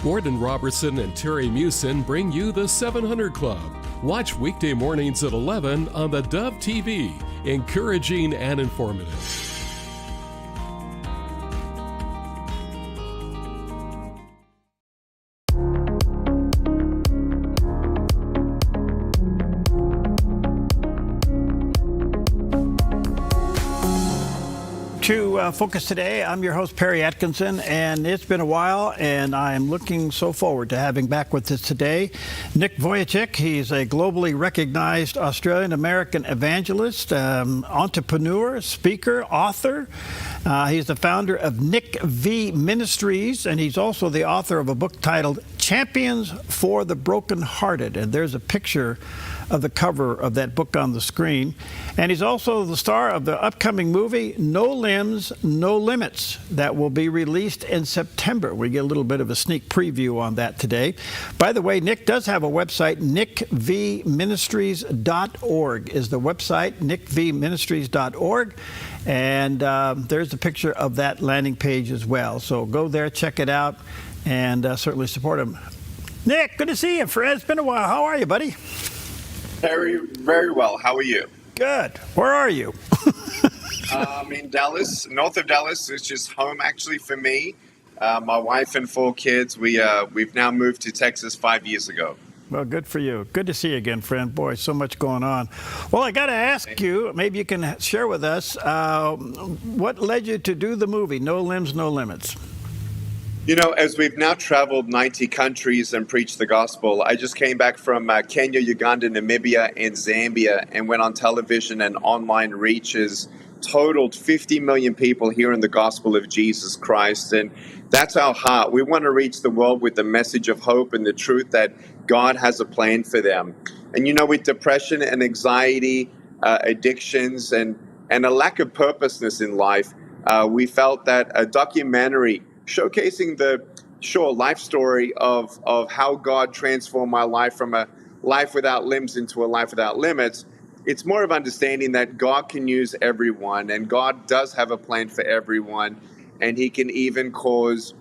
Gordon Robertson and Terry Mewson bring you the 700 Club. Watch weekday mornings at 11 on the Dove TV. Encouraging and informative. To Focus Today, I'm your host, Perry Atkinson, and it's been a while, and I'm looking so forward to having back with us today Nick Vujicic. He's a globally recognized Australian-American evangelist, entrepreneur, speaker, author. He's the founder of Nick V Ministries, and he's also the author of a book titled Champions for the Brokenhearted, and there's a picture of the cover of that book on the screen. And he's also the star of the upcoming movie No Limbs, No Limits that will be released in September. We get a little bit of a sneak preview on that today. By the way, Nick does have a website, nickvministries.org is the website, nickvministries.org. And there's a picture of that landing page as well. So go there, check it out, and certainly support him. Nick, good to see you, Fred. It's been a while. How are you, buddy? Very well. How are you? Good. Where are you? I'm in Dallas, north of Dallas, which is home actually for me. My wife and 4 kids. We've now moved to Texas 5 years ago. Well, good for you. Good to see you again, friend. Boy, so much going on. Well, I got to ask you, maybe you can share with us, what led you to do the movie, No Limbs, No Limits? You know, as we've now traveled 90 countries and preached the gospel, I just came back from Kenya, Uganda, Namibia, and Zambia, and went on television and online reaches, totaled 50 million people hearing the gospel of Jesus Christ. And that's our heart. We want to reach the world with the message of hope and the truth that God has a plan for them. And, you know, with depression and anxiety, addictions, and a lack of purposeness in life, we felt that a documentary showcasing the life story of how God transformed my life from a life without limbs into a life without limits. It's more of understanding that God can use everyone, and God does have a plan for everyone, and he can even cause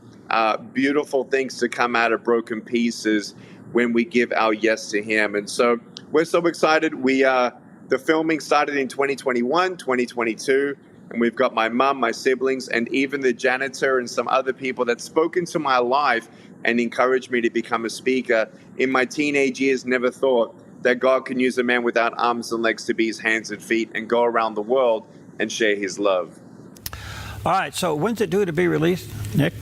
beautiful things to come out of broken pieces when we give our yes to him. And so we're so excited. The filming started in 2021, 2022. And we've got my mom, my siblings, and even the janitor and some other people that spoke into my life and encouraged me to become a speaker. In my teenage years, never thought that God can use a man without arms and legs to be his hands and feet and go around the world and share his love. All right, so when's it due to be released, Nick?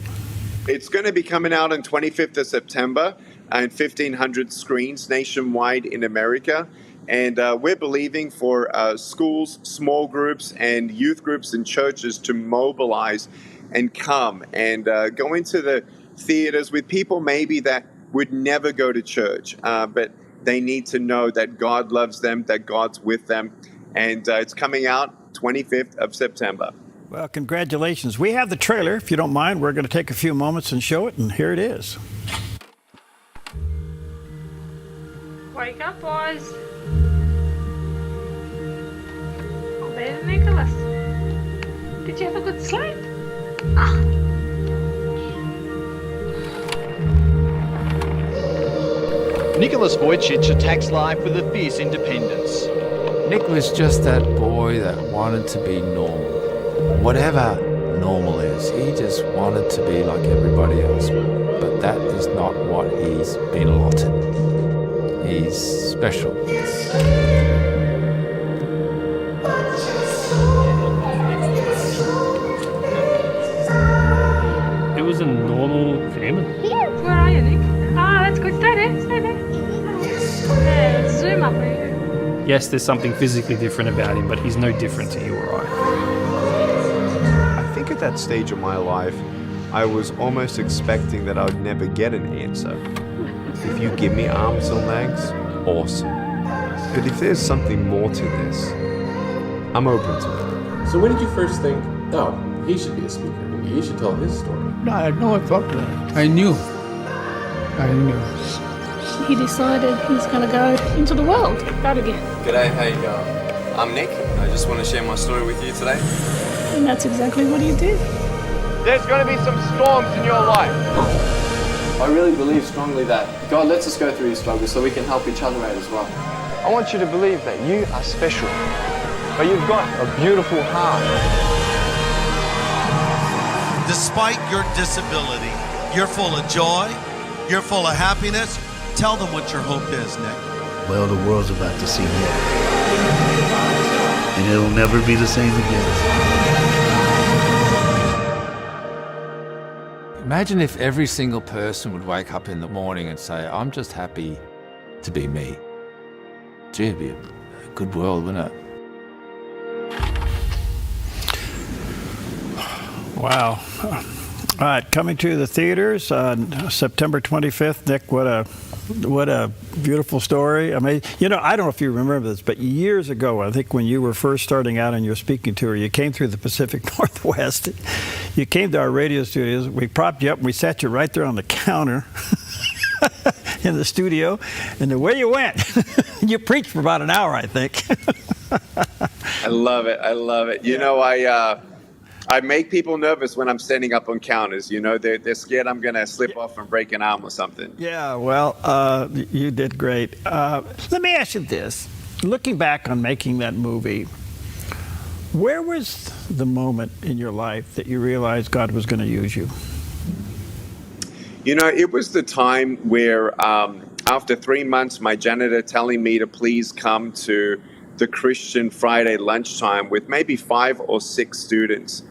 It's going to be coming out on 25th of September. and 1,500 screens nationwide in America. And we're believing for schools, small groups, and youth groups and churches to mobilize and come and go into the theaters with people maybe that would never go to church, but they need to know that God loves them, that God's with them. And it's coming out 25th of September. Well, congratulations. We have the trailer. If you don't mind, we're going to take a few moments and show it, and here it is. Wake up, boys. Oh, there's Nicholas. Did you have a good sleep? Nicholas Vujicic attacks life with a fierce independence. Nick was just that boy that wanted to be normal. Whatever normal is, he just wanted to be like everybody else. But that is not what he's been allotted. He's special. It was a normal family. Where are you, Nick? Ah, that's good. Stay there. Stay there. Yeah, zoom up. Yes, there's something physically different about him, but he's no different to you or I. I think at that stage of my life, I was almost expecting that I would never get an answer. If you give me arms and legs, awesome. But if there's something more to this, I'm open to it. So when did you first think, oh, he should be a speaker, he should tell his story? No, I had no thought of that. I knew. He decided he's going to go into the world. That again. G'day, how you going? I'm Nick. I just want to share my story with you today. And that's exactly what he did. There's going to be some storms in your life. I really believe strongly that God lets us go through these struggles so we can help each other out as well. I want you to believe that you are special, but you've got a beautiful heart. Despite your disability, you're full of joy, you're full of happiness. Tell them what your hope is, Nick. Well, the world's about to see Nick. And it'll never be the same again. Imagine if every single person would wake up in the morning and say, I'm just happy to be me. Gee, it'd be a good world, wouldn't it? Wow. All right, coming to the theaters on September 25th. Nick, what a beautiful story. I mean, I don't know if you remember this, but years ago, I think when you were first starting out on your speaking tour, you came through the Pacific Northwest. You came to our radio studios. We propped you up and we sat you right there on the counter in the studio, and away you went. You preached for about an hour, I think. I love it. You know, I make people nervous when I'm standing up on counters. They're scared I'm going to slip off and break an arm or something. Yeah, well, you did great. Let me ask you this. Looking back on making that movie, where was the moment in your life that you realized God was going to use you? It was the time where after 3 months, my janitor telling me to please come to the Christian Friday lunchtime with maybe 5 or 6 students,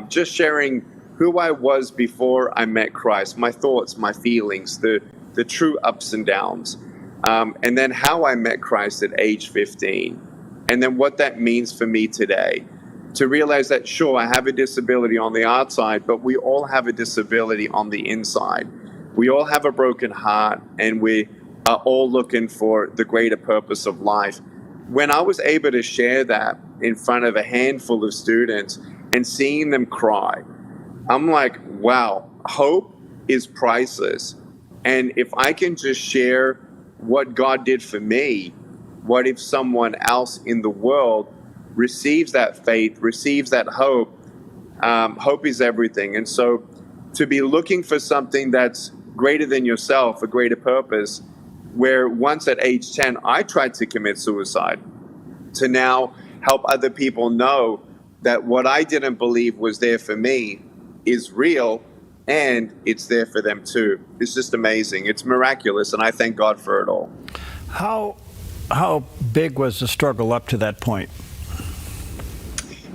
just sharing who I was before I met Christ, my thoughts, my feelings, the true ups and downs, and then how I met Christ at age 15, and then what that means for me today. To realize that, sure, I have a disability on the outside, but we all have a disability on the inside. We all have a broken heart, and we are all looking for the greater purpose of life. When I was able to share that in front of a handful of students and seeing them cry, I'm like, wow, hope is priceless. And if I can just share what God did for me, what if someone else in the world receives that faith, receives that hope? Hope is everything. And so to be looking for something that's greater than yourself, a greater purpose, where once at age 10, I tried to commit suicide, to now help other people know that what I didn't believe was there for me is real, and it's there for them too. It's just amazing. It's miraculous, and I thank God for it all. How big was the struggle up to that point?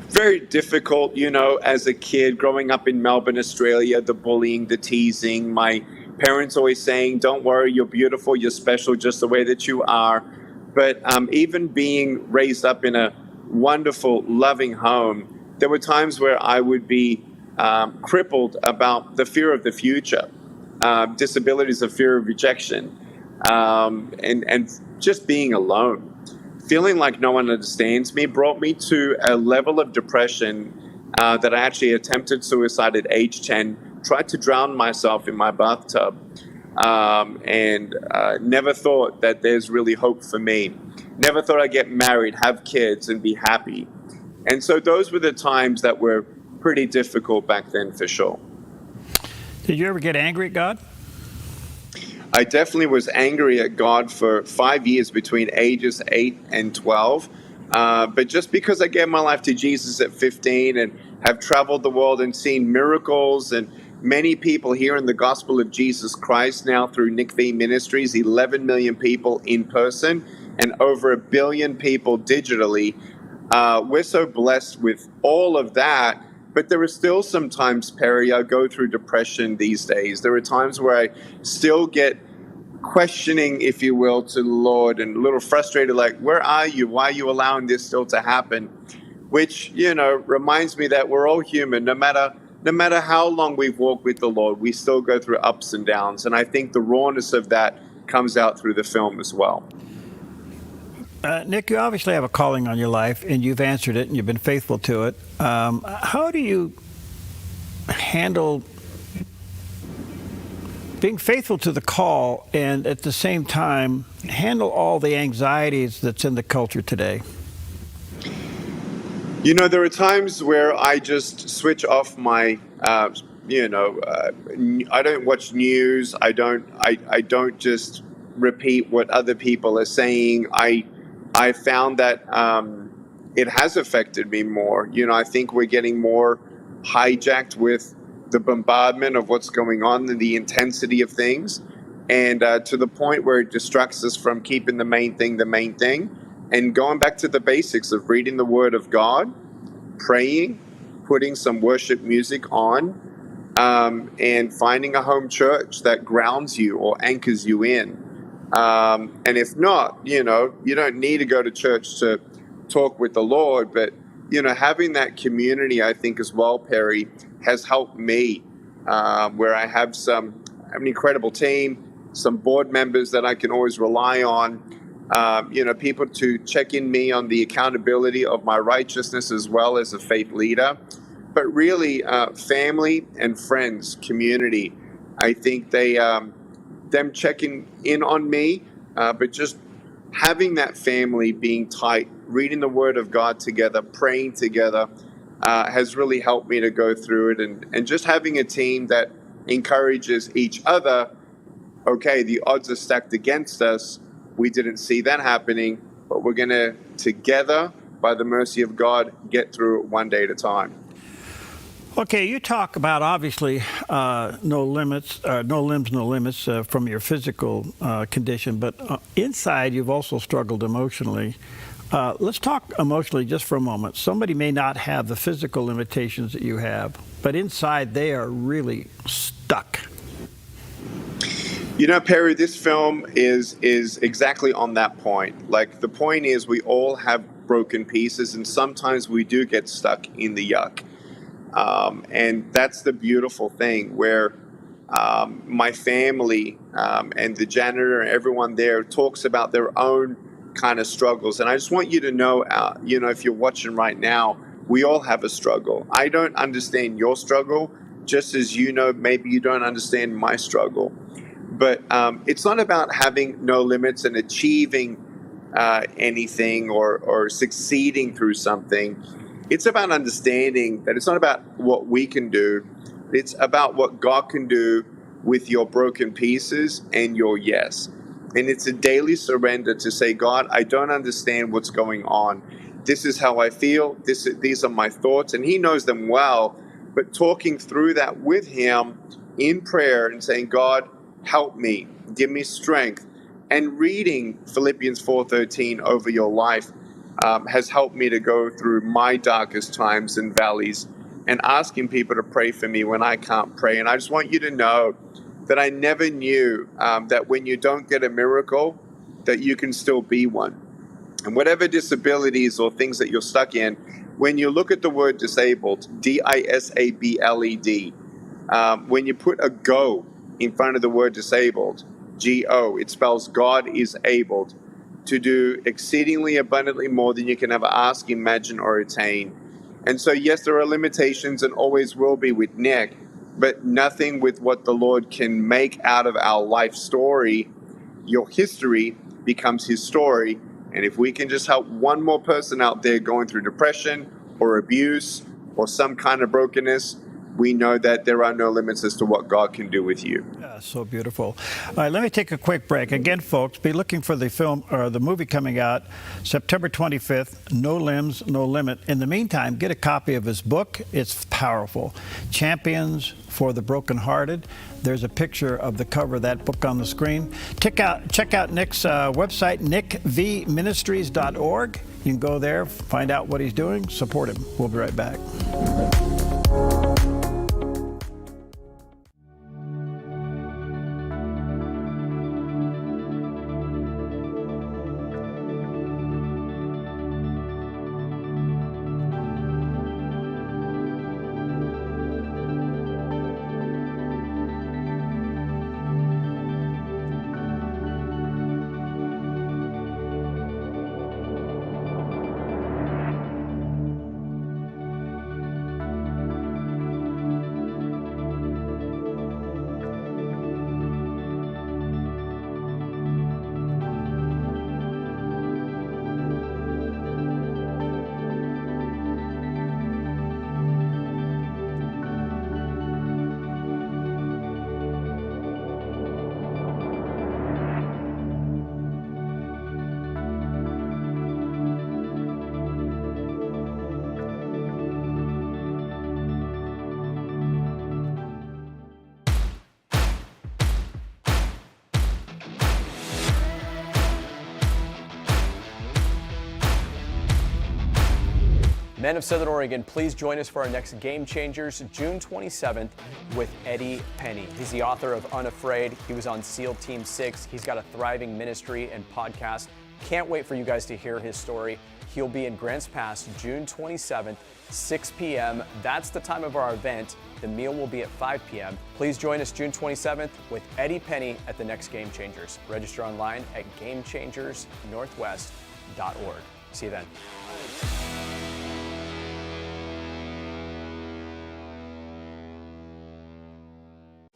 Very difficult, as a kid growing up in Melbourne, Australia, the bullying, the teasing, my parents always saying, don't worry, you're beautiful, you're special just the way that you are. But even being raised up in a wonderful, loving home, there were times where I would be crippled about the fear of the future, disabilities of fear of rejection, and just being alone. Feeling like no one understands me brought me to a level of depression that I actually attempted suicide at age 10, tried to drown myself in my bathtub, and never thought that there's really hope for me. Never thought I'd get married, have kids, and be happy. And so those were the times that were pretty difficult back then, for sure. Did you ever get angry at God? I definitely was angry at God for 5 years between ages 8 and 12. But just because I gave my life to Jesus at 15 and have traveled the world and seen miracles and many people hearing the gospel of Jesus Christ now through Nick V Ministries, 11 million people in person and over 1 billion people digitally, we're so blessed with all of that. But there are still some times, Perry, I go through depression these days. There are times where I still get questioning, if you will, to the Lord and a little frustrated, like, where are you? Why are you allowing this still to happen? Which, reminds me that we're all human. No matter how long we've walked with the Lord, we still go through ups and downs. And I think the rawness of that comes out through the film as well. Nick, you obviously have a calling on your life, and you've answered it, and you've been faithful to it. How do you handle being faithful to the call and at the same time handle all the anxieties that's in the culture today? There are times where I just switch off my, I don't watch news. I don't just repeat what other people are saying. I found that it has affected me more. I think we're getting more hijacked with the bombardment of what's going on and the intensity of things, and to the point where it distracts us from keeping the main thing, and going back to the basics of reading the Word of God, praying, putting some worship music on, and finding a home church that grounds you or anchors you in. And if not, you don't need to go to church to talk with the Lord, but, having that community, I think as well, Perry, has helped me, where I have an incredible team, some board members that I can always rely on, people to check in me on the accountability of my righteousness as well as a faith leader, but really family and friends, community. I think them checking in on me, but just having that family being tight, reading the Word of God together, praying together, has really helped me to go through it. And just having a team that encourages each other. Okay, the odds are stacked against us. We didn't see that happening, but we're going to, together, by the mercy of God, get through it one day at a time. Okay, you talk about, obviously, no limbs, no limits from your physical condition, but inside you've also struggled emotionally. Let's talk emotionally just for a moment. Somebody may not have the physical limitations that you have, but inside they are really stuck. Perry, this film is exactly on that point. Like, the point is we all have broken pieces, and sometimes we do get stuck in the yuck. And that's the beautiful thing, where my family and the janitor and everyone there talks about their own kind of struggles. And I just want you to know, if you're watching right now, we all have a struggle. I don't understand your struggle, just as maybe you don't understand my struggle. But it's not about having no limits and achieving anything or succeeding through something. It's about understanding that it's not about what we can do. It's about what God can do with your broken pieces and your yes. And it's a daily surrender to say, God, I don't understand what's going on. This is how I feel. These are my thoughts. And He knows them well. But talking through that with Him in prayer and saying, God, help me, give me strength. And reading Philippians 4:13 over your life has helped me to go through my darkest times and valleys, and asking people to pray for me when I can't pray. And I just want you to know that I never knew that when you don't get a miracle, that you can still be one. And whatever disabilities or things that you're stuck in, when you look at the word disabled, disabled, when you put a go in front of the word disabled, G-O, it spells God is able to do exceedingly abundantly more than you can ever ask, imagine, or attain. And so, yes, there are limitations and always will be with Nick, but nothing with what the Lord can make out of our life story. Your history becomes his story. And if we can just help one more person out there going through depression or abuse or some kind of brokenness, we know that there are no limits as to what God can do with you. Yeah, so beautiful. All right, let me take a quick break. Again, folks, be looking for the film or the movie coming out September 25th, No Limbs, No Limit. In the meantime, get a copy of his book. It's powerful. Champions for the Brokenhearted. There's a picture of the cover of that book on the screen. Check out Nick's website, nickvministries.org. You can go there, find out what he's doing, support him. We'll be right back. Men of Southern Oregon, please join us for our next Game Changers, June 27th, with Eddie Penny. He's the author of Unafraid. He was on SEAL Team 6. He's got a thriving ministry and podcast. Can't wait for you guys to hear his story. He'll be in Grants Pass, June 27th, 6 p.m. That's the time of our event. The meal will be at 5 p.m. Please join us June 27th with Eddie Penny at the next Game Changers. Register online at GameChangersNorthwest.org. See you then.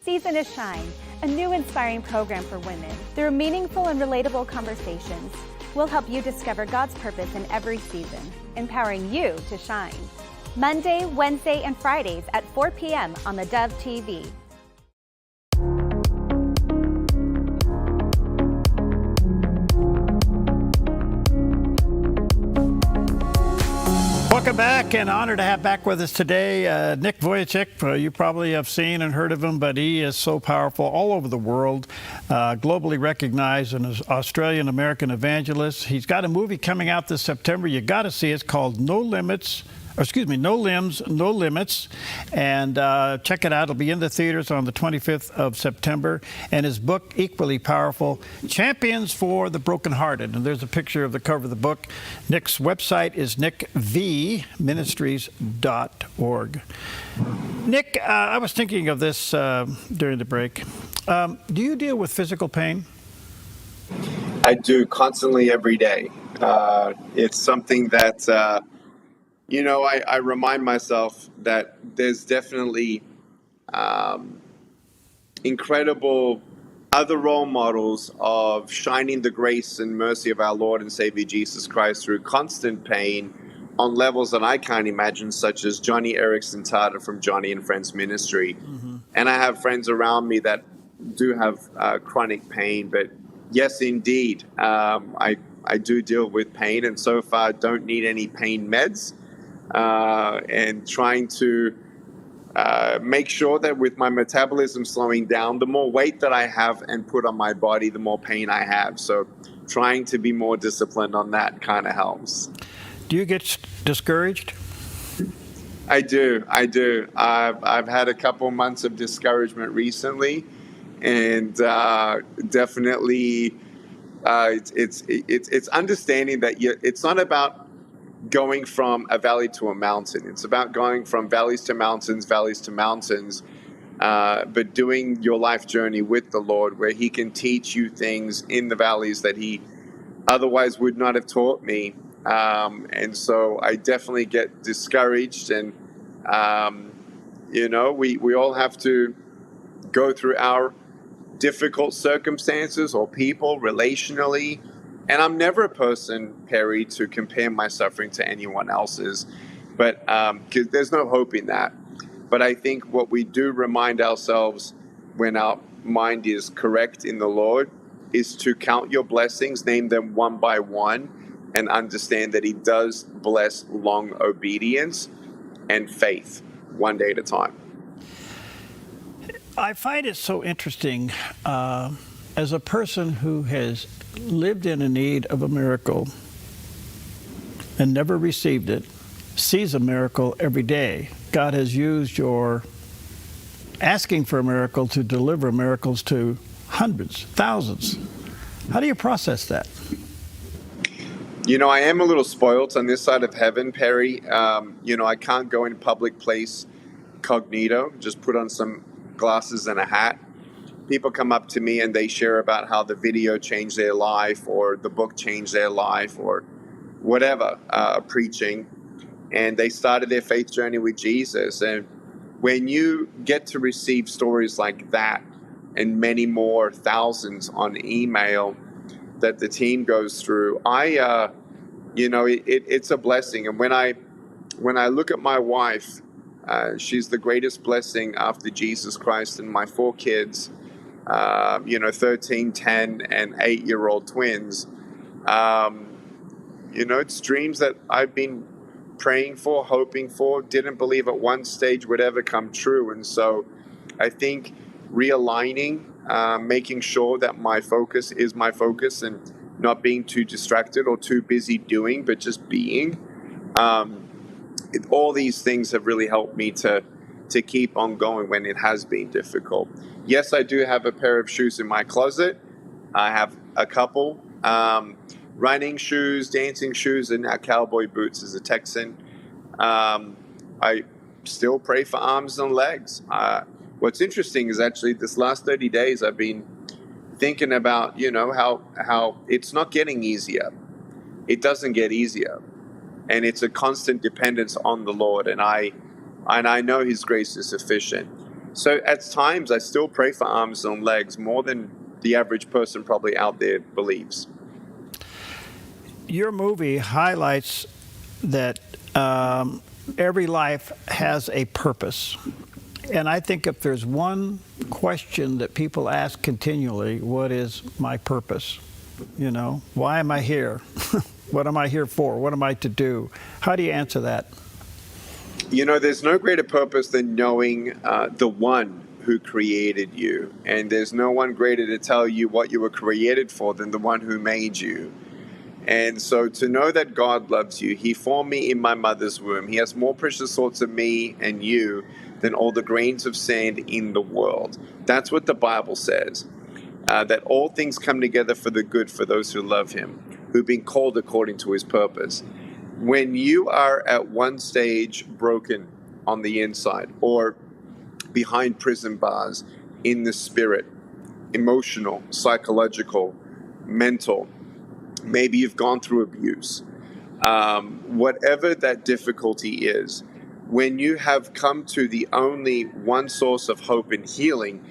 Season is Shine, a new inspiring program for women. Through meaningful and relatable conversations, we'll help you discover God's purpose in every season, empowering you to shine. Monday, Wednesday, and Fridays at 4 p.m. on theDove TV. Welcome back, and honored to have back with us today Nick Vujicic. You probably have seen and heard of him, but he is so powerful all over the world, globally recognized as an Australian-American evangelist. He's got a movie coming out this September. You got to see it. It's called No Limbs, No Limits, and check it out. It'll be in the theaters on the 25th of September. And his book, equally powerful, Champions for the Brokenhearted. And there's a picture of the cover of the book. Nick's website is nickvministries.org. Nick, I was thinking of this during the break. Do you deal with physical pain? I do, constantly, every day. It's something that... I remind myself that there's definitely incredible other role models of shining the grace and mercy of our Lord and Savior Jesus Christ through constant pain on levels that I can't imagine, such as Johnny Erickson Tata from Johnny and Friends Ministry. Mm-hmm. And I have friends around me that do have chronic pain, but yes, indeed, I do deal with pain, and so far don't need any pain meds. And trying to make sure that with my metabolism slowing down, the more weight that I have and put on my body, the more pain I have. So trying to be more disciplined on that kind of helps. Do you get discouraged? I do. I've had a couple months of discouragement recently, and definitely it's understanding that it's not about going from a valley to a mountain. It's about going from valleys to mountains, but doing your life journey with the Lord, where He can teach you things in the valleys that He otherwise would not have taught me. And so I definitely get discouraged, and we all have to go through our difficult circumstances or people relationally. And I'm never a person, Perry, to compare my suffering to anyone else's, but 'cause there's no hope in that. But I think what we do remind ourselves when our mind is correct in the Lord is to count your blessings, name them one by one, and understand that He does bless long obedience and faith one day at a time. I find it so interesting as a person who has lived in a need of a miracle and never received it, sees a miracle every day. God has used your asking for a miracle to deliver miracles to hundreds, thousands. How do you process that? I am a little spoiled on this side of heaven, Perry. I can't go in public place cognito, just put on some glasses and a hat. People come up to me and they share about how the video changed their life, or the book changed their life, or whatever, preaching. And they started their faith journey with Jesus. And when you get to receive stories like that, and many more, thousands on email that the team goes through, it's a blessing. And when I look at my wife, she's the greatest blessing after Jesus Christ, and my 4 kids, 13, 10, and 8-year-old twins. It's dreams that I've been praying for, hoping for, didn't believe at one stage would ever come true. And so I think realigning, making sure that my focus is my focus, and not being too distracted or too busy doing, but just being. All these things have really helped me to keep on going when it has been difficult. Yes, I do have a pair of shoes in my closet. I have a couple. Running shoes, dancing shoes, and now cowboy boots as a Texan. I still pray for arms and legs. What's interesting is actually this last 30 days I've been thinking about, how it's not getting easier. It doesn't get easier. And it's a constant dependence on the Lord. And I know His grace is sufficient. So at times I still pray for arms and legs more than the average person probably out there believes. Your movie highlights that every life has a purpose. And I think if there's one question that people ask continually, what is my purpose? Why am I here? What am I here for? What am I to do? How do you answer that? There's no greater purpose than knowing the one who created you. And there's no one greater to tell you what you were created for than the one who made you. And so to know that God loves you, He formed me in my mother's womb. He has more precious thoughts of me and you than all the grains of sand in the world. That's what the Bible says, that all things come together for the good for those who love Him, who've been called according to His purpose. When you are at one stage broken on the inside, or behind prison bars in the spirit, emotional, psychological, mental, maybe you've gone through abuse, whatever that difficulty is, when you have come to the only one source of hope and healing,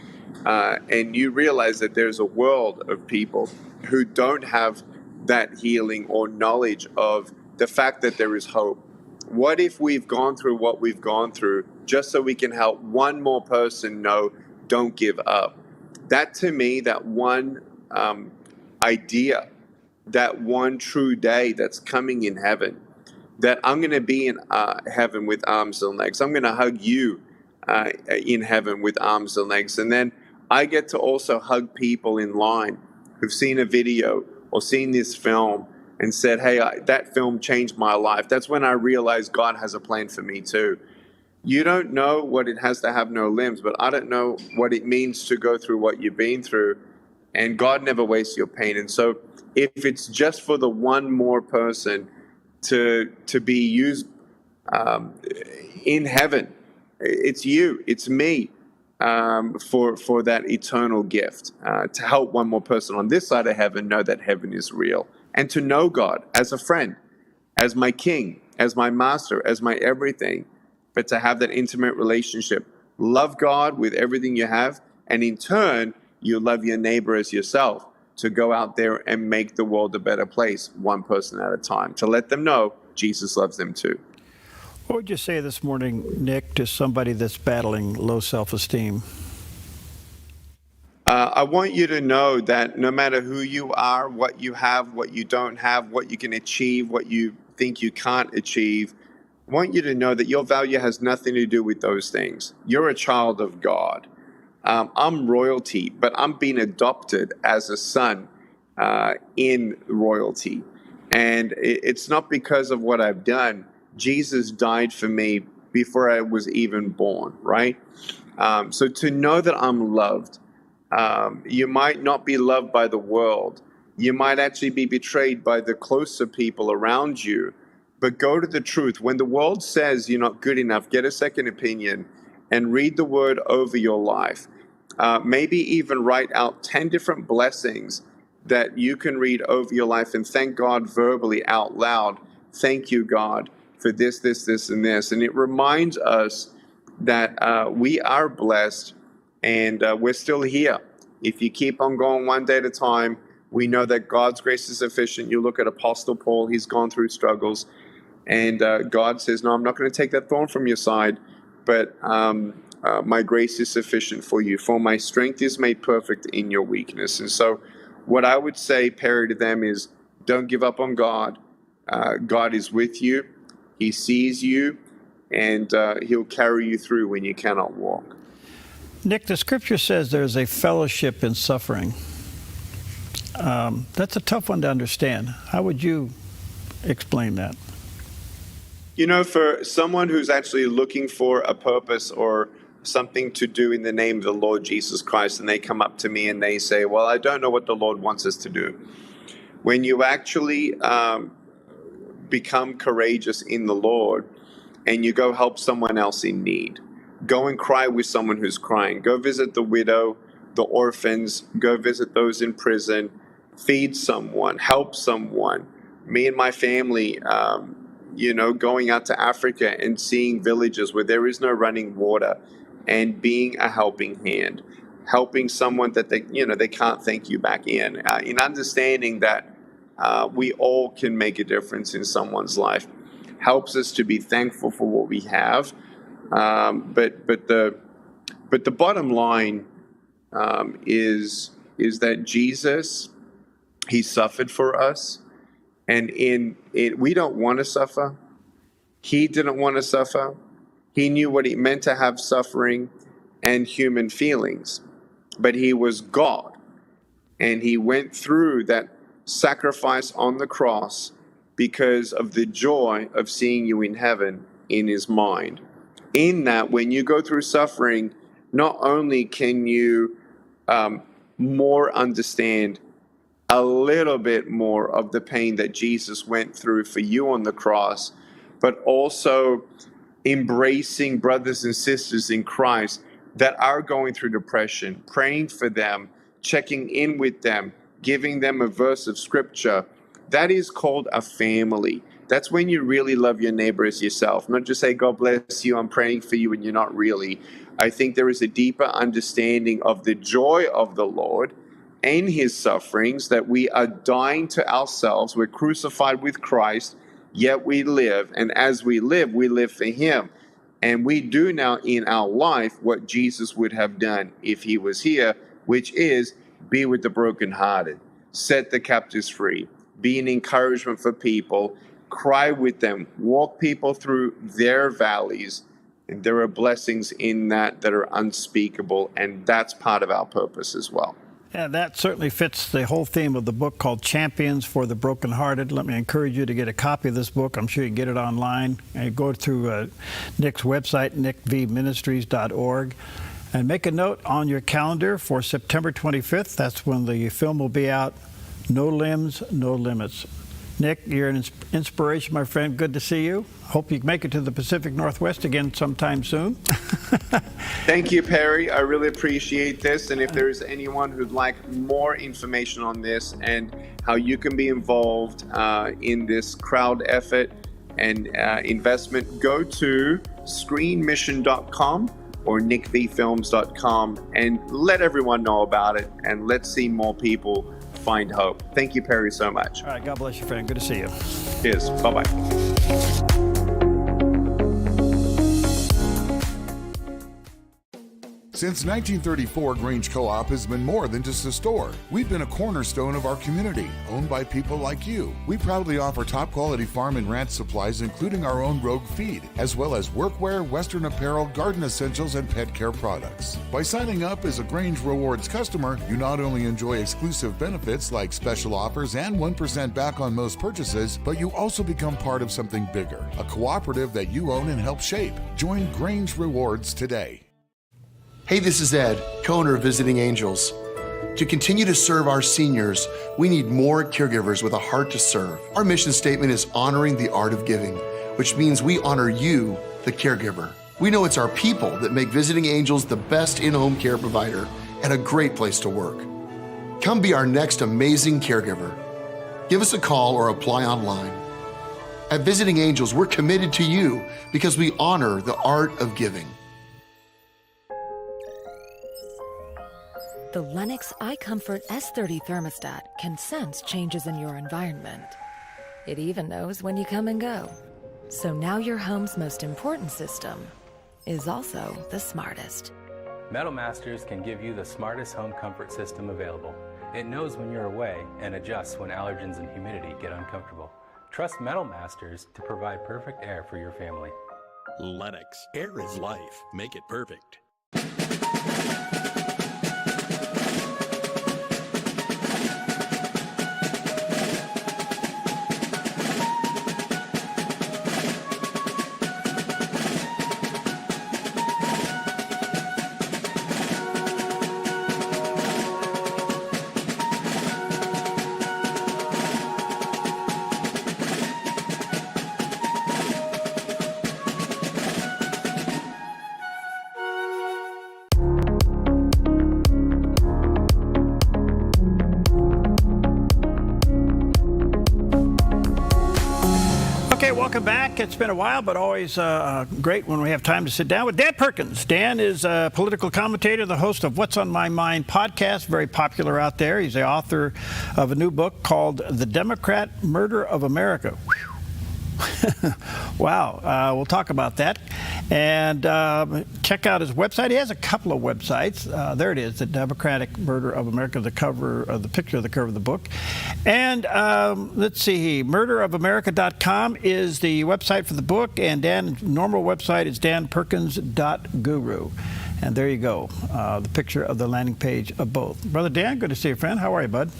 and you realize that there's a world of people who don't have that healing or knowledge of the fact that there is hope. What if we've gone through what we've gone through just so we can help one more person know, don't give up? That, to me, that one idea, that one true day that's coming in heaven, that I'm going to be in heaven with arms and legs. I'm going to hug you in heaven with arms and legs. And then I get to also hug people in line who've seen a video or seen this film and said, hey, that film changed my life. That's when I realized God has a plan for me too. You don't know what it has to have no limbs, but I don't know what it means to go through what you've been through. And God never wastes your pain. And so if it's just for the one more person to be used in heaven, it's you, it's me, for that eternal gift, to help one more person on this side of heaven know that heaven is real, and to know God as a friend, as my king, as my master, as my everything, but to have that intimate relationship. Love God with everything you have, and in turn, you love your neighbor as yourself, to go out there and make the world a better place, one person at a time, to let them know Jesus loves them too. What would you say this morning, Nick, to somebody that's battling low self-esteem? I want you to know that no matter who you are, what you have, what you don't have, what you can achieve, what you think you can't achieve, I want you to know that your value has nothing to do with those things. You're a child of God. I'm royalty, but I'm being adopted as a son in royalty. And it's not because of what I've done. Jesus died for me before I was even born, right? So to know that I'm loved, you might not be loved by the world. You might actually be betrayed by the closer people around you. But go to the truth. When the world says you're not good enough, get a second opinion and read the word over your life. Maybe even write out 10 different blessings that you can read over your life and thank God verbally out loud. Thank you, God, for this, this, this, and this. And it reminds us that we are blessed and we're still here. If you keep on going one day at a time, we know that God's grace is sufficient. You look at Apostle Paul, he's gone through struggles. And God says, no, I'm not going to take that thorn from your side, but my grace is sufficient for you. For my strength is made perfect in your weakness. And so what I would say, Perry, to them is don't give up on God. God is with you. He sees you, and he'll carry you through when you cannot walk. Nick, the scripture says there's a fellowship in suffering. That's a tough one to understand. How would you explain that? You know, for someone who's actually looking for a purpose or something to do in the name of the Lord Jesus Christ, and they come up to me and they say, well, I don't know what the Lord wants us to do. When you actually become courageous in the Lord and you go help someone else in need, go and cry with someone who's crying, go visit the widow, the orphans, go visit those in prison, feed someone, help someone. Me and my family, going out to Africa and seeing villages where there is no running water and being a helping hand, helping someone that they can't thank you back in understanding that we all can make a difference in someone's life, helps us to be thankful for what we have. But the bottom line is that Jesus, he suffered for us. And we don't want to suffer. He didn't want to suffer. He knew what it meant to have suffering and human feelings. But he was God. And he went through that sacrifice on the cross because of the joy of seeing you in heaven in his mind. In that, when you go through suffering, not only can you more understand a little bit more of the pain that Jesus went through for you on the cross, but also embracing brothers and sisters in Christ that are going through depression, praying for them, checking in with them, giving them a verse of scripture. That is called a family. That's when you really love your neighbor as yourself. Not just say, God bless you, I'm praying for you, and you're not really. I think there is a deeper understanding of the joy of the Lord and his sufferings, that we are dying to ourselves. We're crucified with Christ, yet we live. And as we live for him. And we do now in our life what Jesus would have done if he was here, which is be with the brokenhearted, set the captives free, be an encouragement for people, cry with them, walk people through their valleys. And there are blessings in that are unspeakable. And that's part of our purpose as well. And that certainly fits the whole theme of the book called Champions for the Brokenhearted. Let me encourage you to get a copy of this book. I'm sure you can get it online. And go through Nick's website, nickvministries.org. And make a note on your calendar for September 25th. That's when the film will be out, No Limbs, No Limits. Nick, you're an inspiration, my friend. Good to see you. Hope you make it to the Pacific Northwest again sometime soon. Thank you, Perry. I really appreciate this. And if there's anyone who'd like more information on this and how you can be involved in this crowd effort and investment, go to screenmission.com or nickvfilms.com and let everyone know about it. And let's see more people find hope. Thank you, Perry, so much. All right. God bless you, friend. Good to see you. Cheers. Bye-bye. Since 1934, Grange Co-op has been more than just a store. We've been a cornerstone of our community, owned by people like you. We proudly offer top-quality farm and ranch supplies, including our own Rogue feed, as well as workwear, Western apparel, garden essentials, and pet care products. By signing up as a Grange Rewards customer, you not only enjoy exclusive benefits like special offers and 1% back on most purchases, but you also become part of something bigger, a cooperative that you own and help shape. Join Grange Rewards today. Hey, this is Ed, co-owner of Visiting Angels. To continue to serve our seniors, we need more caregivers with a heart to serve. Our mission statement is honoring the art of giving, which means we honor you, the caregiver. We know it's our people that make Visiting Angels the best in-home care provider and a great place to work. Come be our next amazing caregiver. Give us a call or apply online. At Visiting Angels, we're committed to you because we honor the art of giving. The Lennox iComfort S30 thermostat can sense changes in your environment. It even knows when you come and go. So now your home's most important system is also the smartest. Metal Masters can give you the smartest home comfort system available. It knows when you're away and adjusts when allergens and humidity get uncomfortable. Trust Metal Masters to provide perfect air for your family. Lennox. Air is life. Make it perfect. Welcome back. It's been a while, but always great when we have time to sit down with Dan Perkins. Dan is a political commentator, the host of What's on My Mind podcast, very popular out there. He's the author of a new book called The Democrat Murder of America. Wow. We'll talk about that. And check out his website. He has a couple of websites. There it is, The Democratic Murder of America, the cover, the picture of the cover of the book. And let's see, murderofamerica.com is the website for the book, and Dan's normal website is danperkins.guru. And there you go, the picture of the landing page of both. Brother Dan, good to see you, friend. How are you, bud?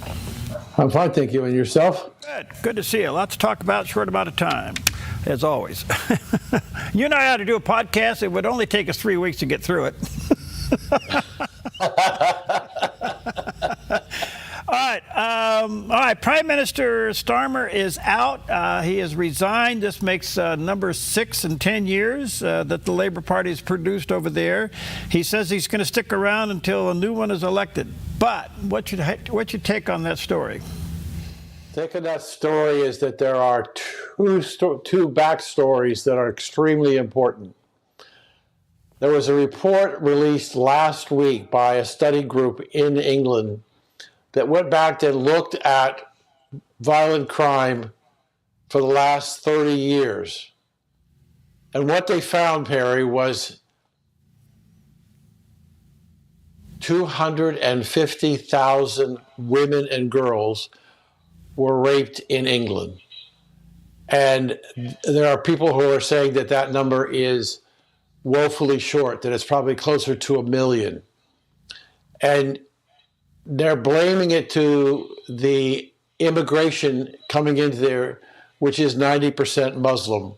I'm fine, thank you. And yourself? Good. Good to see you. Lots to talk about, short amount of time, as always. You and I ought to do a podcast. It would only take us 3 weeks to get through it. All right. Prime Minister Starmer is out. He has resigned. This makes number 6 in 10 years that the Labour Party has produced over there. He says he's going to stick around until a new one is elected. But what's your take on that story? Take on that story is that there are two backstories that are extremely important. There was a report released last week by a study group in England that went back and looked at violent crime for the last 30 years. And what they found, Perry, was 250,000 women and girls were raped in England. And there are people who are saying that that number is woefully short, that it's probably closer to 1 million. And they're blaming it to the immigration coming into there, which is 90% Muslim.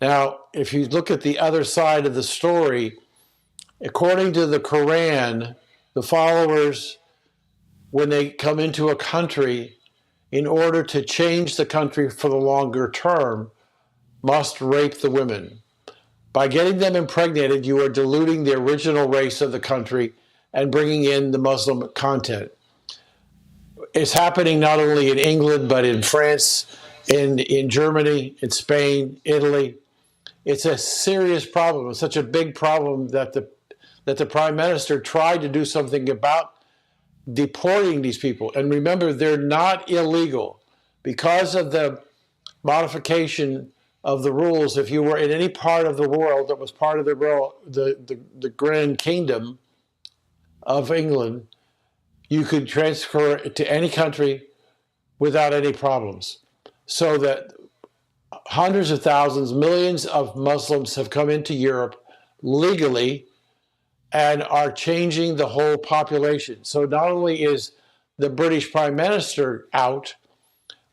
Now, if you look at the other side of the story, according to the Quran, the followers, when they come into a country, in order to change the country for the longer term, must rape the women. By getting them impregnated, you are diluting the original race of the country and bringing in the Muslim content. It's happening not only in England, but in France, in Germany, in Spain, Italy. It's a serious problem. It's such a big problem that the Prime Minister tried to do something about deporting these people. And remember, they're not illegal. Because of the modification of the rules, if you were in any part of the world that was part of the Grand Kingdom of England, you could transfer it to any country without any problems. So that hundreds of thousands, millions of Muslims have come into Europe legally and are changing the whole population. So not only is the British Prime Minister out,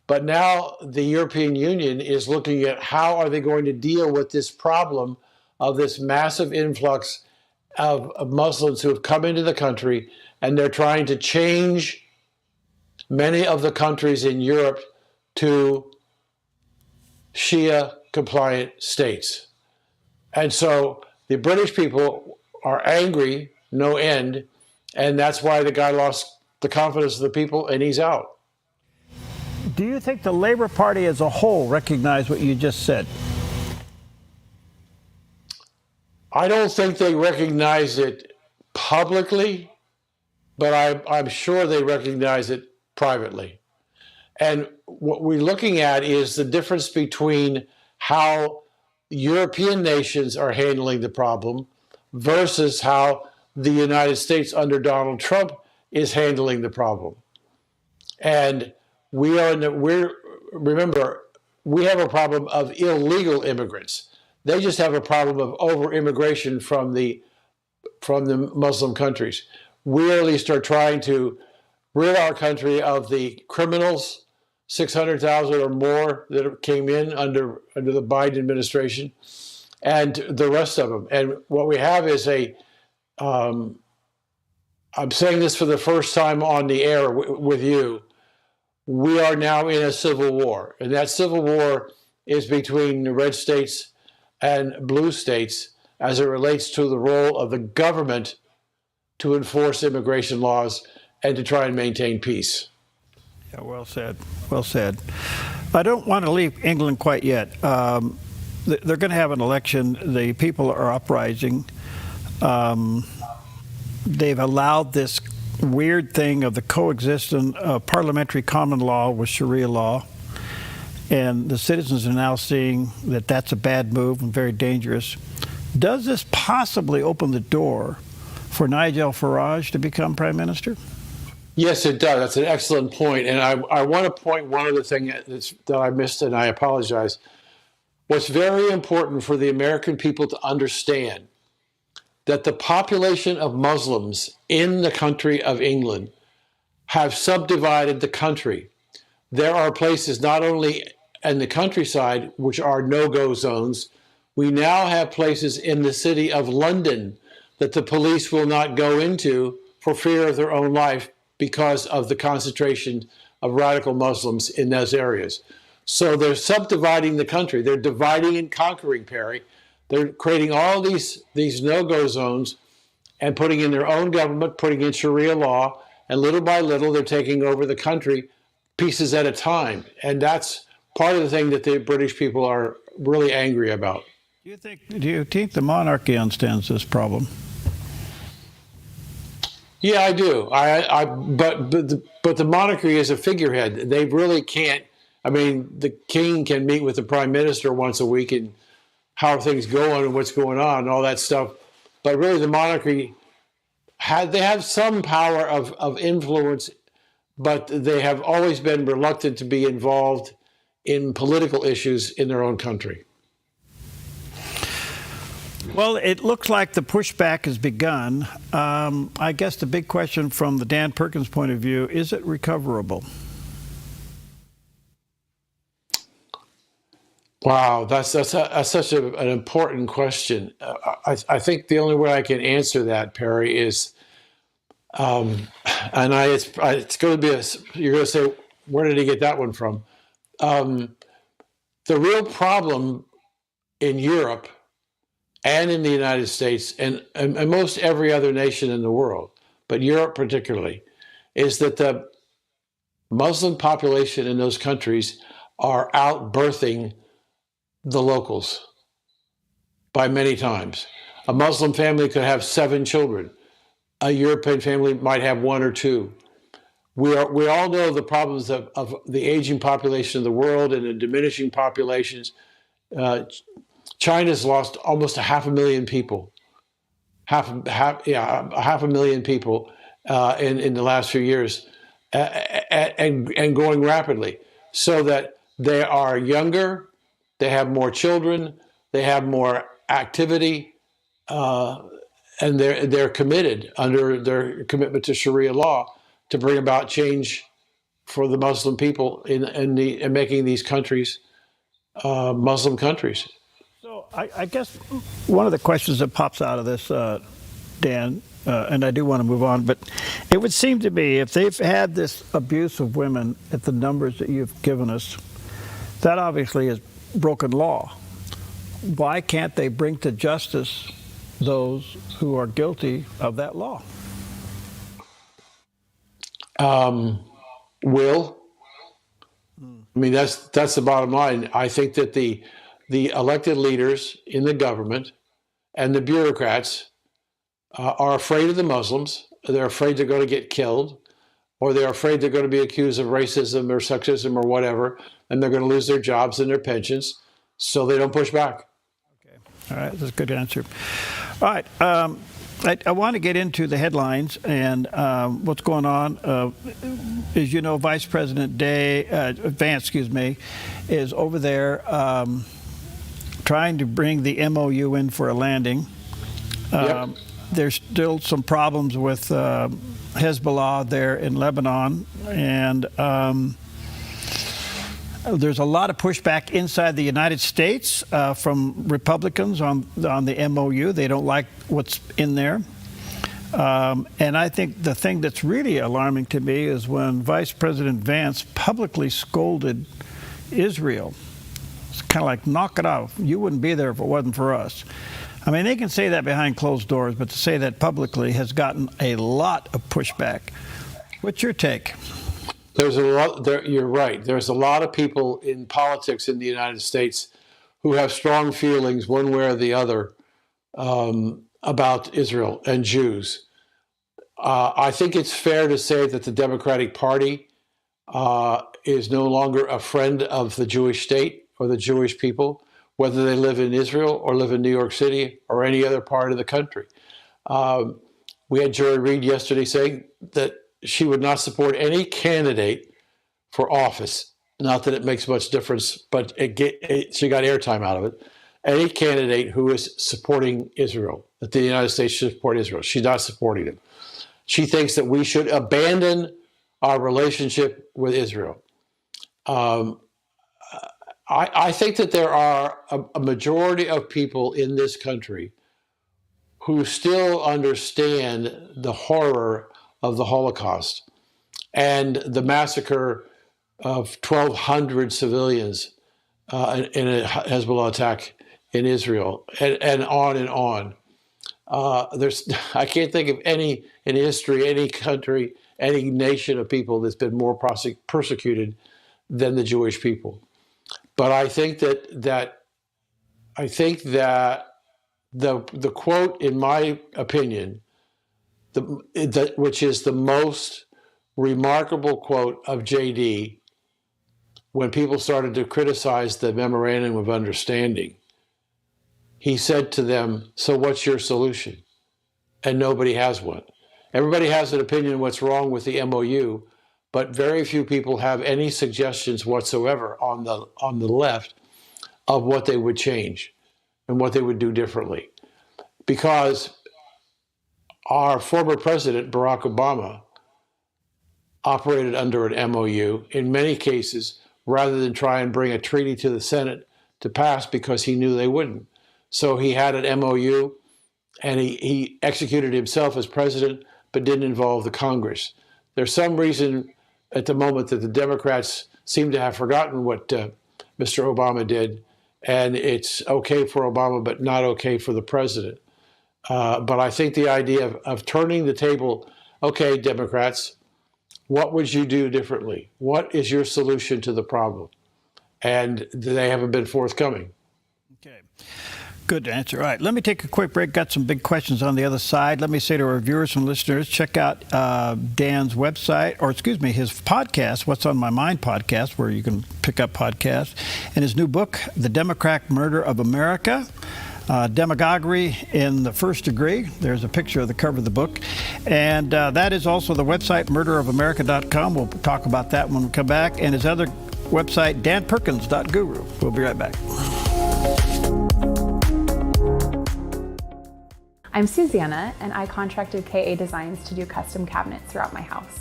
but now the European Union is looking at how are they going to deal with this problem of this massive influx of Muslims who have come into the country, and they're trying to change many of the countries in Europe to Shia-compliant states. And so the British people are angry, no end, and that's why the guy lost the confidence of the people, and he's out. Do you think the Labour Party as a whole recognized what you just said? I don't think they recognize it publicly, but I'm sure they recognize it privately. And what we're looking at is the difference between how European nations are handling the problem versus how the United States under Donald Trump is handling the problem. And remember, we have a problem of illegal immigrants. They just have a problem of over-immigration from the Muslim countries. We at least are trying to rid our country of the criminals, 600,000 or more that came in under the Biden administration, and the rest of them. And what we have is I'm saying this for the first time on the air with you, we are now in a civil war. And that civil war is between the red states and blue states as it relates to the role of the government to enforce immigration laws and to try and maintain peace. Yeah, well said. Well said. I don't want to leave England quite yet. They're going to have an election. The people are uprising. They've allowed this weird thing of the coexistence of parliamentary common law with Sharia law. And the citizens are now seeing that that's a bad move and very dangerous. Does this possibly open the door for Nigel Farage to become Prime Minister? Yes, it does. That's an excellent point. And I want to point one other thing that I missed, and I apologize. What's very important for the American people to understand that the population of Muslims in the country of England have subdivided the country. There are places not only in the countryside, which are no-go zones. We now have places in the city of London that the police will not go into for fear of their own life because of the concentration of radical Muslims in those areas. So they're subdividing the country. They're dividing and conquering, Perry. They're creating all these no-go zones and putting in their own government, putting in Sharia law, and little by little they're taking over the country pieces at a time. And that's part of the thing that the British people are really angry about. Do you think the monarchy understands this problem? Yeah, I do. But the monarchy is a figurehead. They really can't. I mean, the king can meet with the prime minister once a week and how are things going and what's going on and all that stuff. But really, the monarchy they have some power of influence, but they have always been reluctant to be involved in political issues in their own country. Well, it looks like the pushback has begun. I guess the big question from the Dan Perkins point of view, is it recoverable? Wow, that's such an important question. I think the only way I can answer that, Perry, is, it's going to be you're going to say, where did he get that one from? The real problem in Europe and in the United States and most every other nation in the world, but Europe particularly, is that the Muslim population in those countries are outbirthing the locals by many times. A Muslim family could have 7 children. A European family might have 1 or 2. We all know the problems of the aging population of the world and the diminishing populations. China's lost almost 500,000 people. Half a million people in the last few years, and growing rapidly, so that they are younger, they have more children, they have more activity, and they're committed under their commitment to Sharia law to bring about change for the Muslim people in making these countries Muslim countries. So I guess one of the questions that pops out of this, Dan, and I do want to move on, but it would seem to me if they've had this abuse of women at the numbers that you've given us, that obviously is broken law. Why can't they bring to justice those who are guilty of that law? Will. I mean, that's the bottom line. I think that the elected leaders in the government and the bureaucrats are afraid of the Muslims. They're afraid they're going to get killed, or they're afraid they're going to be accused of racism or sexism or whatever, and they're going to lose their jobs and their pensions, so they don't push back. Okay. All right. That's a good answer. All right. I want to get into the headlines and what's going on. As you know, Vice President Vance, is over there trying to bring the MOU in for a landing. Yep. There's still some problems with Hezbollah there in Lebanon, and there's a lot of pushback inside the United States from Republicans on the MOU. They don't like what's in there. And I think the thing that's really alarming to me is when Vice President Vance publicly scolded Israel. It's kind of like, knock it off. You wouldn't be there if it wasn't for us. I mean, they can say that behind closed doors, but to say that publicly has gotten a lot of pushback. What's your take? There's a lot. You're right. There's a lot of people in politics in the United States who have strong feelings, one way or the other, about Israel and Jews. I think it's fair to say that the Democratic Party is no longer a friend of the Jewish state or the Jewish people, whether they live in Israel or live in New York City or any other part of the country. We had Joy Reid yesterday saying that she would not support any candidate for office. Not that it makes much difference, but she got airtime out of it. Any candidate who is supporting Israel, that the United States should support Israel. She's not supporting it. She thinks that we should abandon our relationship with Israel. I think that there are a majority of people in this country who still understand the horror of the Holocaust and the massacre of 1,200 civilians in a Hezbollah attack in Israel, and on and on. I can't think of any in history, any country, any nation of people that's been more persecuted than the Jewish people. But I think that the quote, in my opinion, which is the most remarkable quote of JD, when people started to criticize the memorandum of understanding, he said to them, "So what's your solution?" And nobody has one. Everybody has an opinion what's wrong with the MOU, but very few people have any suggestions whatsoever on the left of what they would change and what they would do differently. because our former president, Barack Obama, operated under an MOU in many cases rather than try and bring a treaty to the Senate to pass because he knew they wouldn't. So he had an MOU and he executed himself as president, but didn't involve the Congress. There's some reason at the moment that the Democrats seem to have forgotten what Mr. Obama did, and it's okay for Obama, but not okay for the president. But I think the idea of turning the table, okay, Democrats, what would you do differently? What is your solution to the problem? And they haven't been forthcoming. Okay. Good answer. All right, let me take a quick break. Got some big questions on the other side. Let me say to our viewers and listeners, check out Dan's website, or excuse me, his podcast, What's on My Mind podcast, where you can pick up podcasts, and his new book, The Democrat Murder of America, Demagoguery in the First Degree. There's a picture of the cover of the book. And that is also the website, murderofamerica.com. We'll talk about that when we come back. And his other website, danperkins.guru. We'll be right back. I'm Susanna, and I contracted KA Designs to do custom cabinets throughout my house.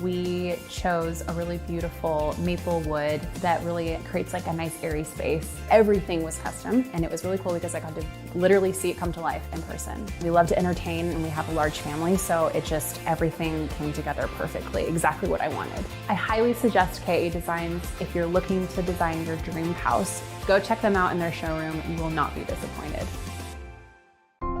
We chose a really beautiful maple wood that really creates like a nice airy space. Everything was custom, and it was really cool because I got to literally see it come to life in person. We love to entertain, and we have a large family, so it just, everything came together perfectly, exactly what I wanted. I highly suggest KA Designs if you're looking to design your dream house. Go check them out in their showroom. You will not be disappointed.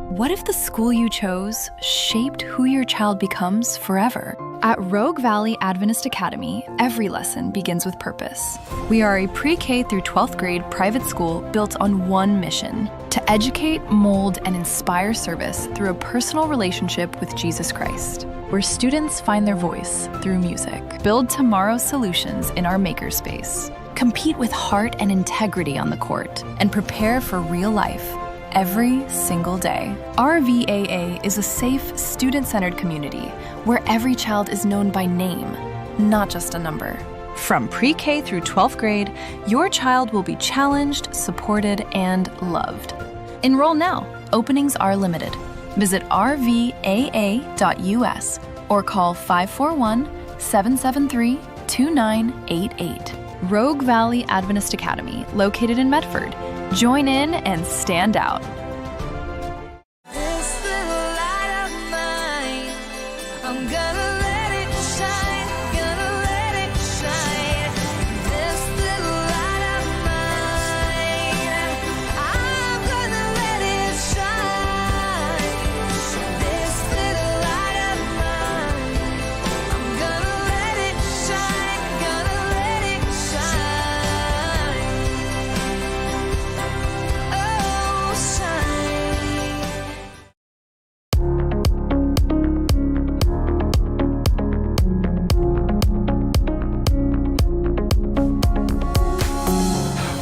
What if the school you chose shaped who your child becomes forever? At Rogue Valley Adventist Academy, every lesson begins with purpose. We are a pre-K through 12th grade private school built on one mission: to educate, mold, and inspire service through a personal relationship with Jesus Christ, where students find their voice through music. Build tomorrow's solutions in our makerspace. Compete with heart and integrity on the court, and prepare for real life every single day. RVAA is a safe, student-centered community where every child is known by name, not just a number. From pre-K through 12th grade, your child will be challenged, supported, and loved. Enroll now. Openings are limited. Visit rvaa.us or call 541-773-2988. Rogue Valley Adventist Academy, located in Medford. Join in and stand out. This little light of mine, I'm gonna let it shine, gonna let it shine. This little light of mine, I'm gonna let it shine. This little light of mine, I'm gonna let it shine, gonna let it shine. Oh, shine.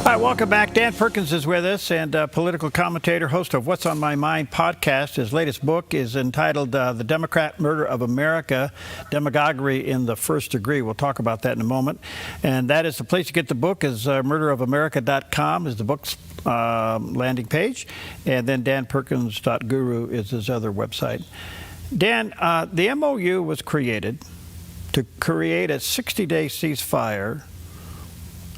All right, welcome back. Dan Perkins is with us, and political commentator, host of What's on My Mind podcast. His latest book is entitled The Democrat Murder of America, Demagoguery in the First Degree. We'll talk about that in a moment. And that is the place to get the book is murderofamerica.com is the book's landing page. And then danperkins.guru is his other website. Dan, the MOU was created to create a 60-day ceasefire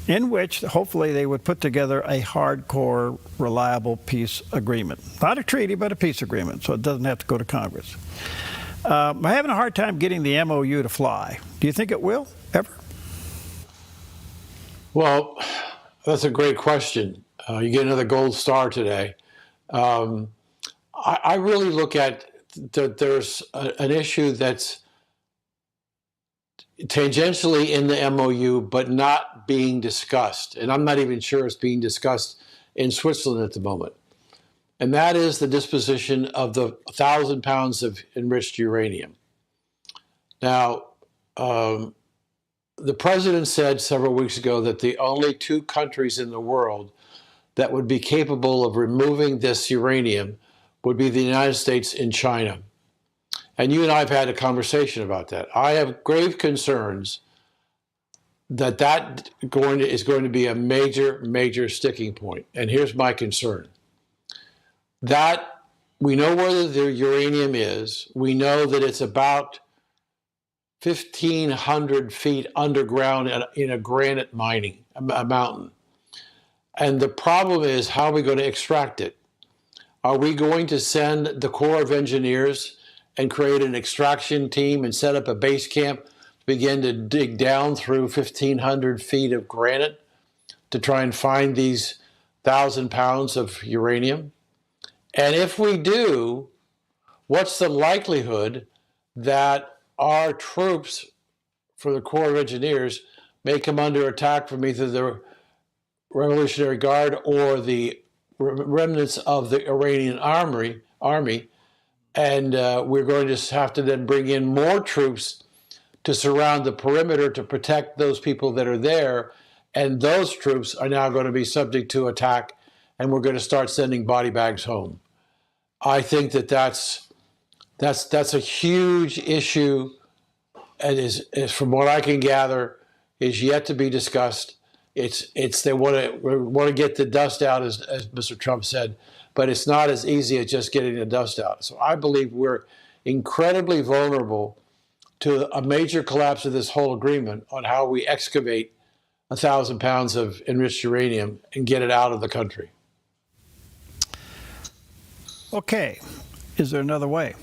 in which hopefully they would put together a hardcore, reliable peace agreement. Not a treaty, but a peace agreement, so it doesn't have to go to Congress. I'm having a hard time getting the MOU to fly. Do you think it will, ever? Well, that's a great question. You get another gold star today. I really look at that there's an issue that's tangentially in the MOU, but not being discussed. And I'm not even sure it's being discussed in Switzerland at the moment. And that is the disposition of the 1,000 pounds of enriched uranium. Now, the president said several weeks ago that the only two countries in the world that would be capable of removing this uranium would be the United States and China. And you and I have had a conversation about that. I have grave concerns that is going to be a major, major sticking point. And here's my concern. That we know where the uranium is. We know that it's about 1,500 feet underground in a granite mining a mountain. And the problem is, how are we going to extract it? Are we going to send the Corps of Engineers and create an extraction team and set up a base camp to begin to dig down through 1,500 feet of granite to try and find these 1,000 pounds of uranium? And if we do, what's the likelihood that our troops for the Corps of Engineers may come under attack from either the Revolutionary Guard or the remnants of the Iranian army, and we're going to have to then bring in more troops to surround the perimeter to protect those people that are there, and those troops are now going to be subject to attack, and we're going to start sending body bags home. I think that's a huge issue, and is from what I can gather, is yet to be discussed. They want to get the dust out, as Mr. Trump said, but it's not as easy as just getting the dust out. So I believe we're incredibly vulnerable to a major collapse of this whole agreement on how we excavate 1,000 pounds of enriched uranium and get it out of the country. Okay. Is there another way?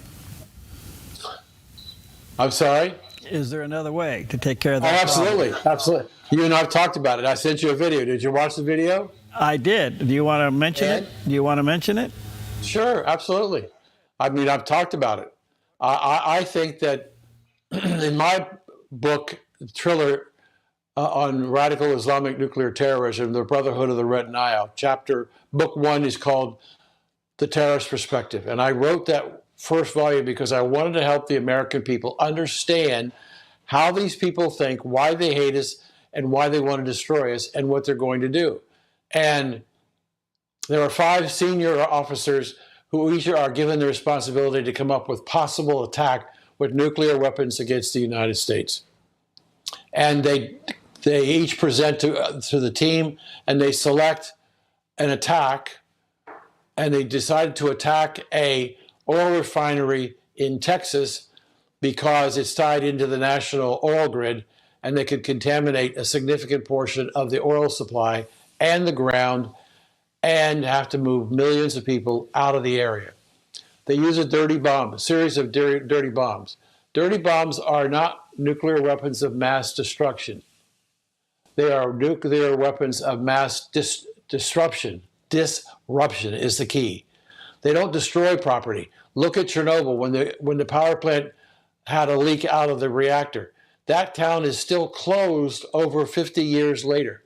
I'm sorry? Is there another way to take care of that? Oh, absolutely. problem? Absolutely. You and I have talked about it. I sent you a video. Did you watch the video? I did. Do you want to mention it? Do you want to mention it? Sure, absolutely. I mean, I've talked about it. I think that in my book, thriller on radical Islamic nuclear terrorism, The Brotherhood of the Red Nile, book 1 is called The Terrorist Perspective. And I wrote that first volume because I wanted to help the American people understand how these people think, why they hate us, and why they want to destroy us, and what they're going to do. And there are 5 senior officers who each are given the responsibility to come up with possible attack with nuclear weapons against the United States. And they each present to the team, and they select an attack, and they decided to attack a oil refinery in Texas because it's tied into the national oil grid, and they could contaminate a significant portion of the oil supply and the ground and have to move millions of people out of the area. They use a dirty bomb, a series of dirty bombs. Dirty bombs are not nuclear weapons of mass destruction. They are nuclear weapons of mass disruption. Disruption is the key. They don't destroy property. Look at Chernobyl when the power plant had a leak out of the reactor. That town is still closed over 50 years later.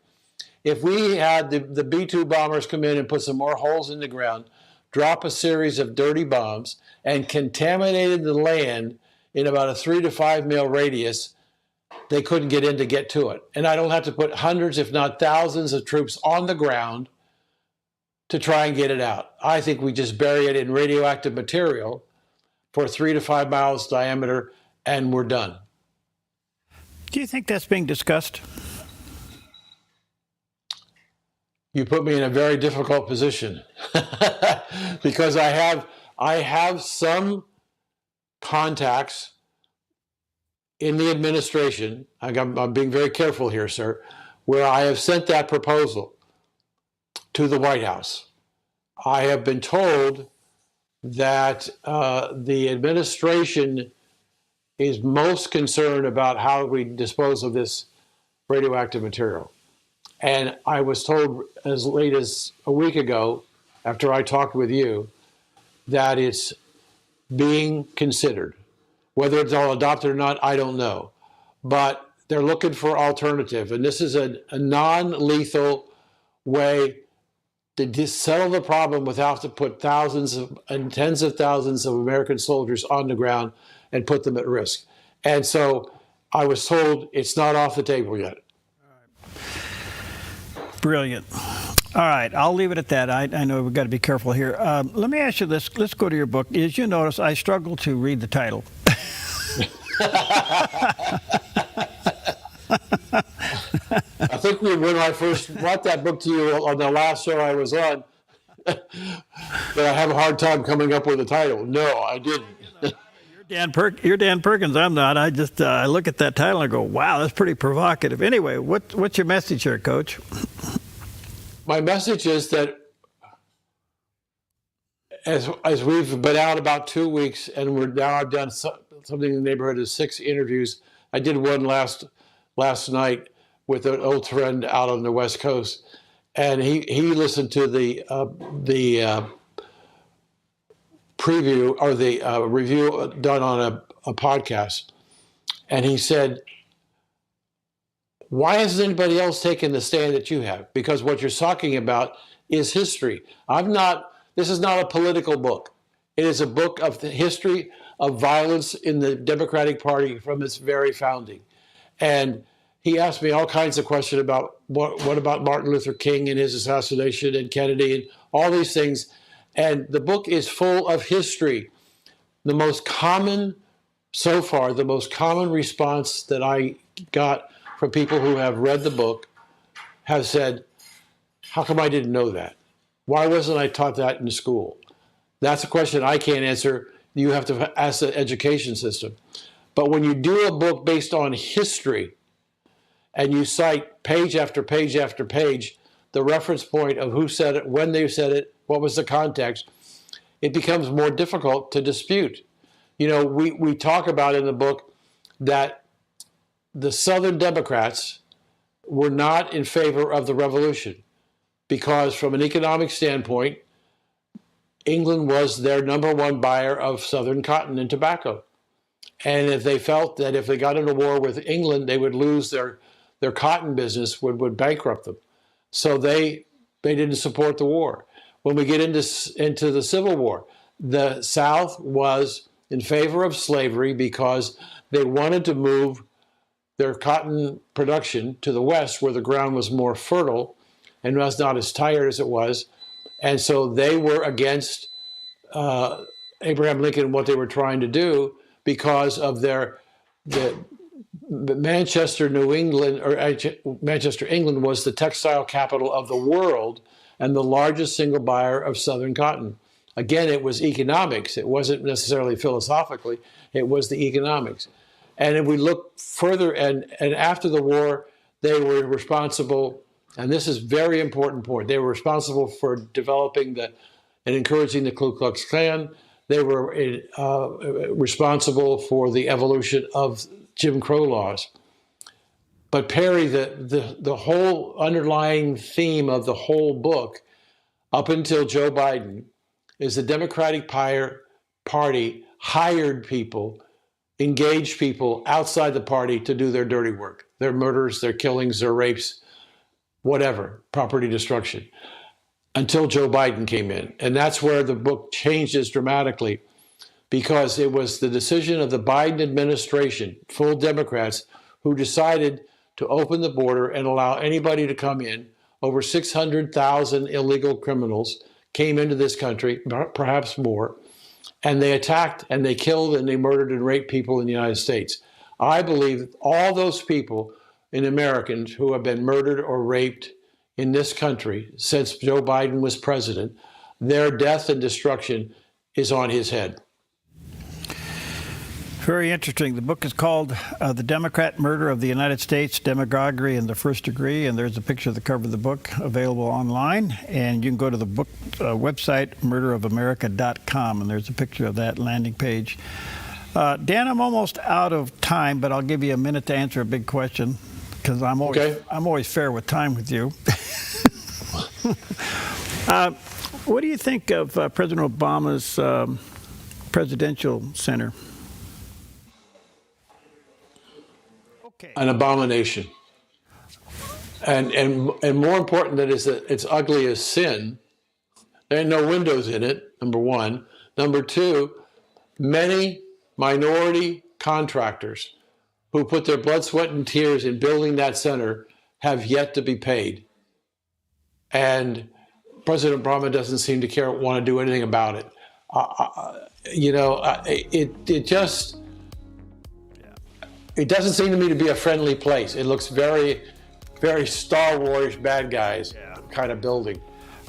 If we had the B-2 bombers come in and put some more holes in the ground, drop a series of dirty bombs, and contaminated the land in about a 3 to 5 mile radius, they couldn't get in to get to it. And I don't have to put hundreds, if not thousands, of troops on the ground to try and get it out. I think we just bury it in radioactive material for 3 to 5 miles diameter, and we're done. Do you think that's being discussed? You put me in a very difficult position because I have some contacts in the administration. I'm being very careful here, sir, where I have sent that proposal to the White House. I have been told that the administration is most concerned about how we dispose of this radioactive material. And I was told as late as a week ago, after I talked with you, that it's being considered. Whether it's all adopted or not, I don't know. But they're looking for alternative. And this is a non-lethal way to just settle the problem without to put thousands and tens of thousands of American soldiers on the ground and put them at risk. And so I was told it's not off the table yet. Brilliant. All right, I'll leave it at that. I know we've got to be careful here. Let me ask you this. Let's go to your book. As you notice, I struggle to read the title. I think when I first brought that book to you on the last show I was on, but I have a hard time coming up with a title. No, I didn't. You're Dan Perkins. I'm not. I just I look at that title and I go, wow, that's pretty provocative. Anyway, what's your message here, Coach? My message is that as we've been out about 2 weeks, and I've done something in the neighborhood of 6 interviews. I did one last night with an old friend out on the West Coast, and he listened to the preview or the review done on a podcast, and he said, why hasn't anybody else taken the stand that you have? Because what you're talking about is history. This is not a political book. It is a book of the history of violence in the Democratic Party from its very founding. And he asked me all kinds of questions about what about Martin Luther King and his assassination and Kennedy and all these things. And the book is full of history. The most common response that I got from people who have read the book have said, how come I didn't know that? Why wasn't I taught that in school? That's a question I can't answer. You have to ask the education system. But when you do a book based on history and you cite page after page after page, the reference point of who said it, when they said it, what was the context, it becomes more difficult to dispute. You know, we talk about in the book that the Southern Democrats were not in favor of the revolution because from an economic standpoint, England was their number one buyer of Southern cotton and tobacco. And if they felt that if they got into war with England, they would lose their cotton business, would bankrupt them. So they didn't support the war. When we get into the Civil War, the South was in favor of slavery because they wanted to move their cotton production to the West where the ground was more fertile and was not as tired as it was. And so they were against Abraham Lincoln and what they were trying to do because of the Manchester, England was the textile capital of the world and the largest single buyer of Southern cotton. Again, it was economics. It wasn't necessarily philosophically. It was the economics. And if we look further, and after the war, they were responsible, and this is a very important point, they were responsible for developing and encouraging the Ku Klux Klan. They were responsible for the evolution of Jim Crow laws. But Perry, the whole underlying theme of the whole book, up until Joe Biden, is the Democratic Party hired people, engaged people outside the party to do their dirty work, their murders, their killings, their rapes, whatever, property destruction, until Joe Biden came in. And that's where the book changes dramatically, because it was the decision of the Biden administration, full Democrats, who decided to open the border and allow anybody to come in. Over 600,000 illegal criminals came into this country, perhaps more, and they attacked and they killed and they murdered and raped people in the United States. I believe all those people in Americans who have been murdered or raped in this country since Joe Biden was president, their death and destruction is on his head. Very interesting. The book is called The Democrat Murder of the United States, Demagoguery in the First Degree, and there's a picture of the cover of the book available online. And you can go to the book website, murderofamerica.com, and there's a picture of that landing page. Dan, I'm almost out of time, but I'll give you a minute to answer a big question, because I'm always fair with time with you. What do you think of President Obama's presidential center? An abomination. And more important than is that it's ugly as sin. There ain't no windows in it, number one. Number two, many minority contractors who put their blood, sweat, and tears in building that center have yet to be paid. And President Obama doesn't seem to want to do anything about it. It doesn't seem to me to be a friendly place. It looks very, very Star Wars bad guys kind of building.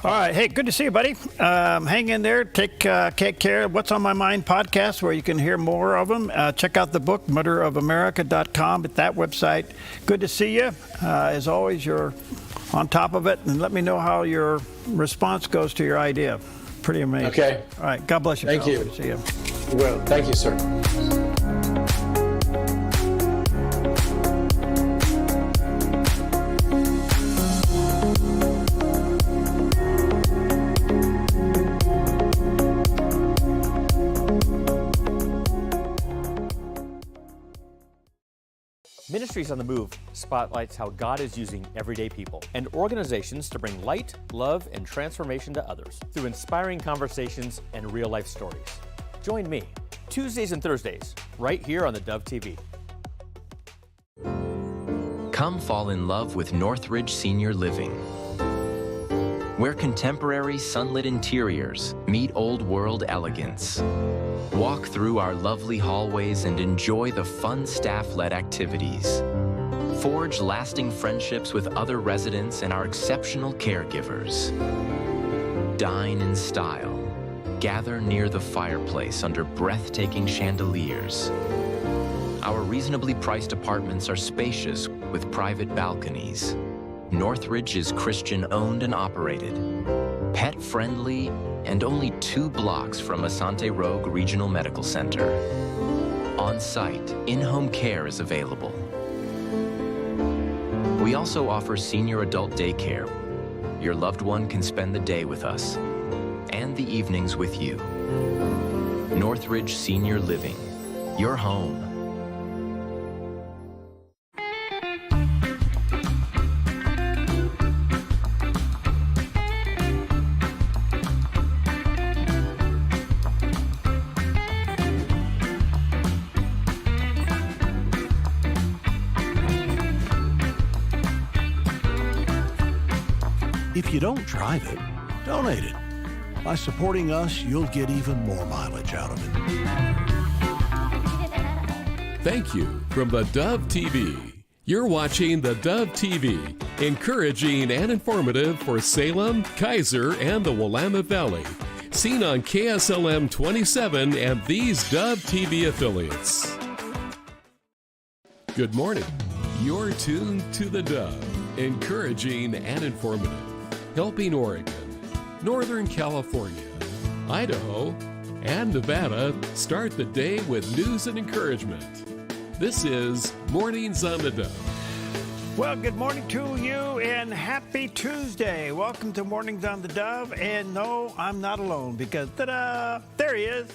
All right. Hey, good to see you, buddy. Hang in there. Take care. What's on My Mind podcast, where you can hear more of them. Check out the book, motherofamerica.com, at that website. Good to see you. As always, you're on top of it. And let me know how your response goes to your idea. Pretty amazing. Okay. All right. God bless you. Thank you. Good to see you. Well, thank you, sir. Ministries on the Move spotlights how God is using everyday people and organizations to bring light, love, and transformation to others through inspiring conversations and real-life stories. Join me Tuesdays and Thursdays right here on theDove TV. Come fall in love with Northridge Senior Living, where contemporary sunlit interiors meet old-world elegance. Walk through our lovely hallways and enjoy the fun staff-led activities. Forge lasting friendships with other residents and our exceptional caregivers. Dine in style. Gather near the fireplace under breathtaking chandeliers. Our reasonably priced apartments are spacious with private balconies. Northridge is Christian-owned and operated, pet-friendly, and only 2 blocks from Asante Rogue Regional Medical Center. On-site, in-home care is available. We also offer senior adult daycare. Your loved one can spend the day with us and the evenings with you. Northridge Senior Living, your home. If you don't drive it, donate it. By supporting us, you'll get even more mileage out of it. Thank you from theDove TV. You're watching theDove TV, encouraging and informative for Salem, Kaiser, and the Willamette Valley. Seen on KSLM 27 and these Dove TV affiliates. Good morning. You're tuned to theDove, encouraging and informative. Helping Oregon, Northern California, Idaho, and Nevada start the day with news and encouragement. This is Mornings on theDove. Well, good morning to you and happy Tuesday. Welcome to Mornings on theDove. And no, I'm not alone because, ta-da, there he is.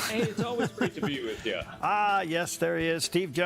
Hey, it's always great to be with you. Yes, there he is. Steve Jones.